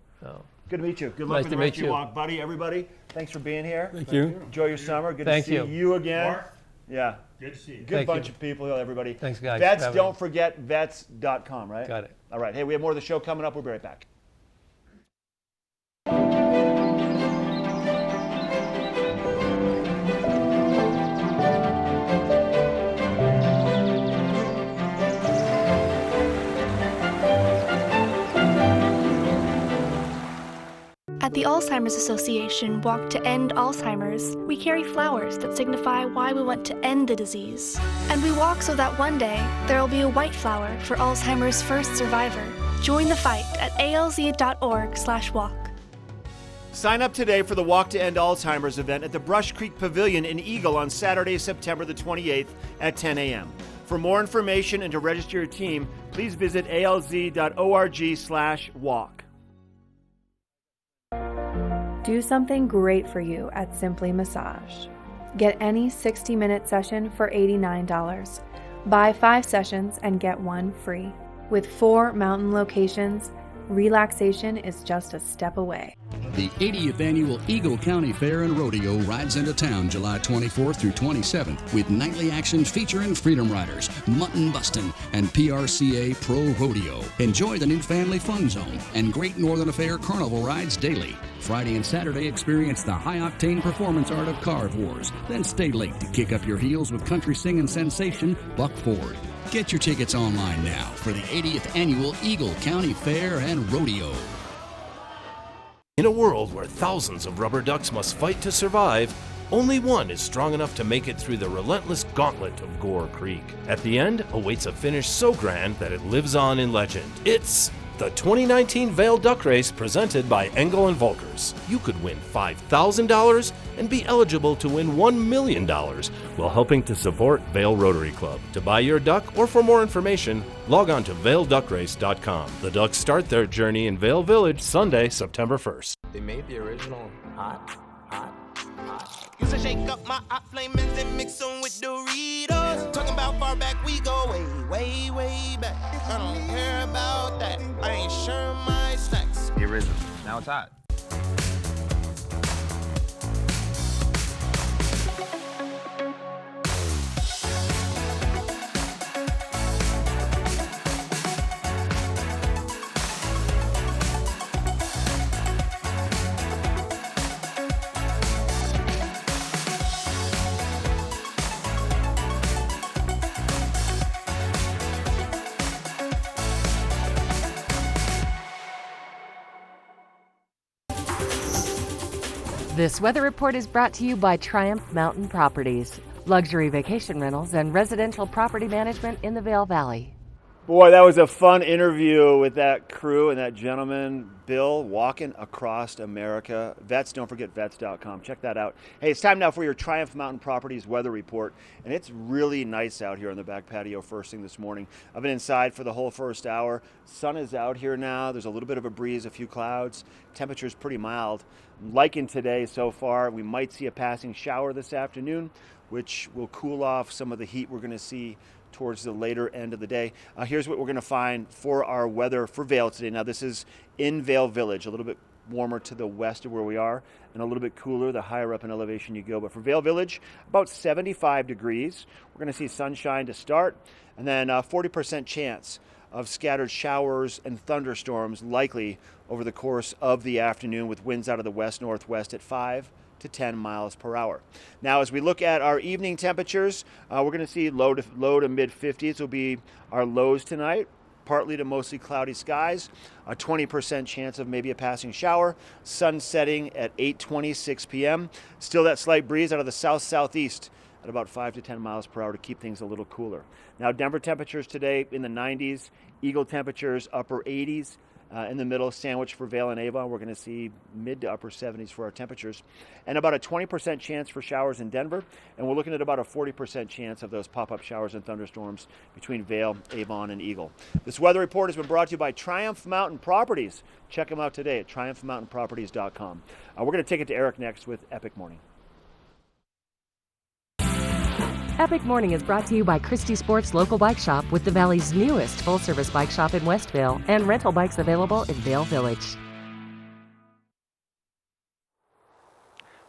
[SPEAKER 1] Good to meet you. Good luck with the rest of your walk, buddy. Everybody, thanks for being here.
[SPEAKER 13] Thank you.
[SPEAKER 1] Enjoy your summer. Good to see you again.
[SPEAKER 13] Mark?
[SPEAKER 1] Yeah. Good to see you. Good
[SPEAKER 9] Thank
[SPEAKER 1] bunch
[SPEAKER 9] you.
[SPEAKER 1] of people, everybody.
[SPEAKER 9] Thanks, guys.
[SPEAKER 1] Vets,
[SPEAKER 9] Have a-
[SPEAKER 1] don't forget vets.com, right?
[SPEAKER 9] Got it.
[SPEAKER 1] All right. Hey, we have more of the show coming up. We'll be right back.
[SPEAKER 3] At the Alzheimer's Association Walk to End Alzheimer's, we carry flowers that signify why we want to end the disease. And we walk so that one day there will be a white flower for Alzheimer's first survivor. Join the fight at alz.org/walk.
[SPEAKER 1] Sign up today for the Walk to End Alzheimer's event at the Brush Creek Pavilion in Eagle on Saturday, September the 28th at 10 a.m. For more information and to register your team, please visit alz.org/walk.
[SPEAKER 12] Do something great for you at Simply Massage. Get any 60-minute session for $89. Buy 5 sessions and get 1 free. With 4 mountain locations, relaxation is just a step away.
[SPEAKER 23] The 80th Annual Eagle County Fair and Rodeo rides into town July 24th through 27th with nightly action featuring Freedom Riders, Mutton Bustin', and PRCA Pro Rodeo. Enjoy the new Family Fun Zone and Great Northern Affair Carnival rides daily. Friday and Saturday, experience the high-octane performance art of Carve Wars. Then stay late to kick up your heels with country singing sensation Buck Ford. Get your tickets online now for the 80th Annual Eagle County Fair and Rodeo.
[SPEAKER 24] In a world where thousands of rubber ducks must fight to survive, only one is strong enough to make it through the relentless gauntlet of Gore Creek. At the end awaits a finish so grand that it lives on in legend. It's the 2019 Vail Duck Race presented by Engel & Volkers. You could win $5,000 and be eligible to win $1 million while helping to support Vail Rotary Club. To buy your duck or for more information, log on to vailduckrace.com. The Ducks start their journey in Vail Village Sunday, September 1st.
[SPEAKER 25] They made the original hot.
[SPEAKER 26] Used to shake up my hot flamings and mix them with Doritos. Talking about far back, we go way back. I don't care about that. I ain't sure my snacks.
[SPEAKER 25] The original. Now it's hot.
[SPEAKER 4] This weather report is brought to you by Triumph Mountain Properties, luxury vacation rentals and residential property management in the Vail Valley.
[SPEAKER 1] Boy, that was a fun interview with that crew and that gentleman, Bill, walking across America. Vets, don't forget vets.com. Check that out. Hey, it's time now for your Triumph Mountain Properties weather report. And it's really nice out here on the back patio first thing this morning. I've been inside for the whole first hour. Sun is out here now. There's a little bit of a breeze, a few clouds. Temperature's pretty mild. Liking today so far. We might see a passing shower this afternoon, which will cool off some of the heat we're going to see towards the later end of the day. Here's what we're going to find for our weather for Vail today. Now this is in Vail Village, a little bit warmer to the west of where we are and a little bit cooler the higher up in elevation you go. But for Vail Village, about 75 degrees. We're going to see sunshine to start and then 40% chance of scattered showers and thunderstorms likely over the course of the afternoon with winds out of the west-northwest at 5 to 10 miles per hour. Now, as we look at our evening temperatures, we're going to see low to mid 50s will be our lows tonight. Partly to mostly cloudy skies, a 20% chance of maybe a passing shower. Sun setting at 8:26 p.m. Still that slight breeze out of the south-southeast at about 5 to 10 miles per hour to keep things a little cooler. Now, Denver temperatures today in the 90s. Eagle temperatures upper 80s. In the middle, sandwich for Vail and Avon, we're going to see mid to upper 70s for our temperatures. And about a 20% chance for showers in Denver. And we're looking at about a 40% chance of those pop-up showers and thunderstorms between Vail, Avon, and Eagle. This weather report has been brought to you by Triumph Mountain Properties. Check them out today at triumphmountainproperties.com. We're going to take it to Eric next with Epic Morning.
[SPEAKER 4] Epic Morning is brought to you by Christie Sports Local Bike Shop with the Valley's newest full-service bike shop in Westvale and rental bikes available in Vail Village.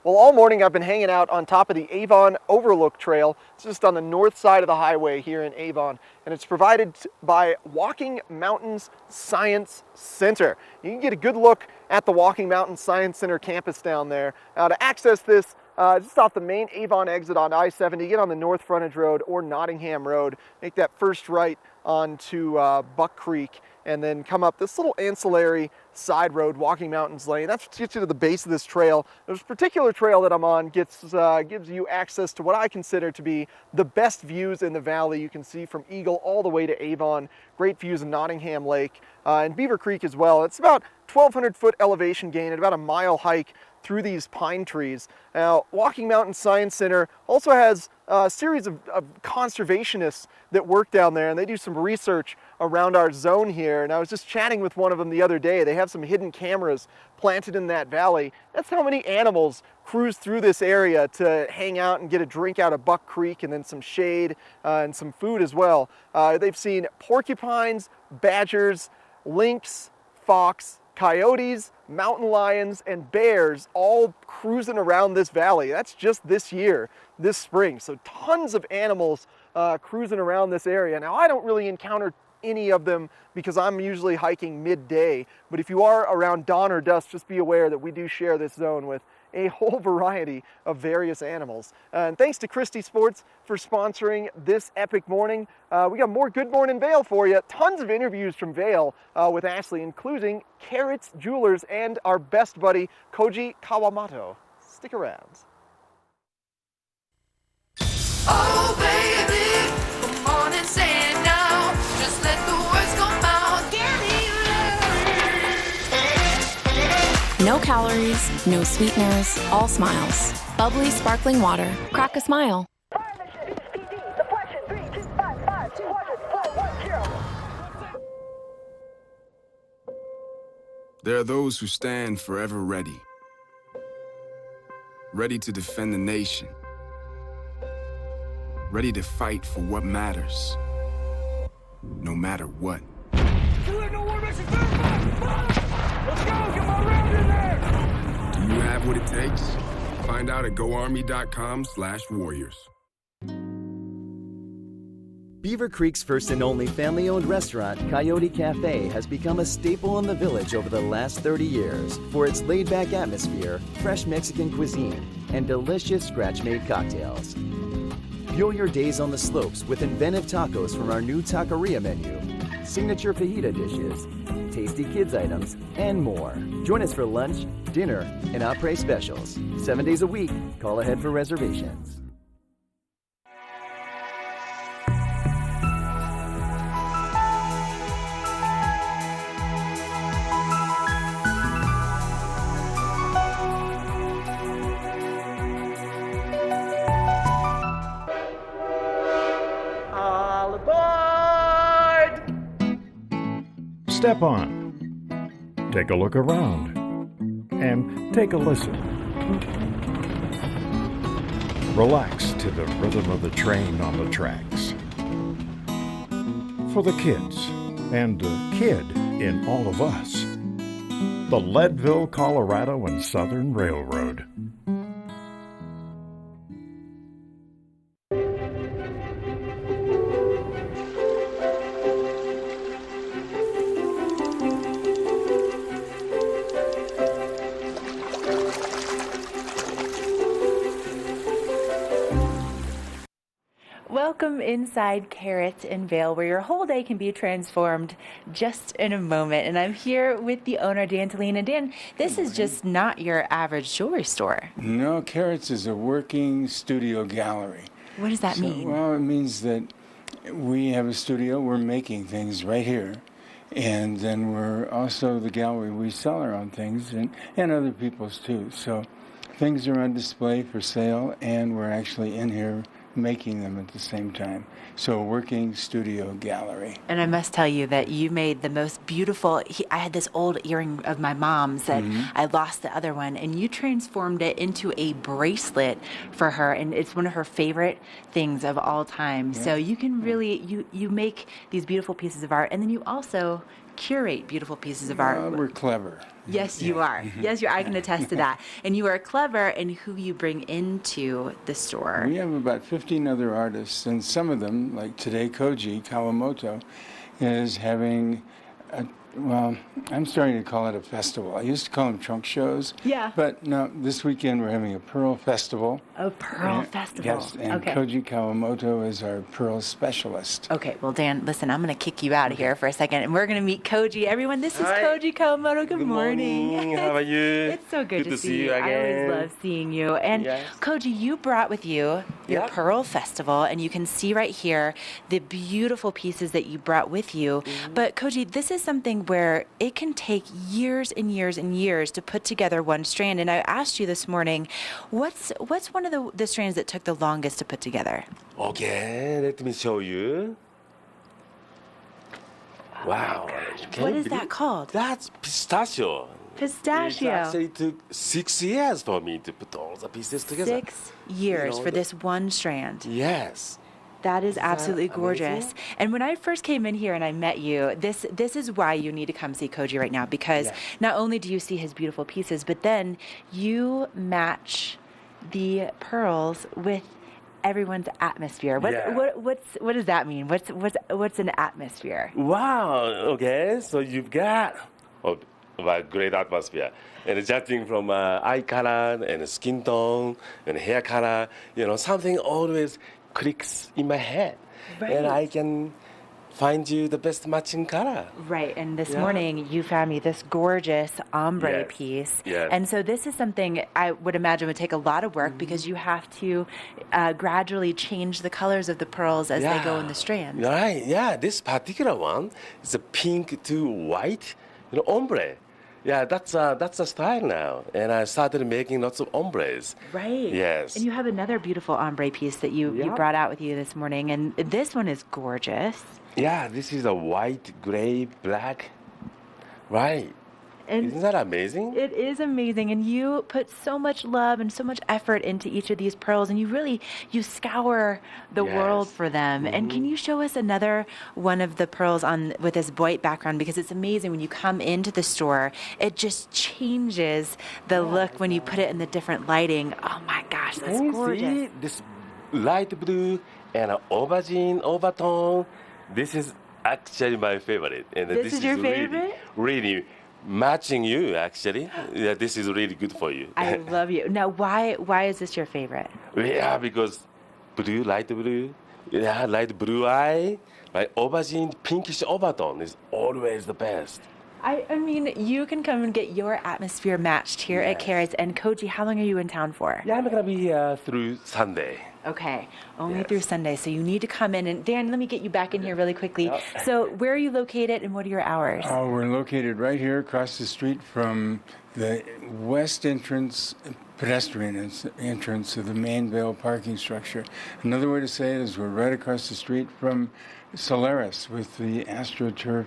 [SPEAKER 10] Well, all morning I've been hanging out on top of the Avon Overlook Trail. It's just on the north side of the highway here in Avon, and it's provided by Walking Mountains Science Center. You can get a good look at the Walking Mountains Science Center campus down there. Now, to access this, just off the main Avon exit on I-70, get on the North Frontage Road or Nottingham Road, make that first right onto Buck Creek, and then come up this little ancillary side road, Walking Mountains Lane. That's what gets you to the base of this trail. This particular trail that I'm on gives you access to what I consider to be the best views in the valley. You can see from Eagle all the way to Avon, great views of Nottingham Lake and Beaver Creek as well. It's about 1,200 foot elevation gain and about a mile hike through these pine trees. Now, Walking Mountain Science Center also has a series of conservationists that work down there, and they do some research around our zone here. And I was just chatting with one of them the other day. They have some hidden cameras planted in that valley. That's how many animals cruise through this area to hang out and get a drink out of Buck Creek, and then some shade and some food as well. They've seen porcupines, badgers, lynx, fox, coyotes, mountain lions, and bears all cruising around this valley. That's just this year, this spring. So tons of animals cruising around this area. Now, I don't really encounter any of them because I'm usually hiking midday, but if you are around dawn or dusk, just be aware that we do share this zone with a whole variety of various animals. And thanks to Christie Sports for sponsoring this epic morning. We got more Good Morning Vail for you. Tons of interviews from Vail with Ashley, including Carrots Jewelers and our best buddy, Koji Kawamoto. Stick around.
[SPEAKER 5] Oh, baby, come on and say it now. Just let the words come out.
[SPEAKER 11] No calories, no sweeteners, all smiles. Bubbly sparkling water. Crack a smile.
[SPEAKER 15] There are those who stand forever ready. Ready to defend the nation. Ready to fight for what matters. No matter what. Do you have what it takes? Find out at goarmy.com/warriors.
[SPEAKER 16] Beaver Creek's first and only family-owned restaurant, Coyote Cafe, has become a staple in the village over the last 30 years for its laid-back atmosphere, fresh Mexican cuisine, and delicious scratch-made cocktails. Fuel your days on the slopes with inventive tacos from our new taqueria menu, signature fajita dishes, tasty kids items, and more. Join us for lunch, dinner, and après specials. 7 days a week. Call ahead for reservations.
[SPEAKER 10] All aboard!
[SPEAKER 20] Step on. Take a look around. And take a listen. Relax to the rhythm of the train on the tracks. For the kids, and the kid in all of us. The Leadville, Colorado and Southern Railroad.
[SPEAKER 2] Welcome inside Carrots and Vail, where your whole day can be transformed just in a moment. And I'm here with the owner, Dan Talene. And Dan, this is just not your average jewelry store.
[SPEAKER 22] No, Carrots is a working studio gallery.
[SPEAKER 2] What does that mean?
[SPEAKER 22] Well, it means that we have a studio, we're making things right here. And then we're also the gallery, we sell our own things and other people's too. So things are on display for sale, and we're actually in here making them at the same time. So a working studio gallery.
[SPEAKER 2] And I must tell you that you made the most beautiful, I had this old earring of my mom's that I lost the other one, and you transformed it into a bracelet for her, and it's one of her favorite things of all time. Yeah. So you can really, you make these beautiful pieces of art, and then you also curate beautiful pieces of art.
[SPEAKER 22] We're clever.
[SPEAKER 2] Yes, you are. Yes, I can attest to that. And you are clever in who you bring into the store.
[SPEAKER 22] We have about 15 other artists, and some of them, like today, Koji Kawamoto, is having well, I'm starting to call it a festival. I used to call them trunk shows.
[SPEAKER 2] Yeah.
[SPEAKER 22] But no, this weekend we're having a Pearl Festival.
[SPEAKER 2] A Pearl Festival.
[SPEAKER 22] Yes, and
[SPEAKER 2] okay.
[SPEAKER 22] Koji Kawamoto is our Pearl specialist.
[SPEAKER 2] Okay, well, Dan, listen, I'm going to kick you out of here for a second, and we're going to meet Koji. Everyone, this is Koji Kawamoto. Good morning.
[SPEAKER 7] How are you?
[SPEAKER 2] It's so good to see
[SPEAKER 7] you again.
[SPEAKER 2] I always love seeing you. And Koji, you brought with you your Pearl Festival, and you can see right here the beautiful pieces that you brought with you. But Koji, this is something where it can take years and years and years to put together one strand. And I asked you this morning, what's one of the strands that took the longest to put together?
[SPEAKER 7] Okay, let me show you. Wow.
[SPEAKER 2] What is that called?
[SPEAKER 7] That's pistachio.
[SPEAKER 2] Pistachio.
[SPEAKER 7] It actually took 6 years for me to put all the pieces together.
[SPEAKER 2] 6 years for this one strand.
[SPEAKER 7] Yes.
[SPEAKER 2] That is absolutely gorgeous.
[SPEAKER 7] amazing?
[SPEAKER 2] And when I first came in here and I met you, this is why you need to come see Koji right now, because not only do you see his beautiful pieces, but then you match the pearls with everyone's atmosphere. What does that mean? What's an atmosphere?
[SPEAKER 7] Wow. Okay, so you've got a great atmosphere. And judging from eye color and skin tone and hair color, something always clicks in my head.
[SPEAKER 2] Right.
[SPEAKER 7] And I can find you the best matching color.
[SPEAKER 2] Right, and this morning you found me this gorgeous ombre piece.
[SPEAKER 7] Yes.
[SPEAKER 2] And so this is something I would imagine would take a lot of work because you have to gradually change the colors of the pearls as they go in the strand.
[SPEAKER 7] Right, yeah, this particular one is a pink to white, ombre. Yeah, that's a style now. And I started making lots of ombres.
[SPEAKER 2] Right.
[SPEAKER 7] Yes.
[SPEAKER 2] And you have another beautiful ombre piece that you brought out with you this morning, and this one is gorgeous.
[SPEAKER 7] Yeah, this is a white, gray, black. Right.
[SPEAKER 2] And
[SPEAKER 7] isn't that amazing?
[SPEAKER 2] It is amazing, and you put so much love and so much effort into each of these pearls, and you scour the world for them. And can you show us another one of the pearls with this white background, because it's amazing when you come into the store, it just changes the look when you put it in the different lighting. Oh my gosh, that's gorgeous.
[SPEAKER 7] Can you see this light blue and aubergine overtone? This is actually my favorite. And
[SPEAKER 2] this is your favorite?
[SPEAKER 7] Really matching you, actually. Yeah, this is really good for you.
[SPEAKER 2] I love you. Now, why is this your favorite?
[SPEAKER 7] Yeah, because blue, light blue, light blue eye, like aubergine, pinkish overtone is always the best.
[SPEAKER 2] I mean, you can come and get your atmosphere matched here at Carrots. And Koji, how long are you in town for?
[SPEAKER 7] Yeah, I'm going to be here through Sunday.
[SPEAKER 2] Okay, only through Sunday. So you need to come in. And Dan, let me get you back in here really quickly. So where are you located and what are your hours?
[SPEAKER 22] We're located right here across the street from the west entrance, pedestrian entrance of the Mainvale parking structure. Another way to say it is we're right across the street from Solaris with the AstroTurf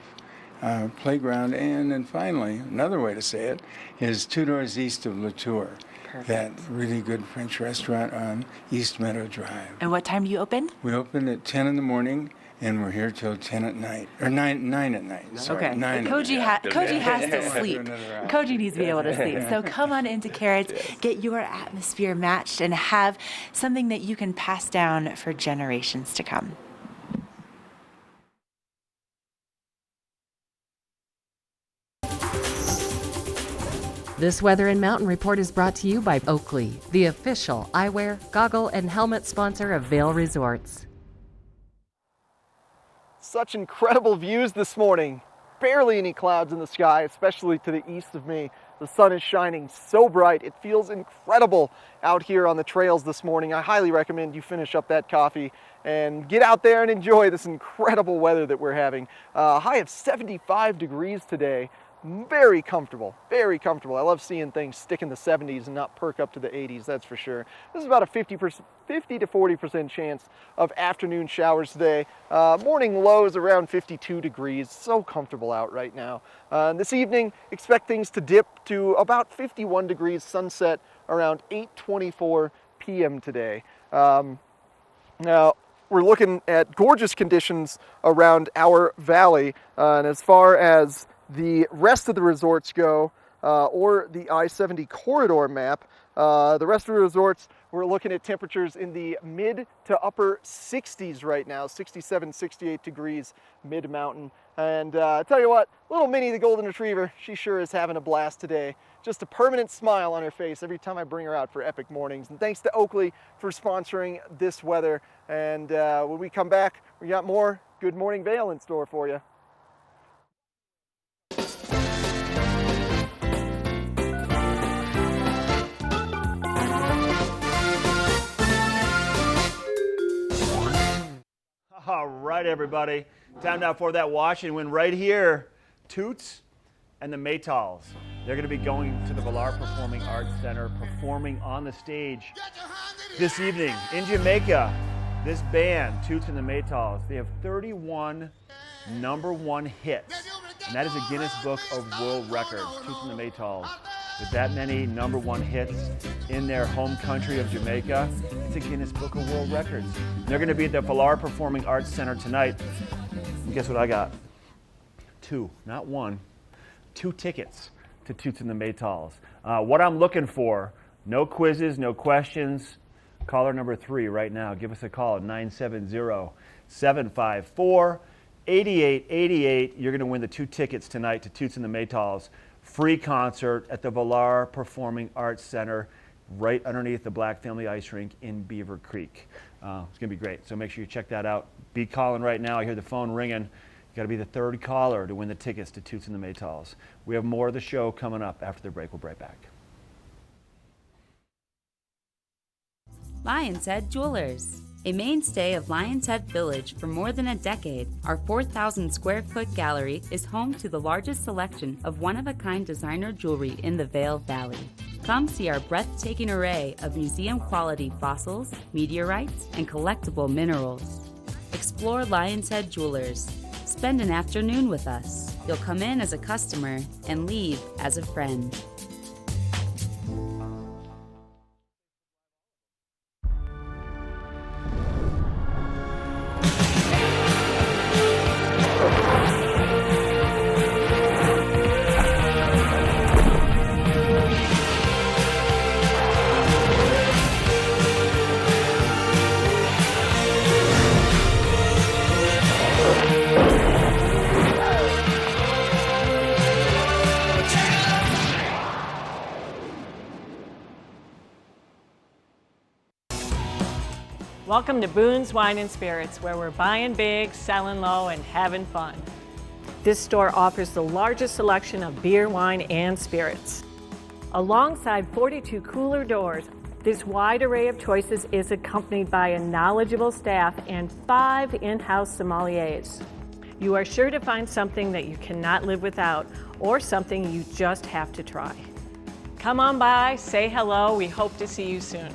[SPEAKER 22] playground. And then finally, another way to say it is 2 doors east of Latour.
[SPEAKER 2] Perfect.
[SPEAKER 22] That really good French restaurant on East Meadow Drive.
[SPEAKER 2] And what time do you open?
[SPEAKER 22] We open at 10 in the morning, and we're here till 10 at night. Or 9 at night. Sorry,
[SPEAKER 2] okay.
[SPEAKER 22] 9
[SPEAKER 2] Koji has to sleep. Koji needs to be able to sleep. So come on into Carrots, get your atmosphere matched, and have something that you can pass down for generations to come.
[SPEAKER 4] This Weather and Mountain Report is brought to you by Oakley, the official eyewear, goggle, and helmet sponsor of Vail Resorts.
[SPEAKER 10] Such incredible views this morning. Barely any clouds in the sky, especially to the east of me. The sun is shining so bright. It feels incredible out here on the trails this morning. I highly recommend you finish up that coffee and get out there and enjoy this incredible weather that we're having. A high of 75 degrees today. Very comfortable, very comfortable. I love seeing things stick in the 70s and not perk up to the 80s, that's for sure. This is about a 50 to 40% chance of afternoon showers today. Morning lows around 52 degrees, so comfortable out right now. This evening, expect things to dip to about 51 degrees, sunset around 8:24 p.m. today. Now, we're looking at gorgeous conditions around our valley. And as far as the rest of the resorts go, or the I-70 corridor map, the rest of the resorts, we're looking at temperatures in the mid to upper 60s right now, 67, 68 degrees mid-mountain. And I tell you what, little Minnie the Golden Retriever, she sure is having a blast today. Just a permanent smile on her face every time I bring her out for Epic Mornings. And thanks to Oakley for sponsoring this weather. And when we come back, we got more Good Morning Vail in store for you.
[SPEAKER 1] All right, everybody. Time now for that watch and win right here. Toots and the Maytals. They're going to be going to the Villar Performing Arts Center, performing on the stage this evening in Jamaica. This band, Toots and the Maytals, they have 31 #1 hits, and that is a Guinness Book of World Records. Toots and the Maytals, with that many #1 hits in their home country of Jamaica, it's a Guinness Book of World Records. They're going to be at the Villar Performing Arts Center tonight. And guess what I got? 2, not 1, 2 tickets to Toots and the Maytals. What I'm looking for, no quizzes, no questions. Caller number 3 right now. Give us a call at 970-754-8888. You're going to win the 2 tickets tonight to Toots and the Maytals. Free concert at the Villar Performing Arts Center right underneath the Black Family Ice Rink in Beaver Creek. It's going to be great, so make sure you check that out. Be calling right now. I hear the phone ringing. You got to be the 3rd caller to win the tickets to Toots and the Maytals. We have more of the show coming up after the break. We'll be right back.
[SPEAKER 6] Lion's Head Jewelers. A mainstay of Lion's Head Village for more than a decade, our 4,000 square foot gallery is home to the largest selection of one-of-a-kind designer jewelry in the Vail Valley. Come see our breathtaking array of museum-quality fossils, meteorites, and collectible minerals. Explore Lion's Head Jewelers. Spend an afternoon with us. You'll come in as a customer and leave as a friend.
[SPEAKER 14] Welcome to Boone's Wine and Spirits, where we're buying big, selling low, and having fun. This store offers the largest selection of beer, wine, and spirits. Alongside 42 cooler doors, this wide array of choices is accompanied by a knowledgeable staff and 5 in-house sommeliers. You are sure to find something that you cannot live without, or something you just have to try. Come on by, say hello, we hope to see you soon.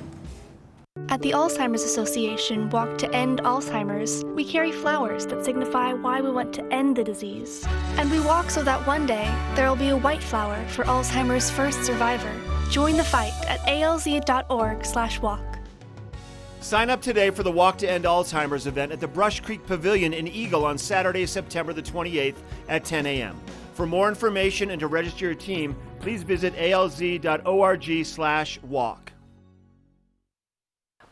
[SPEAKER 3] At the Alzheimer's Association Walk to End Alzheimer's, we carry flowers that signify why we want to end the disease. And we walk so that one day there will be a white flower for Alzheimer's first survivor. Join the fight at alz.org/walk.
[SPEAKER 1] Sign up today for the Walk to End Alzheimer's event at the Brush Creek Pavilion in Eagle on Saturday, September the 28th at 10 a.m. For more information and to register your team, please visit alz.org/walk.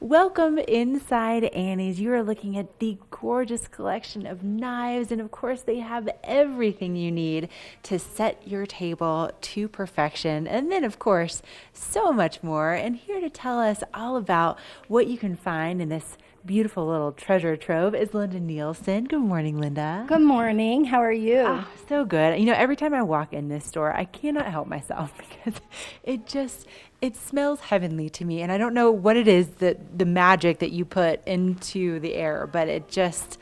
[SPEAKER 2] Welcome inside Annie's. You are looking at the gorgeous collection of knives, and of course they have everything you need to set your table to perfection. And then of course, so much more. And here to tell us all about what you can find in this beautiful little treasure trove is Linda Nielsen. Good morning, Linda.
[SPEAKER 17] Good morning. How are you?
[SPEAKER 2] Oh, so good. You know, every time I walk in this store, I cannot help myself because it smells heavenly to me. And I don't know what it is, that the magic that you put into the air, but it just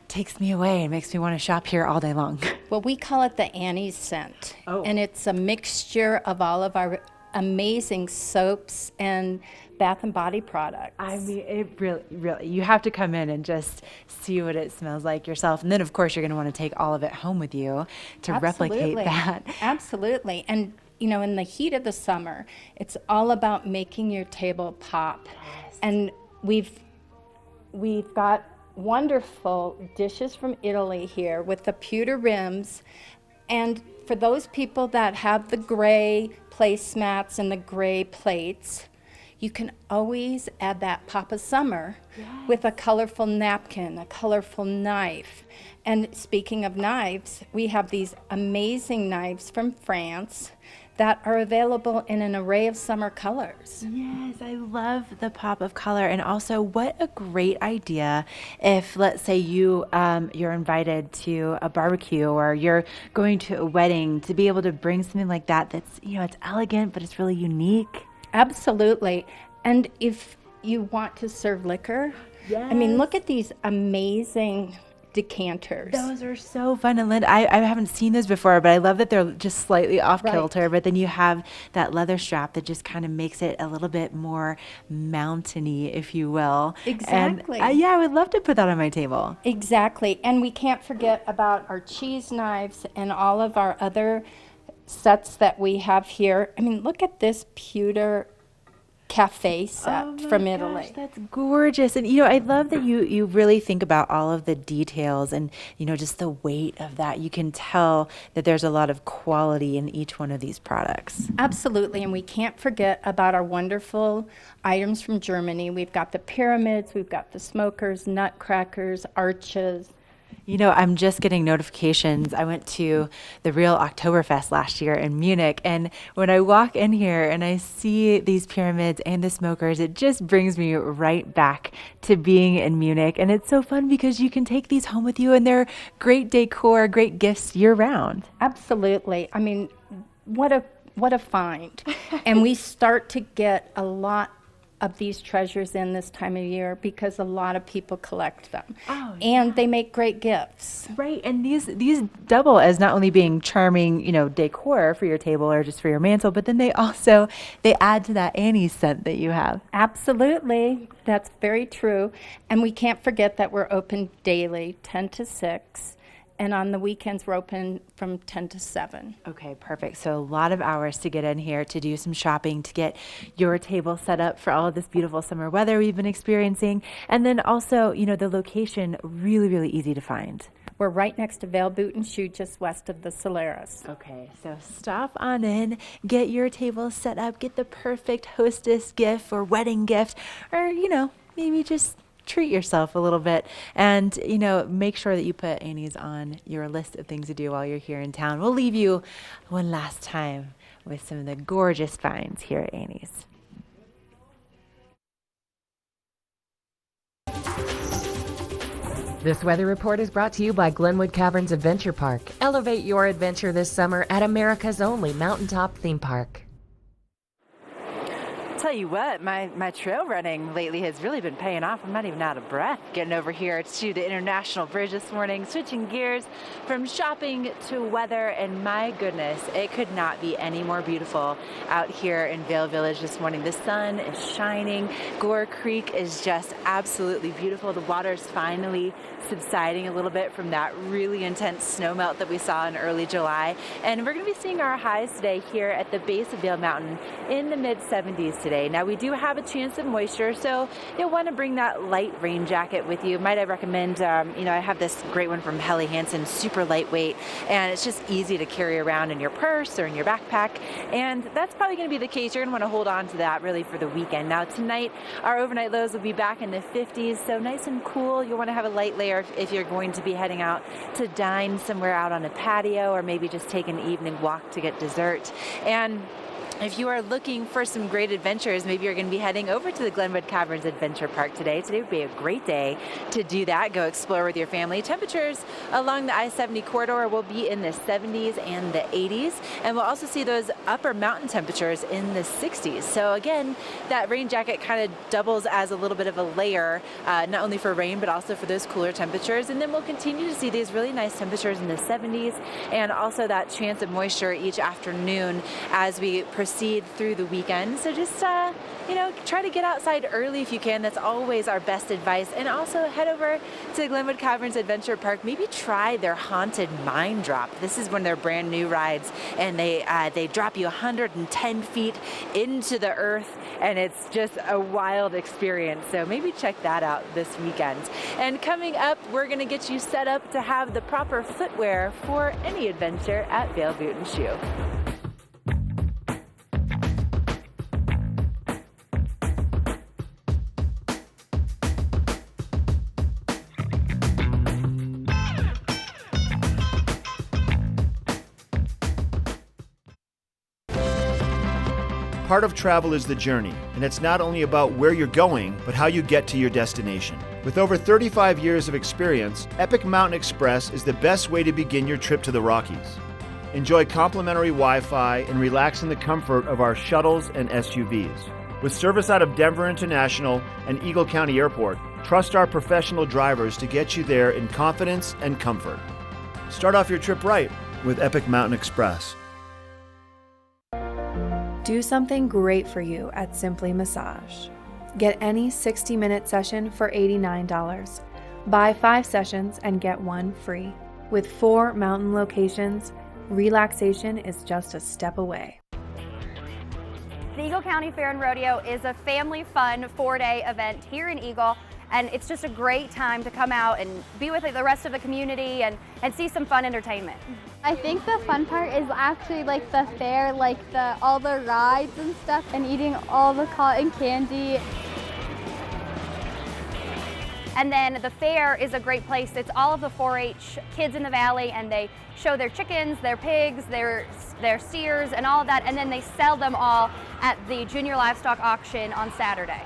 [SPEAKER 2] takes me away and makes me want to shop here all day long.
[SPEAKER 17] Well, we call it the Annie's scent.
[SPEAKER 2] Oh.
[SPEAKER 17] And it's a mixture of all of our amazing soaps and bath and body products.
[SPEAKER 2] I mean, it really, you have to come in and just see what it smells like yourself. And then, of course, you're going to want to take all of it home with you to replicate that.
[SPEAKER 17] Absolutely. And, you know, in the heat of the summer, it's all about making your table pop.
[SPEAKER 2] Yes.
[SPEAKER 17] And we've got wonderful dishes from Italy here with the pewter rims. And for those people that have the gray placemats and the gray plates, you can always add that pop of summer with a colorful napkin, a colorful knife. And speaking of knives, we have these amazing knives from France that are available in an array of summer colors.
[SPEAKER 2] Yes, I love the pop of color. And also, what a great idea if, let's say, you're invited to a barbecue or you're going to a wedding, to be able to bring something like that that's, it's elegant, but it's really unique.
[SPEAKER 17] Absolutely. And if you want to serve liquor, I mean, look at these amazing decanters.
[SPEAKER 2] Those are so fun. And Lynn, I haven't seen those before, but I love that they're just slightly off kilter. But then you have that leather strap that just kind of makes it a little bit more mountainy, if you will.
[SPEAKER 17] Exactly.
[SPEAKER 2] And, I would love to put that on my table.
[SPEAKER 17] Exactly. And we can't forget about our cheese knives and all of our other sets that we have here. I mean, look at this pewter cafe set from Italy.
[SPEAKER 2] That's gorgeous. And I love that you really think about all of the details and just the weight of that. You can tell that there's a lot of quality in each one of these products.
[SPEAKER 17] Absolutely. And we can't forget about our wonderful items from Germany. We've got the pyramids, we've got the smokers, nutcrackers, arches.
[SPEAKER 2] I'm just getting notifications. I went to the real Oktoberfest last year in Munich, and when I walk in here and I see these pyramids and the smokers, it just brings me right back to being in Munich. And it's so fun because you can take these home with you, and they're great decor, great gifts year round.
[SPEAKER 17] Absolutely. I mean, what a find. And we start to get a lot of these treasures in this time of year because a lot of people collect them. And they make great gifts.
[SPEAKER 2] Right. And these double as not only being charming, decor for your table or just for your mantle, but then they add to that anise scent that you have.
[SPEAKER 17] Absolutely. That's very true. And we can't forget that we're open daily, 10 to 6. And on the weekends, we're open from 10 to 7.
[SPEAKER 2] Okay, perfect. So a lot of hours to get in here to do some shopping, to get your table set up for all of this beautiful summer weather we've been experiencing. And then also, the location, really, really easy to find.
[SPEAKER 17] We're right next to Vail Boot and Shoe, just west of the Solaris.
[SPEAKER 2] Okay, so stop on in, get your table set up, get the perfect hostess gift or wedding gift, or, maybe just treat yourself a little bit, and make sure that you put Annie's on your list of things to do while you're here in town. We'll leave you one last time with some of the gorgeous finds here at Annie's.
[SPEAKER 4] This weather report is brought to you by Glenwood Caverns Adventure Park. Elevate your adventure this summer at America's only mountaintop theme park.
[SPEAKER 2] Tell you what, my trail running lately has really been paying off. I'm not even out of breath getting over here to the International Bridge this morning, switching gears from shopping to weather, and my goodness, it could not be any more beautiful out here in Vail Village this morning. The sun is shining. Gore Creek is just absolutely beautiful. The water's finally subsiding a little bit from that really intense snow melt that we saw in early July, and we're going to be seeing our highs today here at the base of Vail Mountain in the mid-70s today. Now, we do have a chance of moisture, so you'll want to bring that light rain jacket with you. Might I recommend, I have this great one from Helly Hansen, super lightweight, and it's just easy to carry around in your purse or in your backpack, and that's probably going to be the case. You're going to want to hold on to that really for the weekend. Now, tonight, our overnight lows will be back in the 50s, so nice and cool. You'll want to have a light layer if you're going to be heading out to dine somewhere out on a patio, or maybe just take an evening walk to get dessert. And if you are looking for some great adventures, maybe you're going to be heading over to the Glenwood Caverns Adventure Park today. Today would be a great day to do that. Go explore with your family. Temperatures along the I-70 corridor will be in the 70s and the 80s. And we'll also see those upper mountain temperatures in the 60s. So again, that rain jacket kind of doubles as a little bit of a layer, not only for rain, but also for those cooler temperatures. And then we'll continue to see these really nice temperatures in the 70s, and also that chance of moisture each afternoon as we proceed proceed through the weekend. So just, try to get outside early if you can. That's always our best advice. And also head over to Glenwood Caverns Adventure Park. Maybe try their Haunted Mine Drop. This is one of their brand new rides, and they drop you 110 feet into the earth, and it's just a wild experience. So maybe check that out this weekend. And coming up, we're going to get you set up to have the proper footwear for any adventure at Vail Boot and Shoe.
[SPEAKER 1] Part of travel is the journey, and it's not only about where you're going, but how you get to your destination. With over 35 years of experience, Epic Mountain Express is the best way to begin your trip to the Rockies. Enjoy complimentary Wi-Fi and relax in the comfort of our shuttles and SUVs. With service out of Denver International and Eagle County Airport, trust our professional drivers to get you there in confidence and comfort. Start off your trip right with Epic Mountain Express.
[SPEAKER 12] Do something great for you at Simply Massage. Get any 60-minute session for $89. Buy 5 sessions and get 1 free. With 4 mountain locations, relaxation is just a step away.
[SPEAKER 8] The Eagle County Fair and Rodeo is a family fun 4-day event here in Eagle, and it's just a great time to come out and be with the rest of the community and see some fun entertainment.
[SPEAKER 9] I think the fun part is actually like the fair, like all the rides and stuff, and eating all the cotton candy.
[SPEAKER 8] And then the fair is a great place. It's all of the 4-H kids in the valley, and they show their chickens, their pigs, their steers, and all of that, and then they sell them all at the junior livestock auction on Saturday.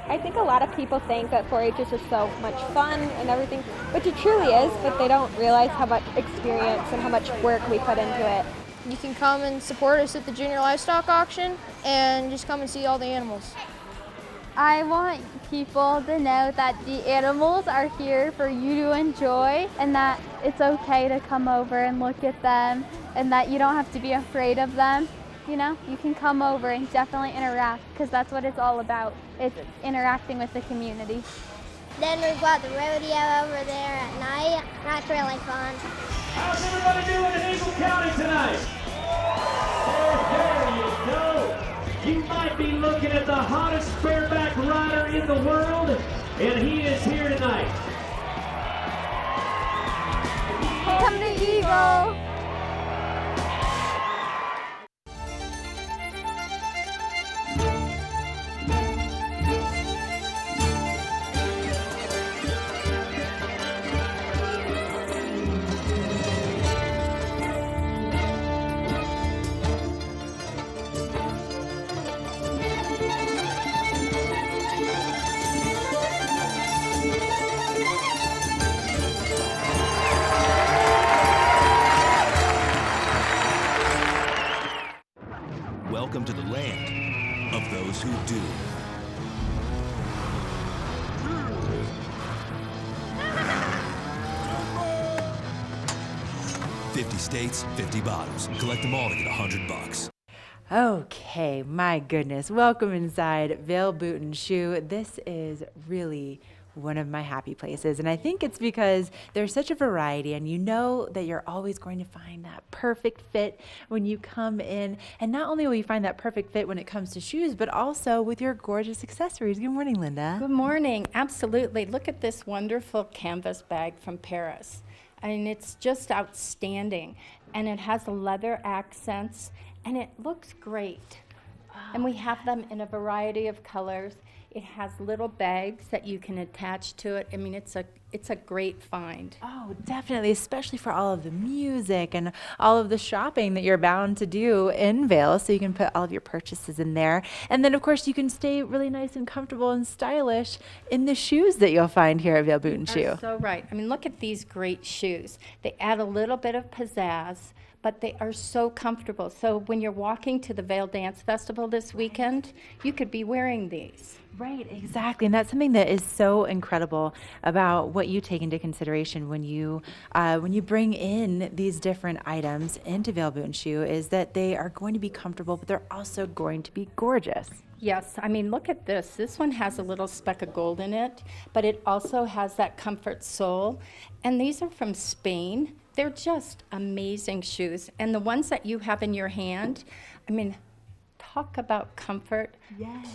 [SPEAKER 9] I think a lot of people think that 4-H is just so much fun and everything, which it truly is, but they don't realize how much experience and how much work we put into it.
[SPEAKER 13] You can come and support us at the junior livestock auction and just come and see all the animals.
[SPEAKER 9] I want people to know that the animals are here for you to enjoy, and that it's okay to come over and look at them, and that you don't have to be afraid of them. You can come over and definitely interact, because that's what it's all about. It's interacting with the community.
[SPEAKER 18] Then we've got the rodeo over there at night. That's really fun.
[SPEAKER 5] How's everybody doing in Eagle County tonight? There you go. You might be looking at the hottest bareback rider in the world, and he is here tonight.
[SPEAKER 9] Come to Eagle.
[SPEAKER 19] Welcome to the land of those who do. $50 states, 50 bottles. Collect them all to get $100.
[SPEAKER 2] Okay, my goodness. Welcome inside Vail Boot and Shoe. This is really one of my happy places, and I think it's because there's such a variety, and you know that you're always going to find that perfect fit when you come in. And not only will you find that perfect fit when it comes to shoes, but also with your gorgeous accessories. Good morning, Linda.
[SPEAKER 17] Good morning. Absolutely. Look at this wonderful canvas bag from Paris. I mean, it's just outstanding, and it has leather accents, and it looks great. And we have them in a variety of colors. It has little bags that you can attach to it. I mean, it's a great find.
[SPEAKER 2] Oh, definitely, especially for all of the music and all of the shopping that you're bound to do in Vail, so you can put all of your purchases in there. And then, of course, you can stay really nice and comfortable and stylish in the shoes that you'll find here at Vail Boot and Shoe.
[SPEAKER 17] You're so right. I mean, look at these great shoes. They add a little bit of pizzazz, but they are so comfortable. So when you're walking to the Vail Dance Festival this weekend, you could be wearing these.
[SPEAKER 2] Right, exactly. And that's something that is so incredible about what you take into consideration when you bring in these different items into Vail Boot and Shoe is that they are going to be comfortable, but they're also going to be gorgeous.
[SPEAKER 17] Yes, I mean, look at this. This one has a little speck of gold in it, but it also has that comfort sole. And these are from Spain. They're just amazing shoes. And the ones that you have in your hand, I mean, talk about comfort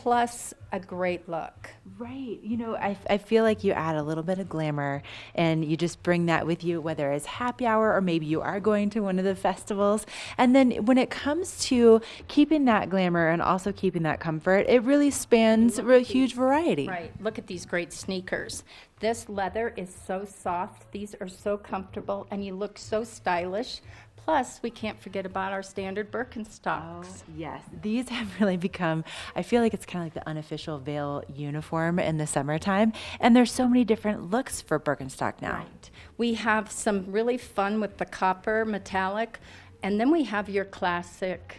[SPEAKER 17] plus a great look.
[SPEAKER 2] Right. You know, I feel like you add a little bit of glamour and you just bring that with you, whether it's happy hour or maybe you are going to one of the festivals. And then when it comes to keeping that glamour and also keeping that comfort, it really spans a huge variety.
[SPEAKER 17] Right. Look at these great sneakers. This leather is so soft. These are so comfortable and you look so stylish. Plus, we can't forget about our standard Birkenstocks.
[SPEAKER 2] Oh, yes. These have really become, I feel like it's kind of like the unofficial Vail uniform in the summertime. And there's so many different looks for Birkenstock now.
[SPEAKER 17] Right. We have some really fun with the copper metallic, and then we have your classic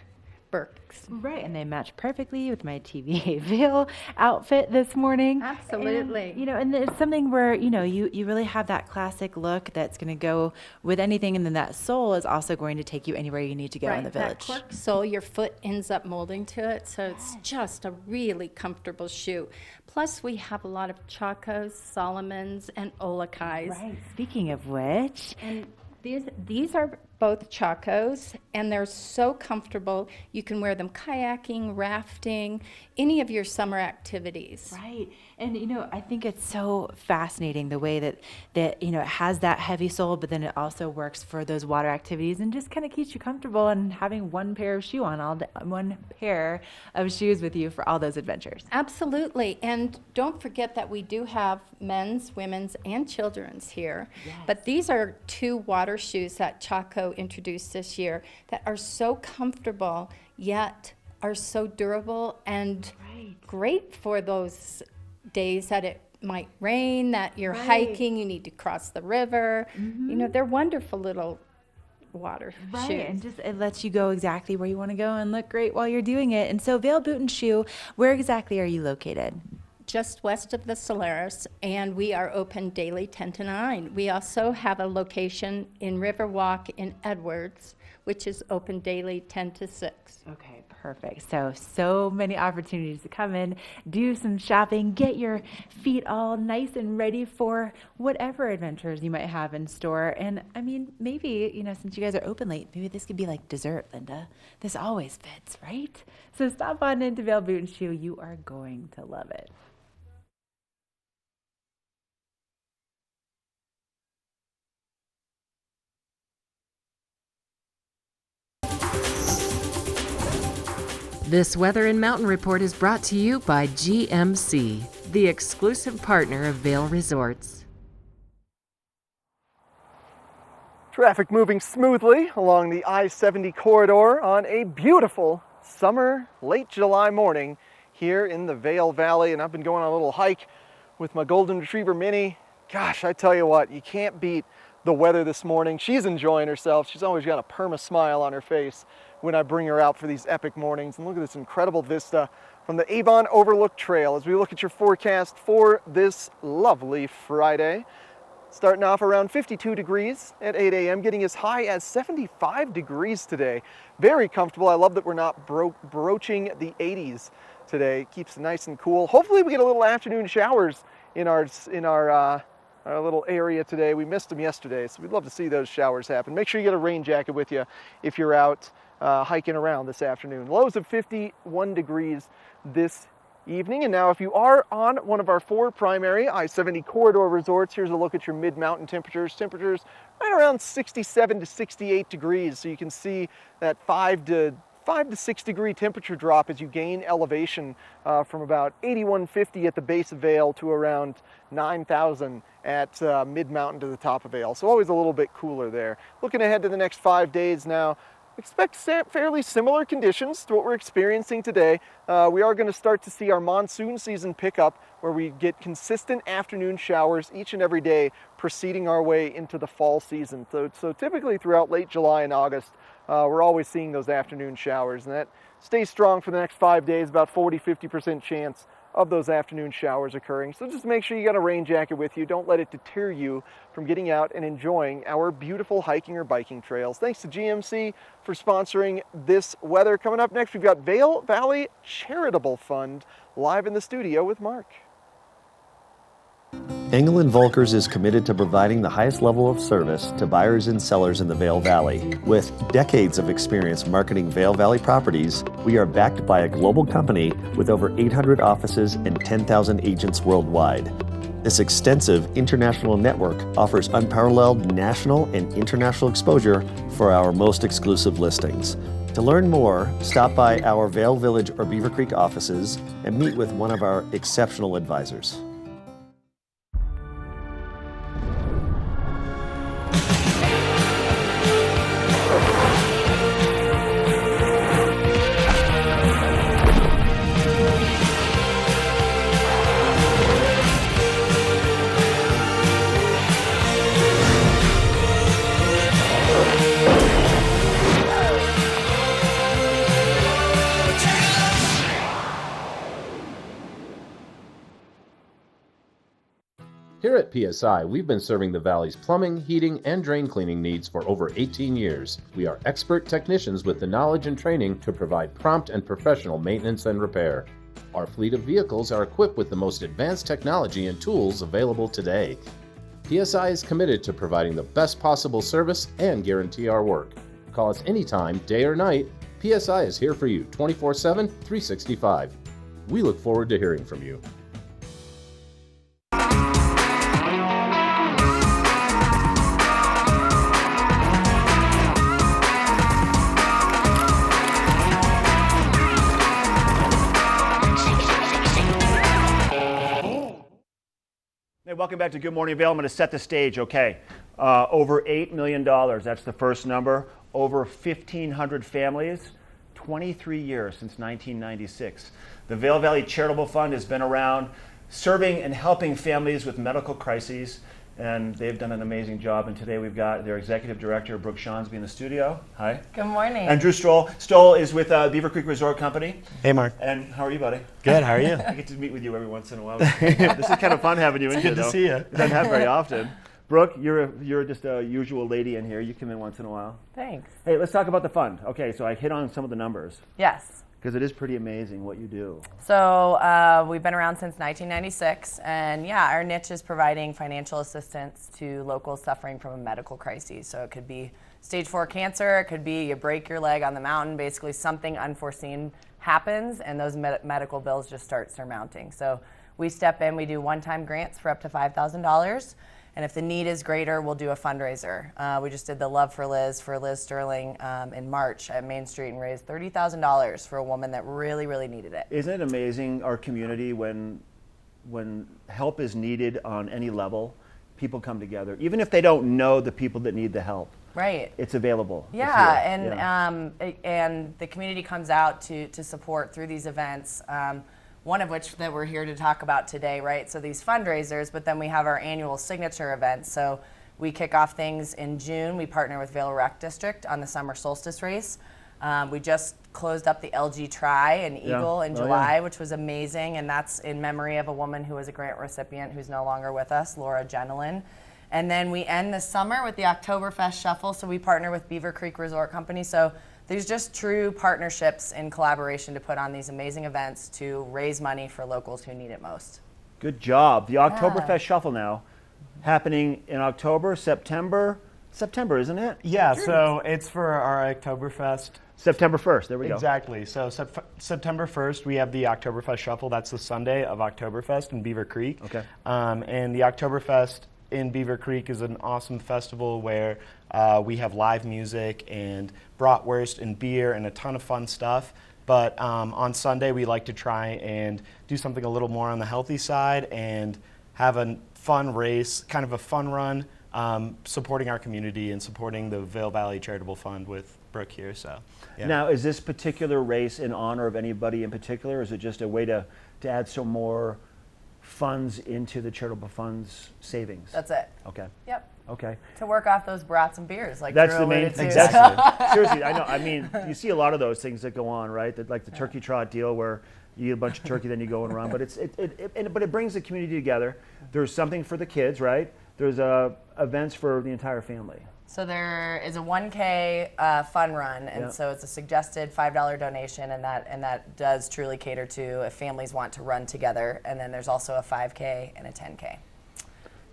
[SPEAKER 17] Birks.
[SPEAKER 2] Right, and they match perfectly with my TV8 Vail outfit this morning.
[SPEAKER 17] Absolutely.
[SPEAKER 2] And, you know, and it's something where, you know, you really have that classic look that's going to go with anything, and then that sole is also going to take you anywhere you need to go in the village.
[SPEAKER 17] That cork sole, your foot ends up molding to it, so it's just a really comfortable shoe. Plus, we have a lot of Chacos, Solomons, and Olakais.
[SPEAKER 2] Right, speaking of which.
[SPEAKER 17] And these are both Chacos, and they're so comfortable. You can wear them kayaking, rafting, any of your summer activities.
[SPEAKER 2] Right. And, you know, I think it's so fascinating the way that you know, it has that heavy sole, but then it also works for those water activities and just kind of keeps you comfortable and having one pair of shoes with you for all those adventures.
[SPEAKER 17] Absolutely. And don't forget that we do have men's, women's, and children's here.
[SPEAKER 2] Yes.
[SPEAKER 17] But these are 2 water shoes that Chaco introduced this year that are so comfortable, yet are so durable and great for those days that it might rain, that you're hiking, you need to cross the river. You know, they're wonderful little water shoes.
[SPEAKER 2] And just it lets you go exactly where you want to go and look great while you're doing it. And so Vail Boot and Shoe, where exactly are you located?
[SPEAKER 17] Just west of the Solaris, and we are open daily 10 to 9. We also have a location in Riverwalk in Edwards, which is open daily 10 to 6.
[SPEAKER 2] Okay, perfect. So many opportunities to come in, do some shopping, get your feet all nice and ready for whatever adventures you might have in store. And I mean, maybe, you know, since you guys are open late, maybe this could be like dessert, Linda. This always fits, right? So stop on into Vail Boot and Shoe. You are going to love it.
[SPEAKER 4] This Weather and Mountain Report is brought to you by GMC, the exclusive partner of Vail Resorts.
[SPEAKER 10] Traffic moving smoothly along the I-70 corridor on a beautiful summer, late July morning here in the Vail Valley. And I've been going on a little hike with my Golden Retriever Mini. Gosh, I tell you what, you can't beat the weather this morning. She's enjoying herself. She's always got a perma smile on her face when I bring her out for these epic mornings. And look at this incredible vista from the Avon Overlook Trail as we look at your forecast for this lovely Friday. Starting off around 52 degrees at 8 a.m., getting as high as 75 degrees today. Very comfortable. I love that we're not broaching the 80s today. Keeps it nice and cool. Hopefully we get a little afternoon showers in our little area today. We missed them yesterday, so we'd love to see those showers happen. Make sure you get a rain jacket with you if you're out hiking around this afternoon. Lows of 51 degrees this evening. And now if you are on one of our 4 primary I-70 corridor resorts, here's a look at your mid-mountain temperatures. Temperatures right around 67 to 68 degrees. So you can see that 5 to 6 degree temperature drop as you gain elevation from about 8150 at the base of Vail to around 9,000 at mid-mountain to the top of Vail. So always a little bit cooler there. Looking ahead to the next 5 days now, expect fairly similar conditions to what we're experiencing today. We are going to start to see our monsoon season pick up, where we get consistent afternoon showers each and every day, proceeding our way into the fall season. So typically throughout late July and August, we're always seeing those afternoon showers, and that stays strong for the next 5 days, about 40-50% chance of those afternoon showers occurring. So just make sure you got a rain jacket with you. Don't let it deter you from getting out and enjoying our beautiful hiking or biking trails. Thanks to GMC for sponsoring this weather. Coming up next, we've got Vail Valley Charitable Fund live in the studio with Mark.
[SPEAKER 11] Engel & Volkers is committed to providing the highest level of service to buyers and sellers in the Vail Valley. With decades of experience marketing Vail Valley properties, we are backed by a global company with over 800 offices and 10,000 agents worldwide. This extensive international network offers unparalleled national and international exposure for our most exclusive listings. To learn more, stop by our Vail Village or Beaver Creek offices and meet with one of our exceptional advisors.
[SPEAKER 21] Here at PSI, we've been serving the Valley's plumbing, heating, and drain cleaning needs for over 18 years. We are expert technicians with the knowledge and training to provide prompt and professional maintenance and repair. Our fleet of vehicles are equipped with the most advanced technology and tools available today. PSI is committed to providing the best possible service and guarantee our work. Call us anytime, day or night. PSI is here for you 24/7, 365. We look forward to hearing from you.
[SPEAKER 1] Hey, welcome back to Good Morning Vail. I'm going to set the stage, okay? Over $8 million, that's the first number. Over 1,500 families, 23 years since 1996. The Vail Valley Charitable Fund has been around serving and helping families with medical crises, and they've done an amazing job. And today we've got their executive director, Brooke Shawnsby, in the studio. Hi.
[SPEAKER 23] Good morning.
[SPEAKER 1] And Drew Stoll. Stoll is with Beaver Creek Resort Company.
[SPEAKER 24] Hey, Mark.
[SPEAKER 1] And how are you, buddy?
[SPEAKER 24] Good, how are you?
[SPEAKER 1] I get to meet with you every once in a while. This is kind of fun having you in here,
[SPEAKER 24] Good to
[SPEAKER 1] though.
[SPEAKER 24] see you.
[SPEAKER 1] It doesn't happen very often. Brooke, you're just a usual lady in here. You come in once in a while.
[SPEAKER 23] Thanks.
[SPEAKER 1] Hey, let's talk about the fund. Okay, so I hit on some of the numbers.
[SPEAKER 23] Yes.
[SPEAKER 1] Because it is pretty amazing what you do.
[SPEAKER 23] So we've been around since 1996, and yeah, our niche is providing financial assistance to locals suffering from a medical crisis. So it could be stage 4 cancer, it could be you break your leg on the mountain, basically something unforeseen happens, and those medical bills just start surmounting. So we step in, we do one-time grants for up to $5,000. And if the need is greater, we'll do a fundraiser. We just did the Love for Liz Sterling in March at Main Street and raised $30,000 for a woman that really, really needed it.
[SPEAKER 1] Isn't it amazing, our community, when help is needed on any level, people come together, even if they don't know the people that need the help.
[SPEAKER 23] Right.
[SPEAKER 1] It's available.
[SPEAKER 23] Yeah, and the community comes out to support through these events. One of which that we're here to talk about today, right? So these fundraisers, but then we have our annual signature event. So we kick off things in June. We partner with Vail Rec District on the summer solstice race. We just closed up the LG Tri and Eagle in July, which was amazing. And that's in memory of a woman who was a grant recipient who's no longer with us, Laura Genelin. And then we end the summer with the Oktoberfest Shuffle. So we partner with Beaver Creek Resort Company. So there's just true partnerships and collaboration to put on these amazing events to raise money for locals who need it most.
[SPEAKER 1] Good job. The Oktoberfest Shuffle now, happening in October, September, isn't it?
[SPEAKER 24] Yeah, so it's for our Oktoberfest.
[SPEAKER 1] September 1st, there we go.
[SPEAKER 24] Exactly. So September 1st, we have the Oktoberfest Shuffle. That's the Sunday of Oktoberfest in Beaver Creek.
[SPEAKER 1] Okay.
[SPEAKER 24] And the Oktoberfest in Beaver Creek is an awesome festival where we have live music and bratwurst and beer and a ton of fun stuff. But on Sunday, we like to try and do something a little more on the healthy side and have a fun race, kind of a fun run, supporting our community and supporting the Vail Valley Charitable Fund with Brooke here. So, yeah.
[SPEAKER 1] Now, is this particular race in honor of anybody in particular, or is it just a way to add some more funds into the charitable funds savings?
[SPEAKER 23] That's it.
[SPEAKER 1] Okay.
[SPEAKER 23] Yep.
[SPEAKER 1] Okay.
[SPEAKER 23] To work off those brats and beers, like
[SPEAKER 1] that's
[SPEAKER 23] Drew
[SPEAKER 1] the main
[SPEAKER 23] alluded to.
[SPEAKER 1] exactly. Seriously, I know. I mean, you see a lot of those things that go on, right? That, like the turkey trot deal, where You eat a bunch of turkey, then you go and run. But but it brings the community together. There's something for the kids, right? There's events for the entire family.
[SPEAKER 23] So there is a 1K fun run, and so it's a suggested $5 donation, and that does truly cater to if families want to run together. And then there's also a 5K and a 10K. Okay.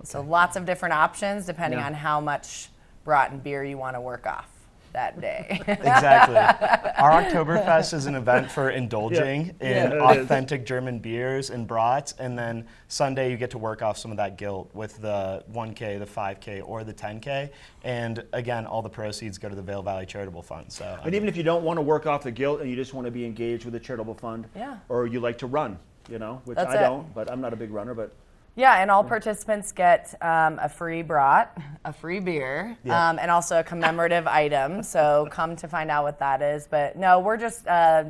[SPEAKER 23] So lots of different options depending on how much brat and beer you want to work off that day.
[SPEAKER 24] Exactly. Our Oktoberfest is an event for indulging in authentic German beers and brats, and then Sunday you get to work off some of that guilt with the 1K, the 5K, or the 10K. And again, all the proceeds go to the Vail Valley Charitable Fund. So,
[SPEAKER 1] and even if you don't want to work off the guilt and you just want to be engaged with the charitable fund, or you like to run, which I don't, but I'm not a big runner, but.
[SPEAKER 23] Yeah, and all participants get a free brat, a free beer, and also a commemorative item. So come to find out what that is. But no, we're just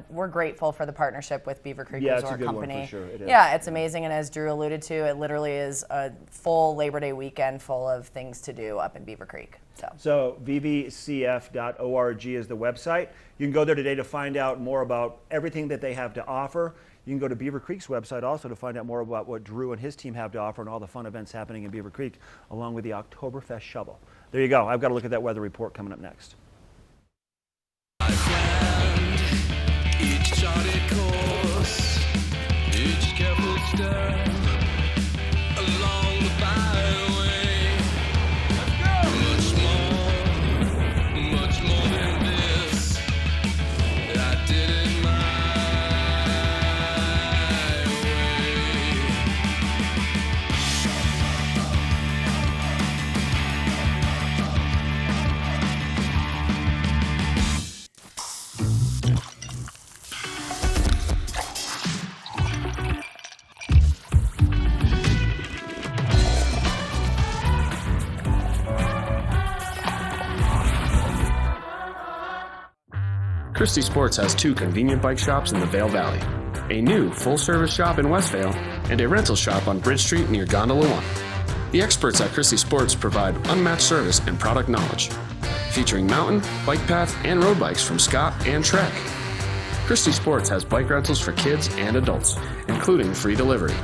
[SPEAKER 23] we're grateful for the partnership with Beaver Creek Resort
[SPEAKER 1] it's a good
[SPEAKER 23] Company.
[SPEAKER 1] One for sure. It is.
[SPEAKER 23] Yeah, it's amazing, and as Drew alluded to, it literally is a full Labor Day weekend full of things to do up in Beaver Creek.
[SPEAKER 1] So vvcf.org is the website. You can go there today to find out more about everything that they have to offer. You can go to Beaver Creek's website also to find out more about what Drew and his team have to offer and all the fun events happening in Beaver Creek, along with the Oktoberfest shovel. There you go. I've got to look at that weather report coming up next. Each charted course, each careful step along the byway. Much more than this. I did it my
[SPEAKER 7] Christie Sports has 2 convenient bike shops in the Vail Valley, a new full-service shop in Westvale, and a rental shop on Bridge Street near Gondola 1. The experts at Christie Sports provide unmatched service and product knowledge, featuring mountain, bike path, and road bikes from Scott and Trek. Christie Sports has bike rentals for kids and adults, including free delivery.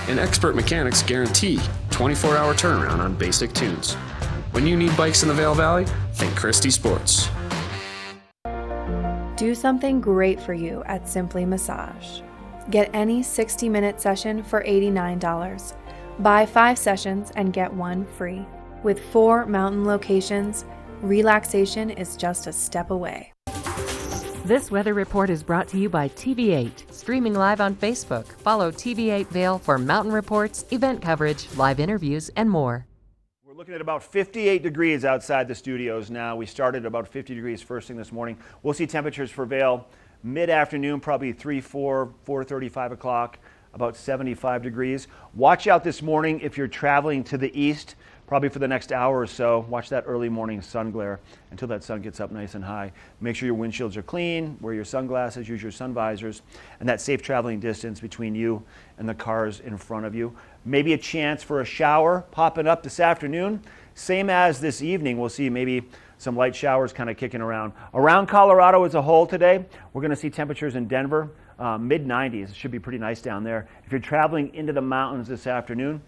[SPEAKER 7] And expert mechanics guarantee 24-hour turnaround on basic tunes. When you need bikes in the Vail Valley, think Christie Sports.
[SPEAKER 12] Do something great for you at Simply Massage. Get any 60-minute session for $89. Buy 5 sessions and get 1 free. With 4 mountain locations, relaxation is just a step away.
[SPEAKER 4] This weather report is brought to you by TV8, streaming live on Facebook. Follow TV8 Vail for mountain reports, event coverage, live interviews, and more.
[SPEAKER 1] We're looking at about 58 degrees outside the studios now. We started about 50 degrees first thing this morning. We'll see temperatures for Vail mid-afternoon, probably 3, 4, 4:30, 5 o'clock, about 75 degrees. Watch out this morning if you're traveling to the east, probably for the next hour or so. Watch that early morning sun glare until that sun gets up nice and high. Make sure your windshields are clean, wear your sunglasses, use your sun visors, and that safe traveling distance between you and the cars in front of you. Maybe a chance for a shower popping up this afternoon. Same as this evening, we'll see maybe some light showers kind of kicking around. Around Colorado as a whole today, we're going to see temperatures in Denver, mid-90s. It should be pretty nice down there. If you're traveling into the mountains this afternoon,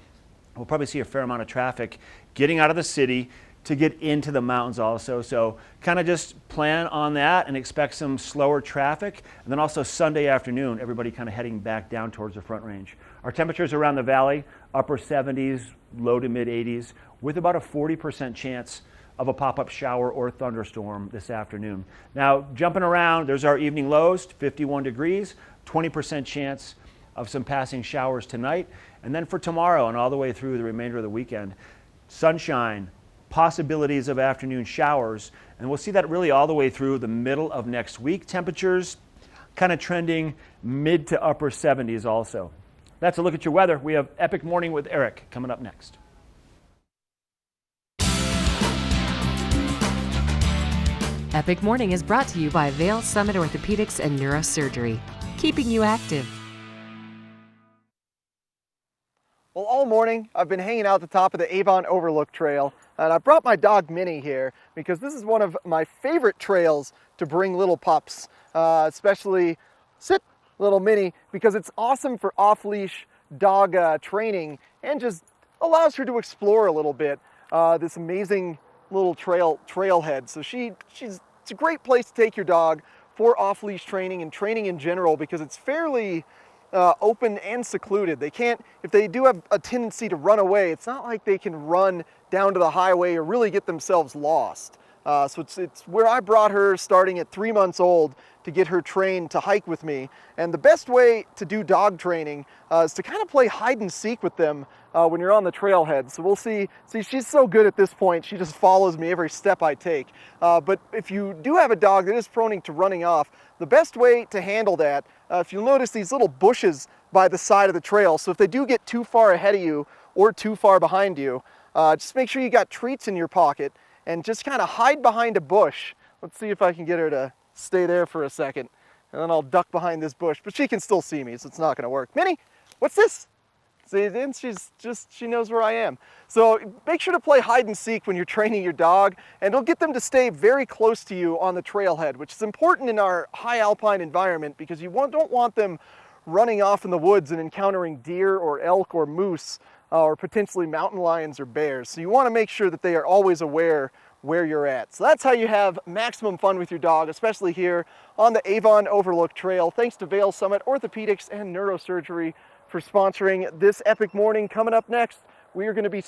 [SPEAKER 1] we'll probably see a fair amount of traffic getting out of the city to get into the mountains also. So kind of just plan on that and expect some slower traffic. And then also Sunday afternoon, everybody kind of heading back down towards the Front Range. Our temperatures around the valley, upper 70s, low to mid 80s, with about a 40% chance of a pop-up shower or thunderstorm this afternoon. Now, jumping around, there's our evening lows, 51 degrees, 20% chance of some passing showers tonight. And then for tomorrow and all the way through the remainder of the weekend, sunshine, possibilities of afternoon showers, and we'll see that really all the way through the middle of next week. Temperatures kind of trending mid to upper 70s also. That's a look at your weather. We have Epic Morning with Eric coming up next.
[SPEAKER 4] Epic Morning is brought to you by Vail Summit Orthopedics and Neurosurgery, keeping you active.
[SPEAKER 10] Well, all morning I've been hanging out at the top of the Avon Overlook Trail, and I brought my dog Minnie here because this is one of my favorite trails to bring little pups, especially sit, little mini because it's awesome for off-leash dog training and just allows her to explore a little bit this amazing little trailhead. So it's a great place to take your dog for off-leash training and training in general because it's fairly open and secluded. They can't, if they do have a tendency to run away, it's not like they can run down to the highway or really get themselves lost. So it's where I brought her starting at 3 months old to get her trained to hike with me. And the best way to do dog training is to kind of play hide and seek with them when you're on the trailhead. So we'll see, she's so good at this point, she just follows me every step I take. But if you do have a dog that is prone to running off, the best way to handle that, if you'll notice these little bushes by the side of the trail, so if they do get too far ahead of you or too far behind you, just make sure you got treats in your pocket and just kind of hide behind a bush. Let's see if I can get her to stay there for a second. And then I'll duck behind this bush, but she can still see me, so it's not gonna work. Minnie, what's this? See, then she knows where I am. So make sure to play hide and seek when you're training your dog, and it'll get them to stay very close to you on the trailhead, which is important in our high alpine environment because you don't want them running off in the woods and encountering deer or elk or moose or potentially mountain lions or bears. So you want to make sure that they are always aware where you're at. So that's how you have maximum fun with your dog, especially here on the Avon Overlook Trail. Thanks to Vail Summit Orthopedics and Neurosurgery for sponsoring this epic morning. Coming up next, we are going to be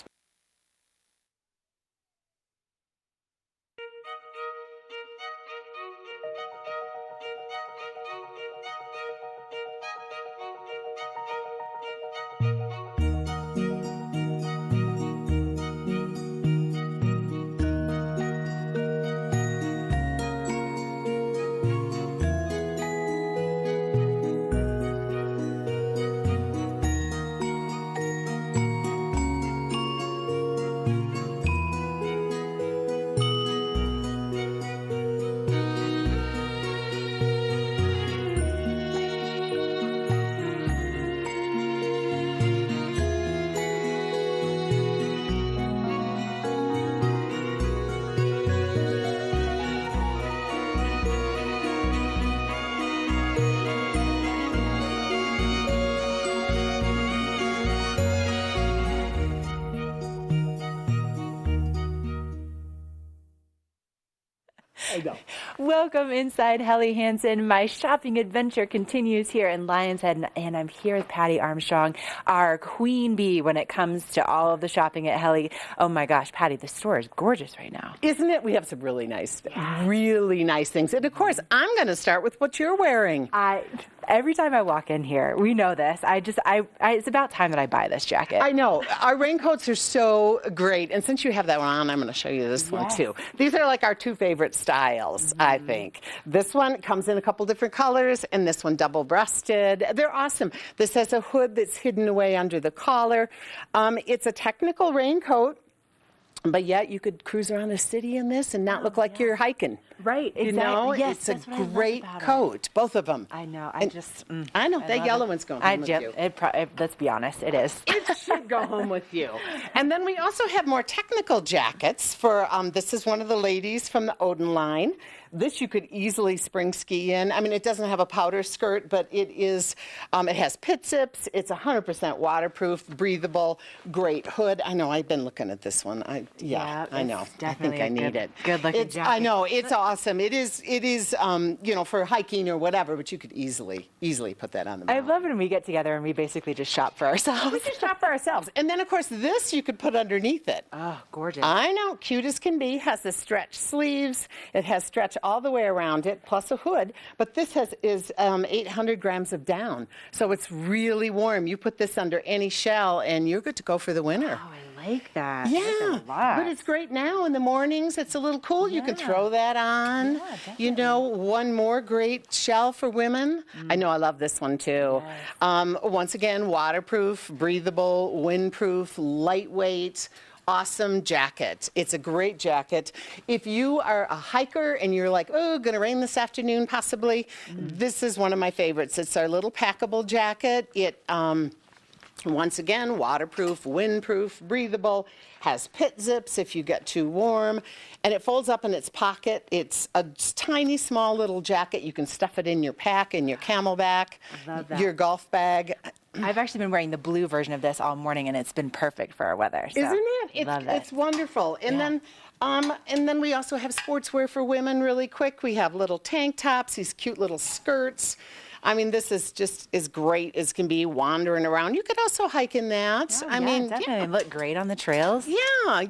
[SPEAKER 2] Welcome inside Helly Hansen. My shopping adventure continues here in Lion's Head, and I'm here with Patty Armstrong, our queen bee when it comes to all of the shopping at Helly. Oh my gosh, Patty, the store is gorgeous right now.
[SPEAKER 15] Isn't it? We have some really nice things. And of course, I'm going to start with what you're wearing.
[SPEAKER 2] Every time I walk in here, we know this. It's about time that I buy this jacket.
[SPEAKER 15] I know. Our raincoats are so great. And since you have that one on, I'm going to show you this one too. These are like our two favorite styles, I think. This one comes in a couple different colors, and this one double-breasted. They're awesome. This has a hood that's hidden away under the collar. It's a technical raincoat. But yet you could cruise around the city in this and not look like you're hiking.
[SPEAKER 2] Right, exactly.
[SPEAKER 15] You know,
[SPEAKER 2] yes,
[SPEAKER 15] it's a great coat, both of them.
[SPEAKER 2] I know.
[SPEAKER 15] I know. That yellow one's going home with you.
[SPEAKER 2] Let's be honest, it is.
[SPEAKER 15] It should go home with you. And then we also have more technical jackets for, this is one of the ladies from the Odin line. This you could easily spring ski in. I mean, it doesn't have a powder skirt, but it is, it has pit zips. It's 100% waterproof, breathable, great hood. I know, I've been looking at this one. I know. I think I need it.
[SPEAKER 2] Good looking jacket.
[SPEAKER 15] I know, it's awesome. It is, you know, for hiking or whatever, but you could easily put that on the mountain.
[SPEAKER 2] I love it when we get together and we basically just shop for ourselves.
[SPEAKER 15] We just shop for ourselves. And then, of course, this you could put underneath it.
[SPEAKER 2] Oh, gorgeous.
[SPEAKER 15] I know, cute as can be. Has the stretch sleeves. It has stretch all the way around it, plus a hood. But this is 800 grams of down, so it's really warm. You put this under any shell, and you're good to go for the winter.
[SPEAKER 2] Oh, I like that.
[SPEAKER 15] Yeah, but it's great now in the mornings. It's a little cool. You can throw that on. You know, one more great shell for women. I know, I love this one too. Yes. Once again, waterproof, breathable, windproof, lightweight. Awesome jacket. It's a great jacket. If you are a hiker and you're like, oh, gonna rain this afternoon possibly, this is one of my favorites. It's our little packable jacket. Once again, waterproof, windproof, breathable, has pit zips if you get too warm, and it folds up in its pocket. It's a tiny, small little jacket. You can stuff it in your pack, in your camelback,
[SPEAKER 2] Love that.
[SPEAKER 15] your golf bag.
[SPEAKER 2] I've actually been wearing the blue version of this all morning, and it's been perfect for our weather. So
[SPEAKER 15] Isn't it?
[SPEAKER 2] love it.
[SPEAKER 15] It's wonderful. And then we also have sportswear for women really quick. We have little tank tops, these cute little skirts. I mean, this is just as great as can be wandering around. You could also hike in that.
[SPEAKER 2] Oh,
[SPEAKER 15] I
[SPEAKER 2] yeah,
[SPEAKER 15] mean,
[SPEAKER 2] definitely look great on the trails.
[SPEAKER 15] Yeah.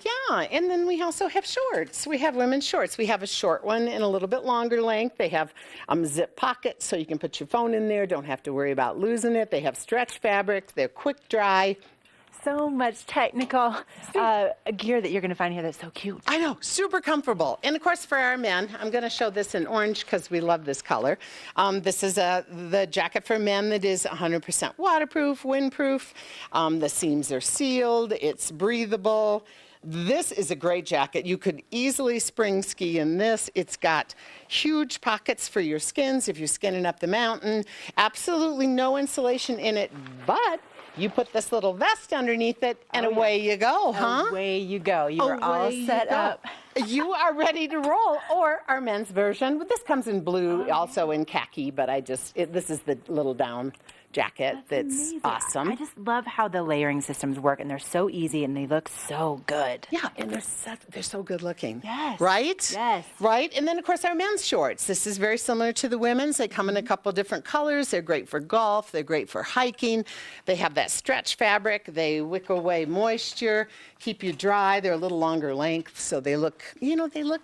[SPEAKER 15] And then we also have shorts. We have women's shorts. We have a short one and a little bit longer length. They have zip pockets so you can put your phone in there. Don't have to worry about losing it. They have stretch fabric. They're quick dry.
[SPEAKER 2] So much technical gear that you're going to find here that's so cute.
[SPEAKER 15] I know, super comfortable. And of course, for our men, I'm going to show this in orange because we love this color. This is the jacket for men that is 100% waterproof, windproof. The seams are sealed. It's breathable. This is a great jacket. You could easily spring ski in this. It's got huge pockets for your skins if you're skinning up the mountain. Absolutely no insulation in it, but you put this little vest underneath it, and away you go, huh?
[SPEAKER 2] Away you go. You are all set up.
[SPEAKER 15] You are ready to roll. Or our men's version. This comes in blue, also in khaki, but this is the little down jacket that's
[SPEAKER 2] amazing.
[SPEAKER 15] awesome.
[SPEAKER 2] I just love how the layering systems work, and they're so easy, and they look so good.
[SPEAKER 15] Yeah, and they're so good looking.
[SPEAKER 2] Yes.
[SPEAKER 15] Right?
[SPEAKER 2] Yes.
[SPEAKER 15] Right? And then, of course, our men's shorts. This is very similar to the women's. They come in a couple different colors. They're great for golf. They're great for hiking. They have that stretch fabric. They wick away moisture, keep you dry. They're a little longer length, so they look, they look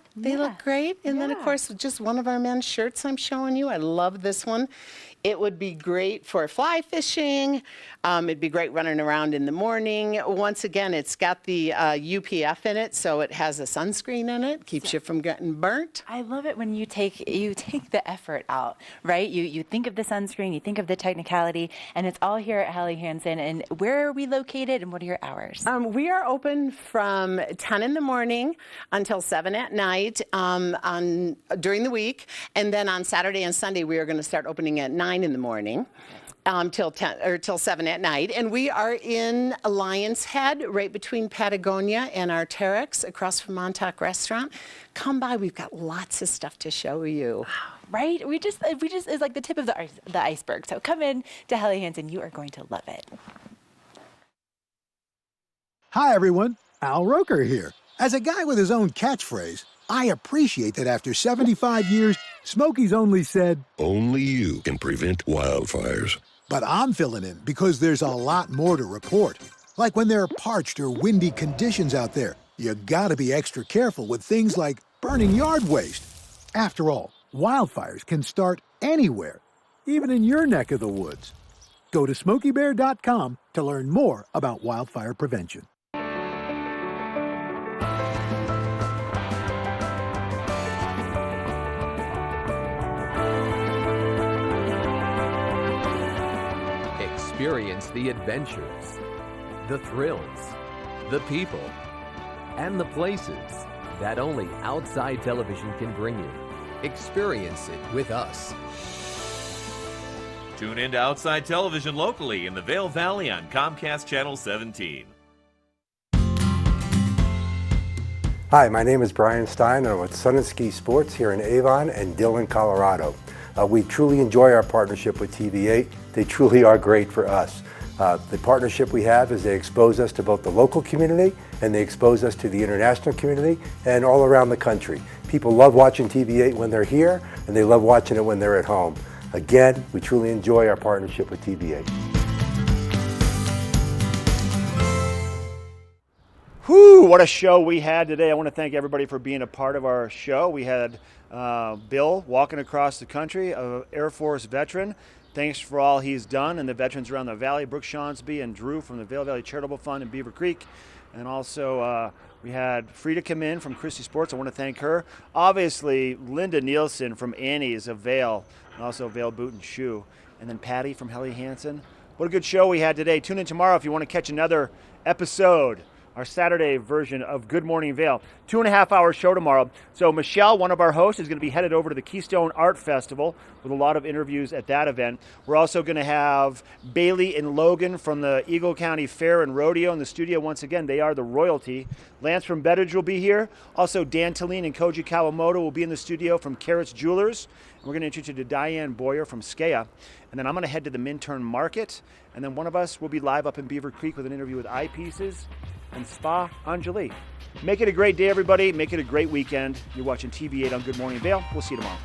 [SPEAKER 15] great. And then, of course, just one of our men's shirts I'm showing you. I love this one. It would be great for fly fishing. It'd be great running around in the morning. Once again, it's got the UPF in it, so it has a sunscreen in it, keeps you from getting burnt.
[SPEAKER 2] I love it when you take the effort out, right? You think of the sunscreen, you think of the technicality, and it's all here at Helly Hansen. And where are we located, and what are your hours?
[SPEAKER 15] We are open from 10 in the morning until 7 at night during the week, and then on Saturday and Sunday we are going to start opening at 9 in the morning. Till 7 at night, and we are in Lion's Head, right between Patagonia and Arc'teryx, across from Montauk Restaurant. Come by; we've got lots of stuff to show you.
[SPEAKER 2] Right? We just it's like the tip of the iceberg. So come in to Helly Hansen; you are going to love it.
[SPEAKER 6] Hi everyone, Al Roker here. As a guy with his own catchphrase, I appreciate that after 75 years, Smokey's only said,
[SPEAKER 16] "Only you can prevent wildfires."
[SPEAKER 6] But I'm filling in because there's a lot more to report. Like when there are parched or windy conditions out there, you gotta be extra careful with things like burning yard waste. After all, wildfires can start anywhere, even in your neck of the woods. Go to SmokeyBear.com to learn more about wildfire prevention.
[SPEAKER 20] Experience the adventures, the thrills, the people, and the places that only Outside Television can bring you. Experience it with us.
[SPEAKER 22] Tune in to Outside Television locally in the Vail Valley on Comcast Channel 17.
[SPEAKER 25] Hi, my name is Brian Stein, and I'm with Sun and Ski Sports here in Avon and Dillon, Colorado. We truly enjoy our partnership with TV8. They truly are great for us. The partnership we have is they expose us to both the local community and they expose us to the international community and all around the country. People love watching TV8 when they're here, and they love watching it when they're at home. Again, we truly enjoy our partnership with TV8.
[SPEAKER 1] Whew, what a show we had today. I want to thank everybody for being a part of our show. We had Bill walking across the country, an Air Force veteran. Thanks for all he's done, and the veterans around the valley, Brooke Shawnsby and Drew from the Vail Valley Charitable Fund in Beaver Creek. And also we had Frida come in from Christie Sports. I want to thank her. Obviously, Linda Nielsen from Annie's of Vail, and also Vail Boot and Shoe. And then Patty from Helly Hansen. What a good show we had today. Tune in tomorrow if you want to catch another episode. our Saturday version of Good Morning Vail. 2.5-hour show tomorrow. So Michelle, one of our hosts, is going to be headed over to the Keystone Art Festival with a lot of interviews at that event. We're also going to have Bailey and Logan from the Eagle County Fair and Rodeo in the studio. Once again, they are the royalty. Lance from Bettage will be here. Also, Dan Talene and Koji Kawamoto will be in the studio from Carrots Jewelers. And we're going to introduce you to Diane Boyer from Skea. And then I'm going to head to the Minturn Market. And then one of us will be live up in Beaver Creek with an interview with Eyepieces and Spa Anjali. Make it a great day, everybody. Make it a great weekend. You're watching TV8 on Good Morning Vail. We'll see you tomorrow.